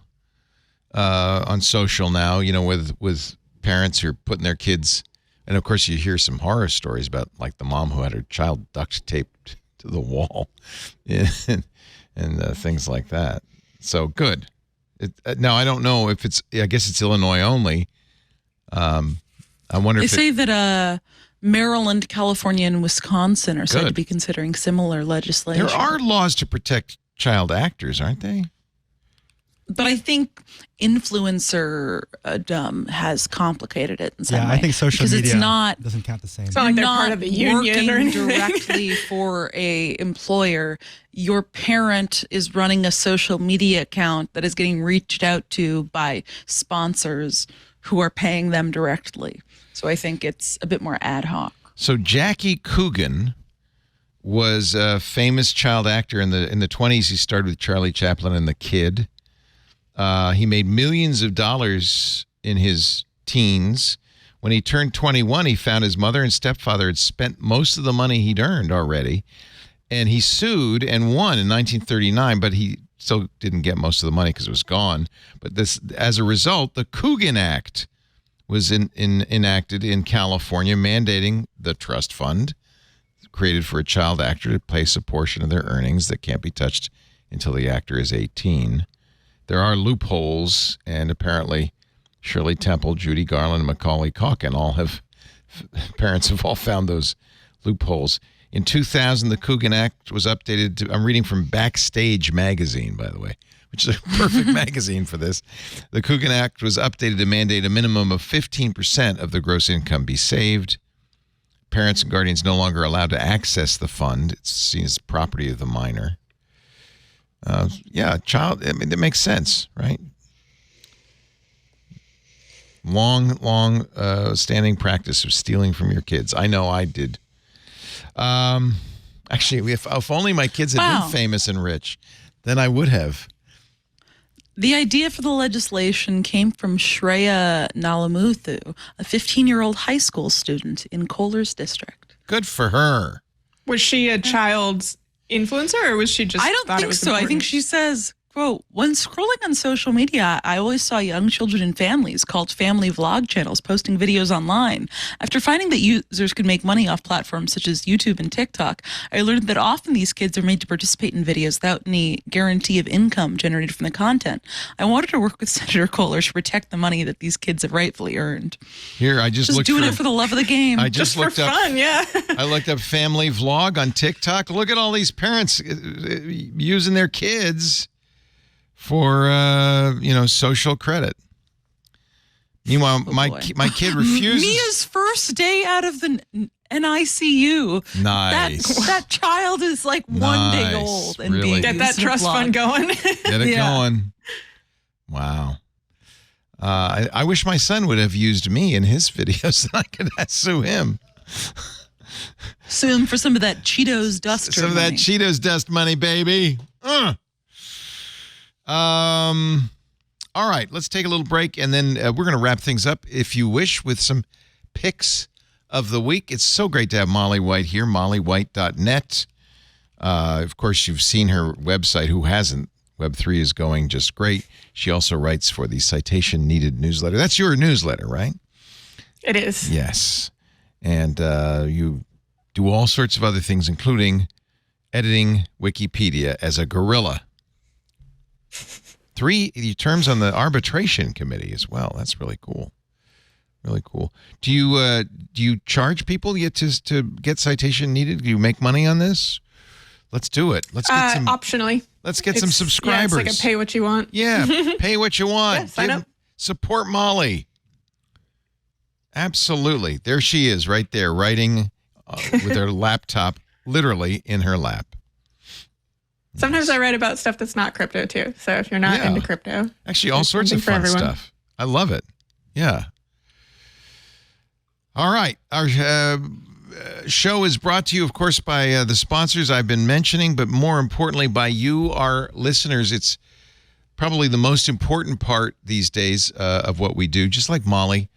on social now, with parents who are putting their kids, and of course you hear some horror stories about like the mom who had her child duct taped to the wall and things like that. So good. Now, I don't know if I guess it's Illinois only. I wonder if they say that Maryland, California, and Wisconsin are said to be considering similar legislation. There are laws to protect child actors, aren't they? But I think influencer has complicated it in some way. Yeah, I think social media it's not, doesn't count the same. It's not like they're part of the union or anything. Directly for a employer. Your parent is running a social media account that is getting reached out to by sponsors who are paying them directly. So I think it's a bit more ad hoc. So Jackie Coogan was a famous child actor in the 20s. He started with Charlie Chaplin and The Kid. He made millions of dollars in his teens. When he turned 21, he found his mother and stepfather had spent most of the money he'd earned already. And he sued and won in 1939, but he still didn't get most of the money because it was gone. But as a result, the Coogan Act was enacted in California, mandating the trust fund created for a child actor to place a portion of their earnings that can't be touched until the actor is 18. There are loopholes, and apparently Shirley Temple, Judy Garland, and Macaulay Culkin parents have all found those loopholes. In 2000, the Coogan Act was updated to, I'm reading from Backstage Magazine, by the way, which is a perfect magazine for this. The Coogan Act was updated to mandate a minimum of 15% of the gross income be saved. Parents and guardians no longer allowed to access the fund. It's seen as property of the minor. Child, I mean, that makes sense, right? Long standing practice of stealing from your kids. I know I did. Actually, if only my kids had been famous and rich, then I would have. The idea for the legislation came from Shreya Nalamuthu, a 15-year-old high school student in Kohlers District. Good for her. Was she a child's influencer, or was she just? I don't think so. I think she says, quote, when scrolling on social media, I always saw young children and families called family vlog channels posting videos online. After finding that users could make money off platforms such as YouTube and TikTok, I learned that often these kids are made to participate in videos without any guarantee of income generated from the content. I wanted to work with Senator Kohlers to protect the money that these kids have rightfully earned. Here, I just looked doing it for the love of the game. I just looked for fun, yeah. I looked up family vlog on TikTok. Look at all these parents using their kids for social credit. Meanwhile, my kid refuses. Mia's first day out of the NICU. Nice. That child is like 1 day old and really? being Get that trust fund going. Get it going. Wow. I wish my son would have used me in his videos so I could sue him. Sue him for some of that Cheetos dust. Some of that Cheetos dust money, baby. All right, let's take a little break, and then we're going to wrap things up, if you wish, with some picks of the week. It's so great to have Molly White here, mollywhite.net. Of course, you've seen her website. Who hasn't? Web3 is going just great. She also writes for the Citation Needed newsletter. That's your newsletter, right? It is. Yes. And you do all sorts of other things, including editing Wikipedia as a gorilla. 3 terms on the arbitration committee as well. That's really cool. Really cool. Do you charge people yet to get Citation Needed? Do you make money on this? Let's do it. Let's get some optionally. Let's get some subscribers. Yeah, it's like a pay what you want. Yeah, pay what you want. Yeah, sign up. Support Molly. Absolutely. There she is, right there, writing with her laptop literally in her lap. Sometimes I write about stuff that's not crypto too. So if you're not into crypto, actually, all sorts of fun stuff. I love it. Yeah. All right. Our show is brought to you, of course, by the sponsors I've been mentioning, but more importantly, by you, our listeners. It's probably the most important part these days of what we do. Just like Molly,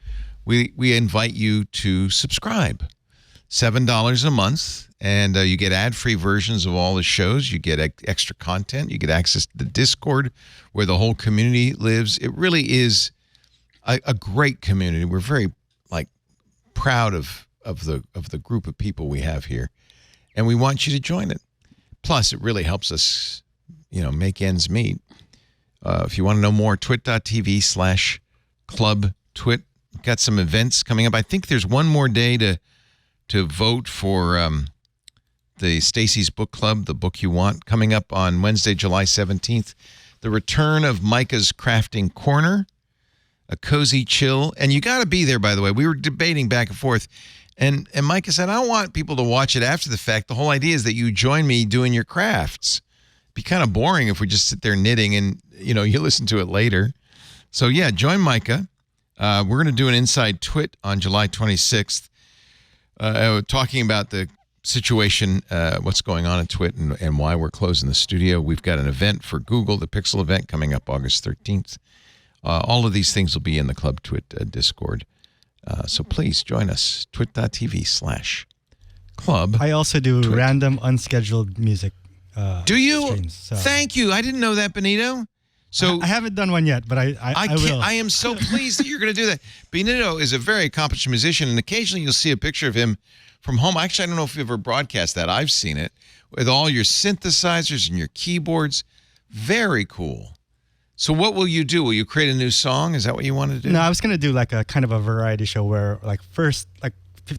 we invite you to subscribe. $7 a month, and you get ad-free versions of all the shows. You get extra content. You get access to the Discord where the whole community lives. It really is a great community. We're very proud of the group of people we have here, and we want you to join it. Plus, it really helps us, make ends meet. If you want to know more, twit.tv/clubtwit. Got some events coming up. I think there's one more day to vote for the Stacy's Book Club, the book you want, coming up on Wednesday, July 17th. The return of Micah's Crafting Corner, a cozy chill. And you got to be there, by the way. We were debating back and forth. And Micah said, I don't want people to watch it after the fact. The whole idea is that you join me doing your crafts. It'd be kind of boring if we just sit there knitting and, you listen to it later. So, yeah, join Micah. We're going to do an Inside Twit on July 26th, talking about the situation, what's going on in Twit and why we're closing the studio. We've got an event for Google, the Pixel event, coming up August 13th. All of these things will be in the Club Twit Discord. So please join us, twit.tv/club. I also do Twit. random unscheduled music. Do you? Streams, so. Thank you. I didn't know that, Benito. So I haven't done one yet, but I will. I am so pleased that you're going to do that. Benito is a very accomplished musician, and occasionally you'll see a picture of him from home. Actually, I don't know if you've ever broadcast that. I've seen it with all your synthesizers and your keyboards. Very cool. So what will you do? Will you create a new song? Is that what you want to do? No, I was going to do like a kind of a variety show where first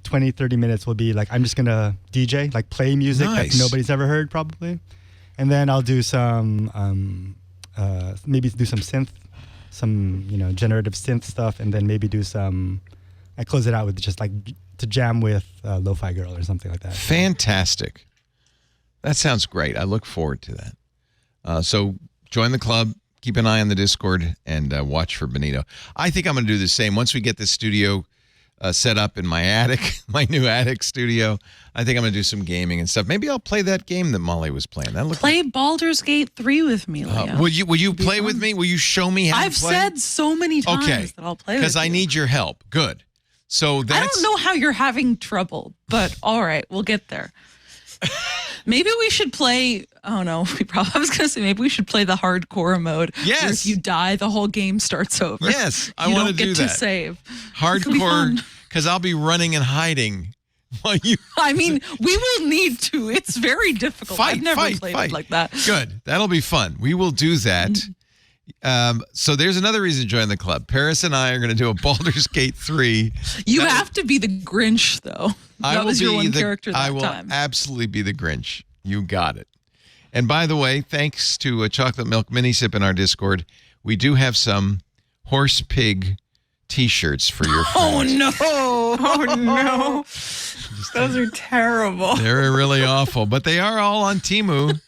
20, 30 minutes will be I'm just going to DJ, play music Nice. that nobody's ever heard probably. And then I'll do some, maybe do some synth, some, generative synth stuff. And then maybe do I close it out with just to jam with Lo-Fi Girl or something like that. Fantastic. That sounds great. I look forward to that. So join the club. Keep an eye on the Discord and watch for Benito. I think I'm going to do the same. Once we get this studio set up in my attic, my new attic studio, I think I'm going to do some gaming and stuff. Maybe I'll play that game that Molly was playing. Play Baldur's Gate 3 with me, Leo. Will you play with me? Will you show me how I've to play? said so many times that I'll play with you. Because I need your help. Good. So that's... I don't know how you're having trouble, but all right, we'll get there. Maybe we should play. Oh no, I was gonna say maybe we should play the hardcore mode. Yes. Where if you die, the whole game starts over. Yes, I want to do that. You don't get to save. Hardcore, because I'll be running and hiding while you. I mean, we will need to. It's very difficult. I've never played it like that. Good. That'll be fun. We will do that. So there's another reason to join the club. Paris and I are going to do a Baldur's Gate 3. You have to be the Grinch, though. That was your one character that time. I will absolutely be the Grinch. You got it. And by the way, thanks to a chocolate milk mini sip in our Discord, we do have some horse pig T-shirts for your friends. Oh no! Oh no! Those are terrible. They're really awful, but they are all on Teemu.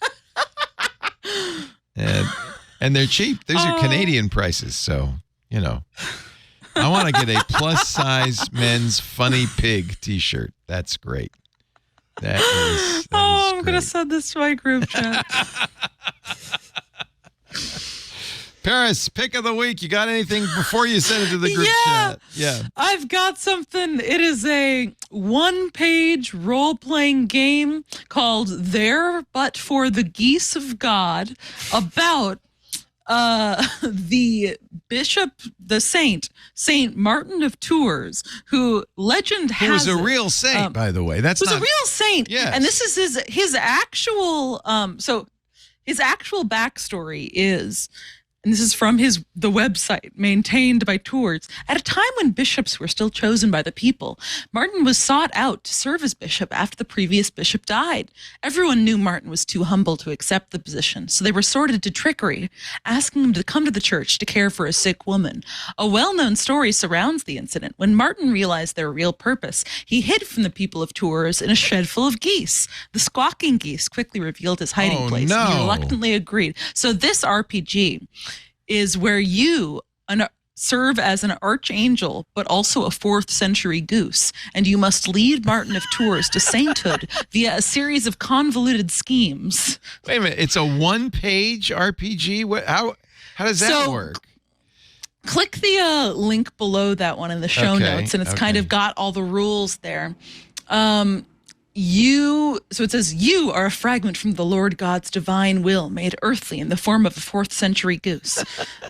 And they're cheap. These are Canadian prices, so, I want to get a plus-size men's funny pig T-shirt. That's great. That is I'm great. going to send this to my group chat. Paris, pick of the week. You got anything before you send it to the group chat? Yeah. I've got something. It is a one-page role-playing game called There But For the Geese of God about the bishop, the Saint Martin of Tours, who legend has He was a real saint, by the way. That's was a real saint. Yes. And this is his actual his actual backstory is, and this is from the website maintained by Tours. At a time when bishops were still chosen by the people, Martin was sought out to serve as bishop after the previous bishop died. Everyone knew Martin was too humble to accept the position, so they resorted to trickery, asking him to come to the church to care for a sick woman. A well-known story surrounds the incident. When Martin realized their real purpose, he hid from the people of Tours in a shed full of geese. The squawking geese quickly revealed his hiding place, and he reluctantly agreed. So this RPG is where you serve as an archangel, but also a 4th century goose, and you must lead Martin of Tours to sainthood via a series of convoluted schemes. Wait a minute, it's a one-page RPG? How does that work? Click the link below that one in the show notes, and it's kind of got all the rules there. So it says, you are a fragment from the Lord God's divine will made earthly in the form of a 4th century goose.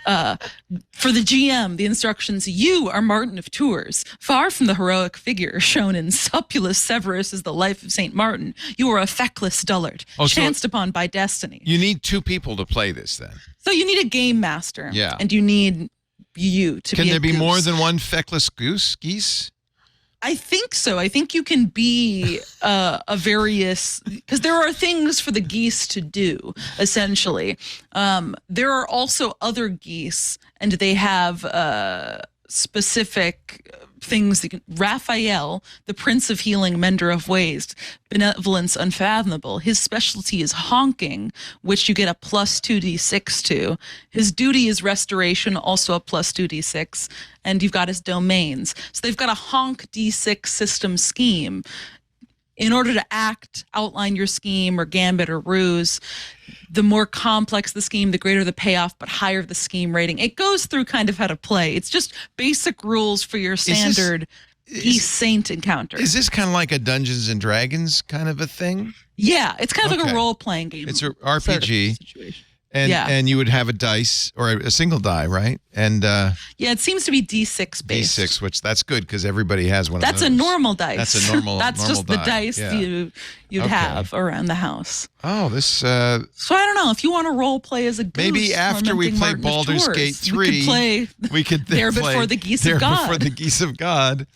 For the GM, the instructions, you are Martin of Tours. Far from the heroic figure shown in Supulus Severus as the life of St. Martin, you are a feckless dullard, chanced upon by destiny. You need 2 people to play this then. So you need a game master. Yeah. And you need you to be Can there be goose. more than one feckless geese? I think so. I think you can be a various, because there are things for the geese to do, essentially. There are also other geese, and they have specific things. Raphael, the Prince of Healing, Mender of Ways, benevolence unfathomable. His specialty is honking, which you get a plus 2d6 to. His duty is restoration, also a plus 2d6. And you've got his domains. So they've got a honk d6 system scheme. In order to outline your scheme or gambit or ruse, the more complex the scheme, the greater the payoff, but higher the scheme rating. It goes through kind of how to play. It's just basic rules for your standard Geese Saint encounter. Is this kind of like a Dungeons and Dragons kind of a thing? Yeah, it's kind of like a role-playing game. It's an RPG. Situation. And you would have a dice or a single die, right? And it seems to be D6 based. D6, which that's good because everybody has one of those. That's a normal dice. That's a normal. That's normal just the dice you'd have around the house. Oh, this. So I don't know if you want to role play as a goose. Maybe after we play Martin Baldur's Gate 3, we could there before the geese of God. Before the geese of God.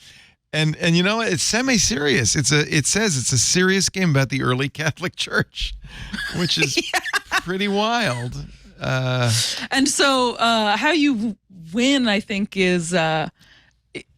And you know what? It's semi-serious. It says it's a serious game about the early Catholic Church, which is pretty wild. And so how you win, I think, is there's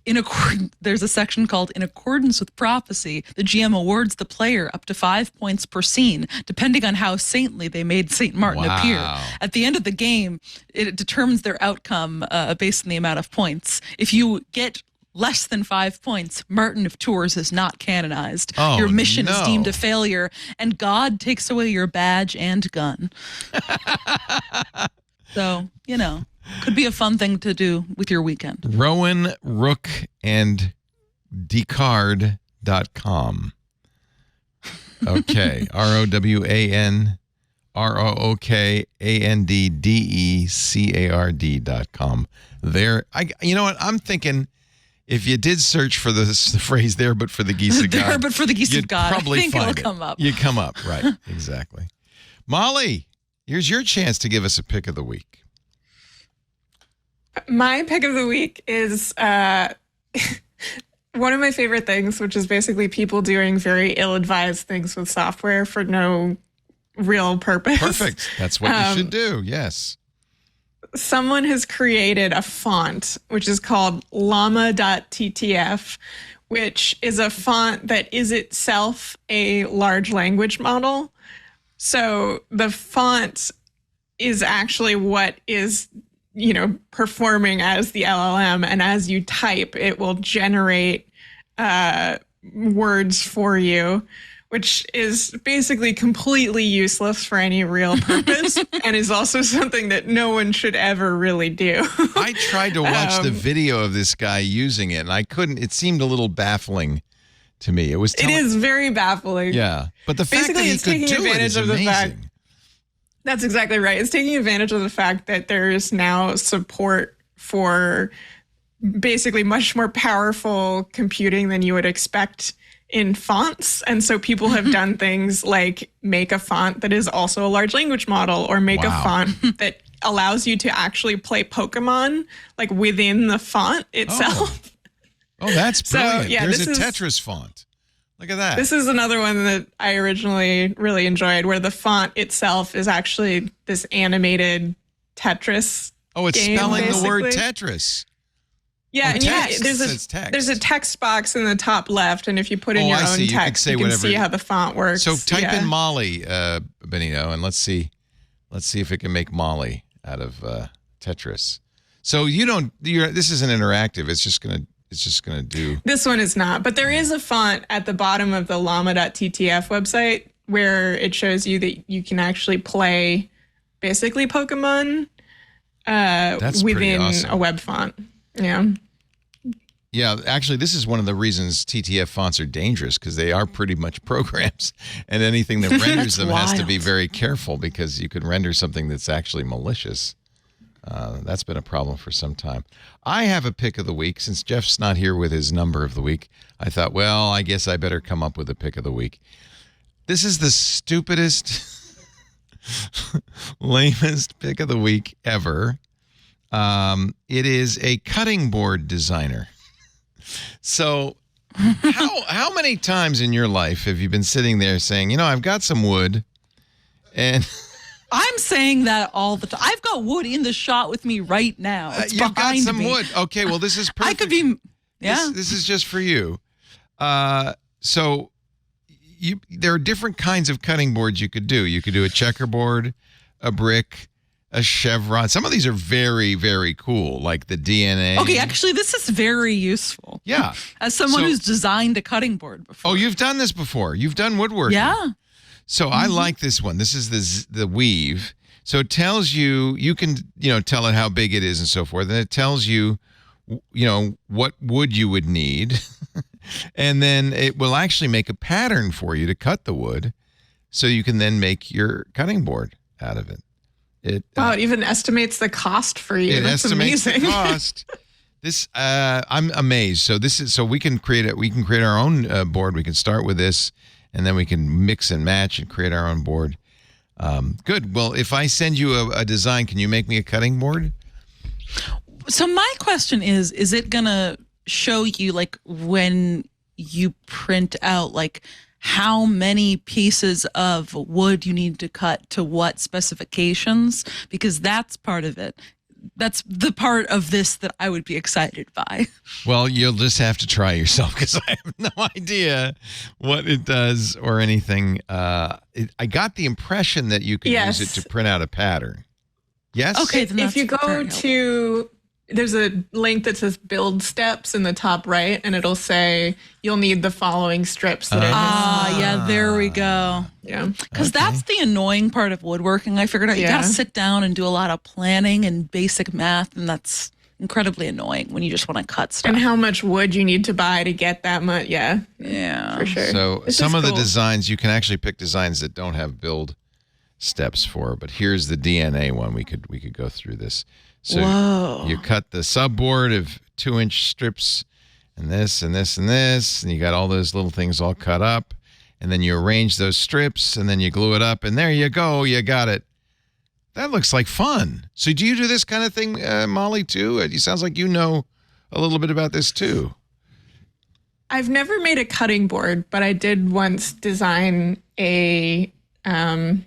a section called In Accordance with Prophecy. The GM awards the player up to 5 points per scene, depending on how saintly they made St. Martin appear. At the end of the game, it determines their outcome based on the amount of points. If you get less than 5 points, Martin of Tours is not canonized. Your mission is deemed a failure, and God takes away your badge and gun. So, could be a fun thing to do with your weekend. Rowan, Rook, and Decard.com. Okay. ROWANROOKANDDECARD.com. There. You know what? I'm thinking, if you did search for the phrase there, but for the geese of God. There, but for the geese of God. Probably I think find it'll come up. You come up, right. Exactly. Molly, here's your chance to give us a pick of the week. My pick of the week is one of my favorite things, which is basically people doing very ill-advised things with software for no real purpose. Perfect. That's what you should do. Yes. Someone has created a font, which is called lamma.ttf, which is a font that is itself a large language model. So the font is actually what is, performing as the LLM. And as you type, it will generate words for you, which is basically completely useless for any real purpose and is also something that no one should ever really do. I tried to watch the video of this guy using it, and I couldn't. It seemed a little baffling to me. It is very baffling. Yeah. But the fact basically, that he could do it is amazing. That's exactly right. It's taking advantage of the fact that there is now support for basically much more powerful computing than you would expect in fonts. And so people have done things like make a font that is also a large language model, or make a font that allows you to actually play Pokemon like within the font itself. Oh, that's brilliant. So, yeah, There's a Tetris font. Look at that. This is another one that I originally really enjoyed, where the font itself is actually this animated Tetris. Oh, it's game, spelling basically. the word Tetris. Yeah, and text. There's a text box in the top left, and if you put in your own text, you can see how the font works. So type in Molly, Benito, and let's see if it can make Molly out of Tetris. So this isn't interactive. It's just gonna do. This one is not, but there is a font at the bottom of the llama.ttf website where it shows you that you can actually play basically Pokemon within awesome. a web font. Yeah. Yeah, actually, this is one of the reasons TTF fonts are dangerous, because they are pretty much programs, and anything that renders them has to be very careful, because you could render something that's actually malicious. That's been a problem for some time. I have a pick of the week. Since Jeff's not here with his number of the week, I thought, well, I guess I better come up with a pick of the week. This is the stupidest, lamest pick of the week ever. It is a cutting board designer. So how many times in your life have you been sitting there saying, I've got some wood, and I'm saying that all the time. I've got wood in the shot with me right now. It's you've got behind some me. wood. Okay, well, this is perfect. I could be, yeah. This is just for you. So there are different kinds of cutting boards you could do. You could do a checkerboard, a brick, a chevron. Some of these are very, very cool, like the DNA. Okay, actually, this is very useful. Yeah. As someone who's designed a cutting board before. Oh, you've done this before. You've done woodworking. Yeah. So I like this one. This is the weave. So it tells you can, tell it how big it is and so forth. And it tells you, what wood you would need. And then it will actually make a pattern for you to cut the wood, so you can then make your cutting board out of it. It even estimates the cost for you. It That's estimates amazing. the cost. This I'm amazed. So we can create it. We can create our own board. We can start with this, and then we can mix and match and create our own board. Good. Well, if I send you a design, can you make me a cutting board? So my question is it gonna show you, like, when you print out, like, how many pieces of wood you need to cut to what specifications? Because that's part of it. That's the part of this that I would be excited by. Well, you'll just have to try yourself, because I have no idea what it does or anything. I got the impression that you could use it to print out a pattern. Yes? Okay, then if you go to, there's a link that says build steps in the top right, and it'll say you'll need the following strips. Yeah, there we go. Yeah. Because that's the annoying part of woodworking. I figured out you got to sit down and do a lot of planning and basic math, and that's incredibly annoying when you just want to cut stuff. And how much wood you need to buy to get that much. Yeah, for sure. So some of the designs, you can actually pick designs that don't have build steps for, but here's the DNA one. We could go through this. So you cut the subboard of 2-inch strips, and this and this and this, and you got all those little things all cut up, and then you arrange those strips, and then you glue it up, and there you go, you got it. That looks like fun. So do you do this kind of thing, Molly, too? It sounds like you know a little bit about this too. I've never made a cutting board, but I did once design a I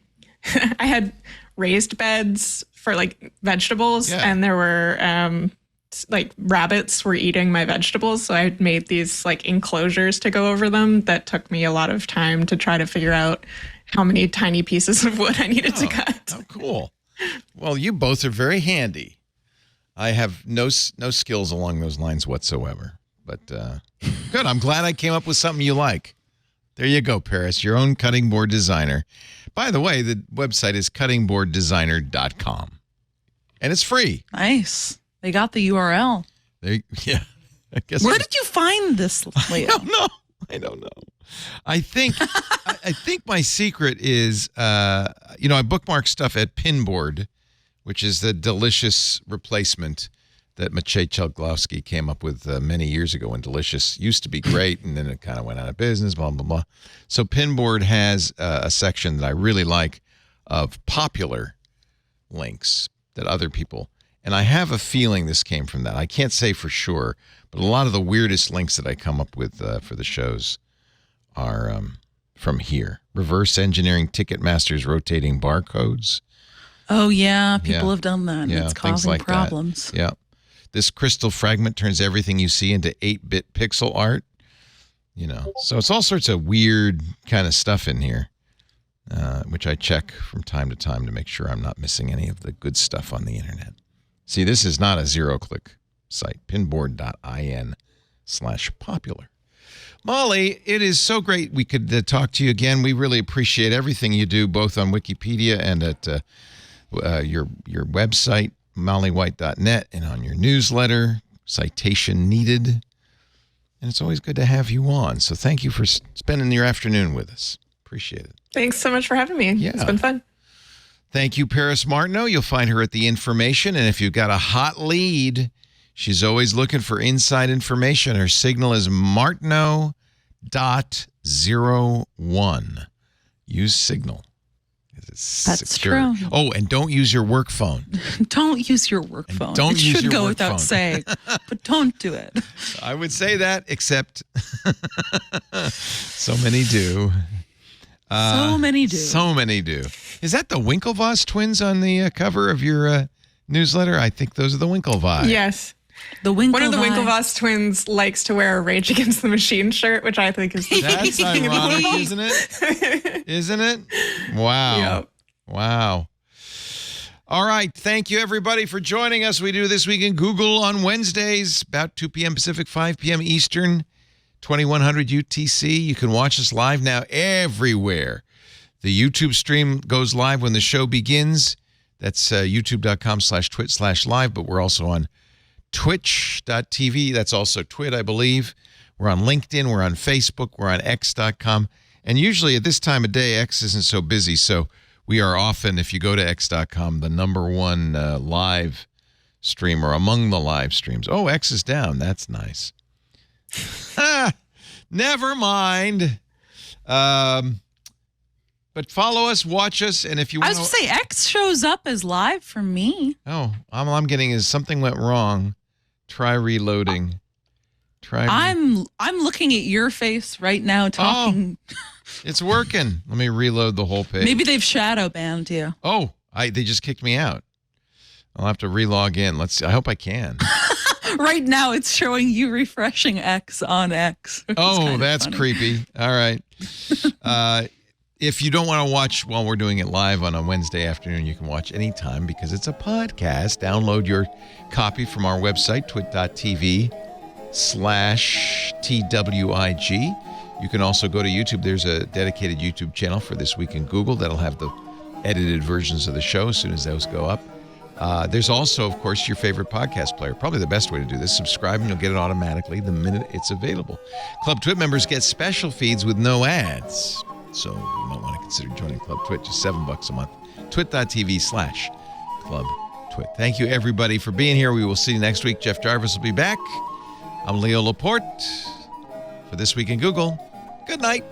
had raised beds for like vegetables, and there were like rabbits were eating my vegetables, so I made these like enclosures to go over them that took me a lot of time to try to figure out how many tiny pieces of wood I needed to cut. Oh, cool. Well, you both are very handy. I have no skills along those lines whatsoever, but good. I'm glad I came up with something you like. There you go, Paris, your own cutting board designer. By the way, the website is cuttingboarddesigner.com. And it's free. Nice. They got the URL. I guess. Where did you find this layout? I don't know. I think my secret is, I bookmark stuff at Pinboard, which is the delicious replacement that Maciej Czeglowski came up with many years ago when Delicious used to be great, and then it kind of went out of business, blah, blah, blah. So Pinboard has a section that I really like of popular links that other people, and I have a feeling this came from that. I can't say for sure, but a lot of the weirdest links that I come up with for the shows are from here. Reverse engineering Ticketmaster's rotating barcodes. Oh, yeah. People have done that. Yeah, it's causing like problems. That. Yeah. This crystal fragment turns everything you see into 8-bit pixel art. So it's all sorts of weird kind of stuff in here, which I check from time to time to make sure I'm not missing any of the good stuff on the internet. See, this is not a zero-click site, pinboard.in/popular. Molly, it is so great we could talk to you again. We really appreciate everything you do, both on Wikipedia and at your website, mollywhite.net, and on your newsletter, Citation Needed. And it's always good to have you on. So thank you for spending your afternoon with us. Appreciate it. Thanks so much for having me. Yeah. It's been fun. Thank you, Paris Martineau. You'll find her at The Information. And if you've got a hot lead, she's always looking for inside information. Her signal is Martineau.01. Use Signal. That's secure. true. Oh, and don't use your work phone. Don't use your work phone. Don't it use should your go work without phone. saying, but don't do it. I would say that, except so many do. So many do. So many do. Is that the Winklevoss twins on the cover of your newsletter? I think those are the Winklevi. Yes. One of the Winklevoss twins likes to wear a Rage Against the Machine shirt, which I think is the That's thing in the ironic, world. isn't it? Isn't it? Wow. Yep. Wow. All right. Thank you, everybody, for joining us. We do This Week in Google on Wednesdays, about 2 p.m. Pacific, 5 p.m. Eastern, 2100 UTC. You can watch us live now everywhere. The YouTube stream goes live when the show begins. That's youtube.com/twit/live, but we're also on twitch.tv. That's also Twit, I believe. We're on LinkedIn. We're on Facebook. We're on x.com. And usually at this time of day, X isn't so busy. So we are often, if you go to x.com, the number one live streamer among the live streams. Oh, X is down. That's nice. Never mind. But follow us, watch us, and if you I want was going to say, X shows up as live for me. Oh, all I'm getting is something went wrong. Try reloading. I'm looking at your face right now talking. Oh, it's working. Let me reload the whole page. Maybe they've shadow banned you. Oh, they just kicked me out. I'll have to relog in. Let's see. I hope I can. Right now it's showing you refreshing X on X. Oh, that's funny. Creepy. All right. If you don't want to watch while we're doing it live on a Wednesday afternoon, you can watch anytime because it's a podcast. Download your copy from our website, twit.tv/TWIG. You can also go to YouTube. There's a dedicated YouTube channel for This Week in Google that'll have the edited versions of the show as soon as those go up. There's also, of course, your favorite podcast player. Probably the best way to do this. Subscribe and you'll get it automatically the minute it's available. Club Twit members get special feeds with no ads. So you might want to consider joining Club Twit, just $7 a month. twit.tv/Club Twit. Thank you, everybody, for being here. We will see you next week. Jeff Jarvis will be back. I'm Leo Laporte for This Week in Google. Good night.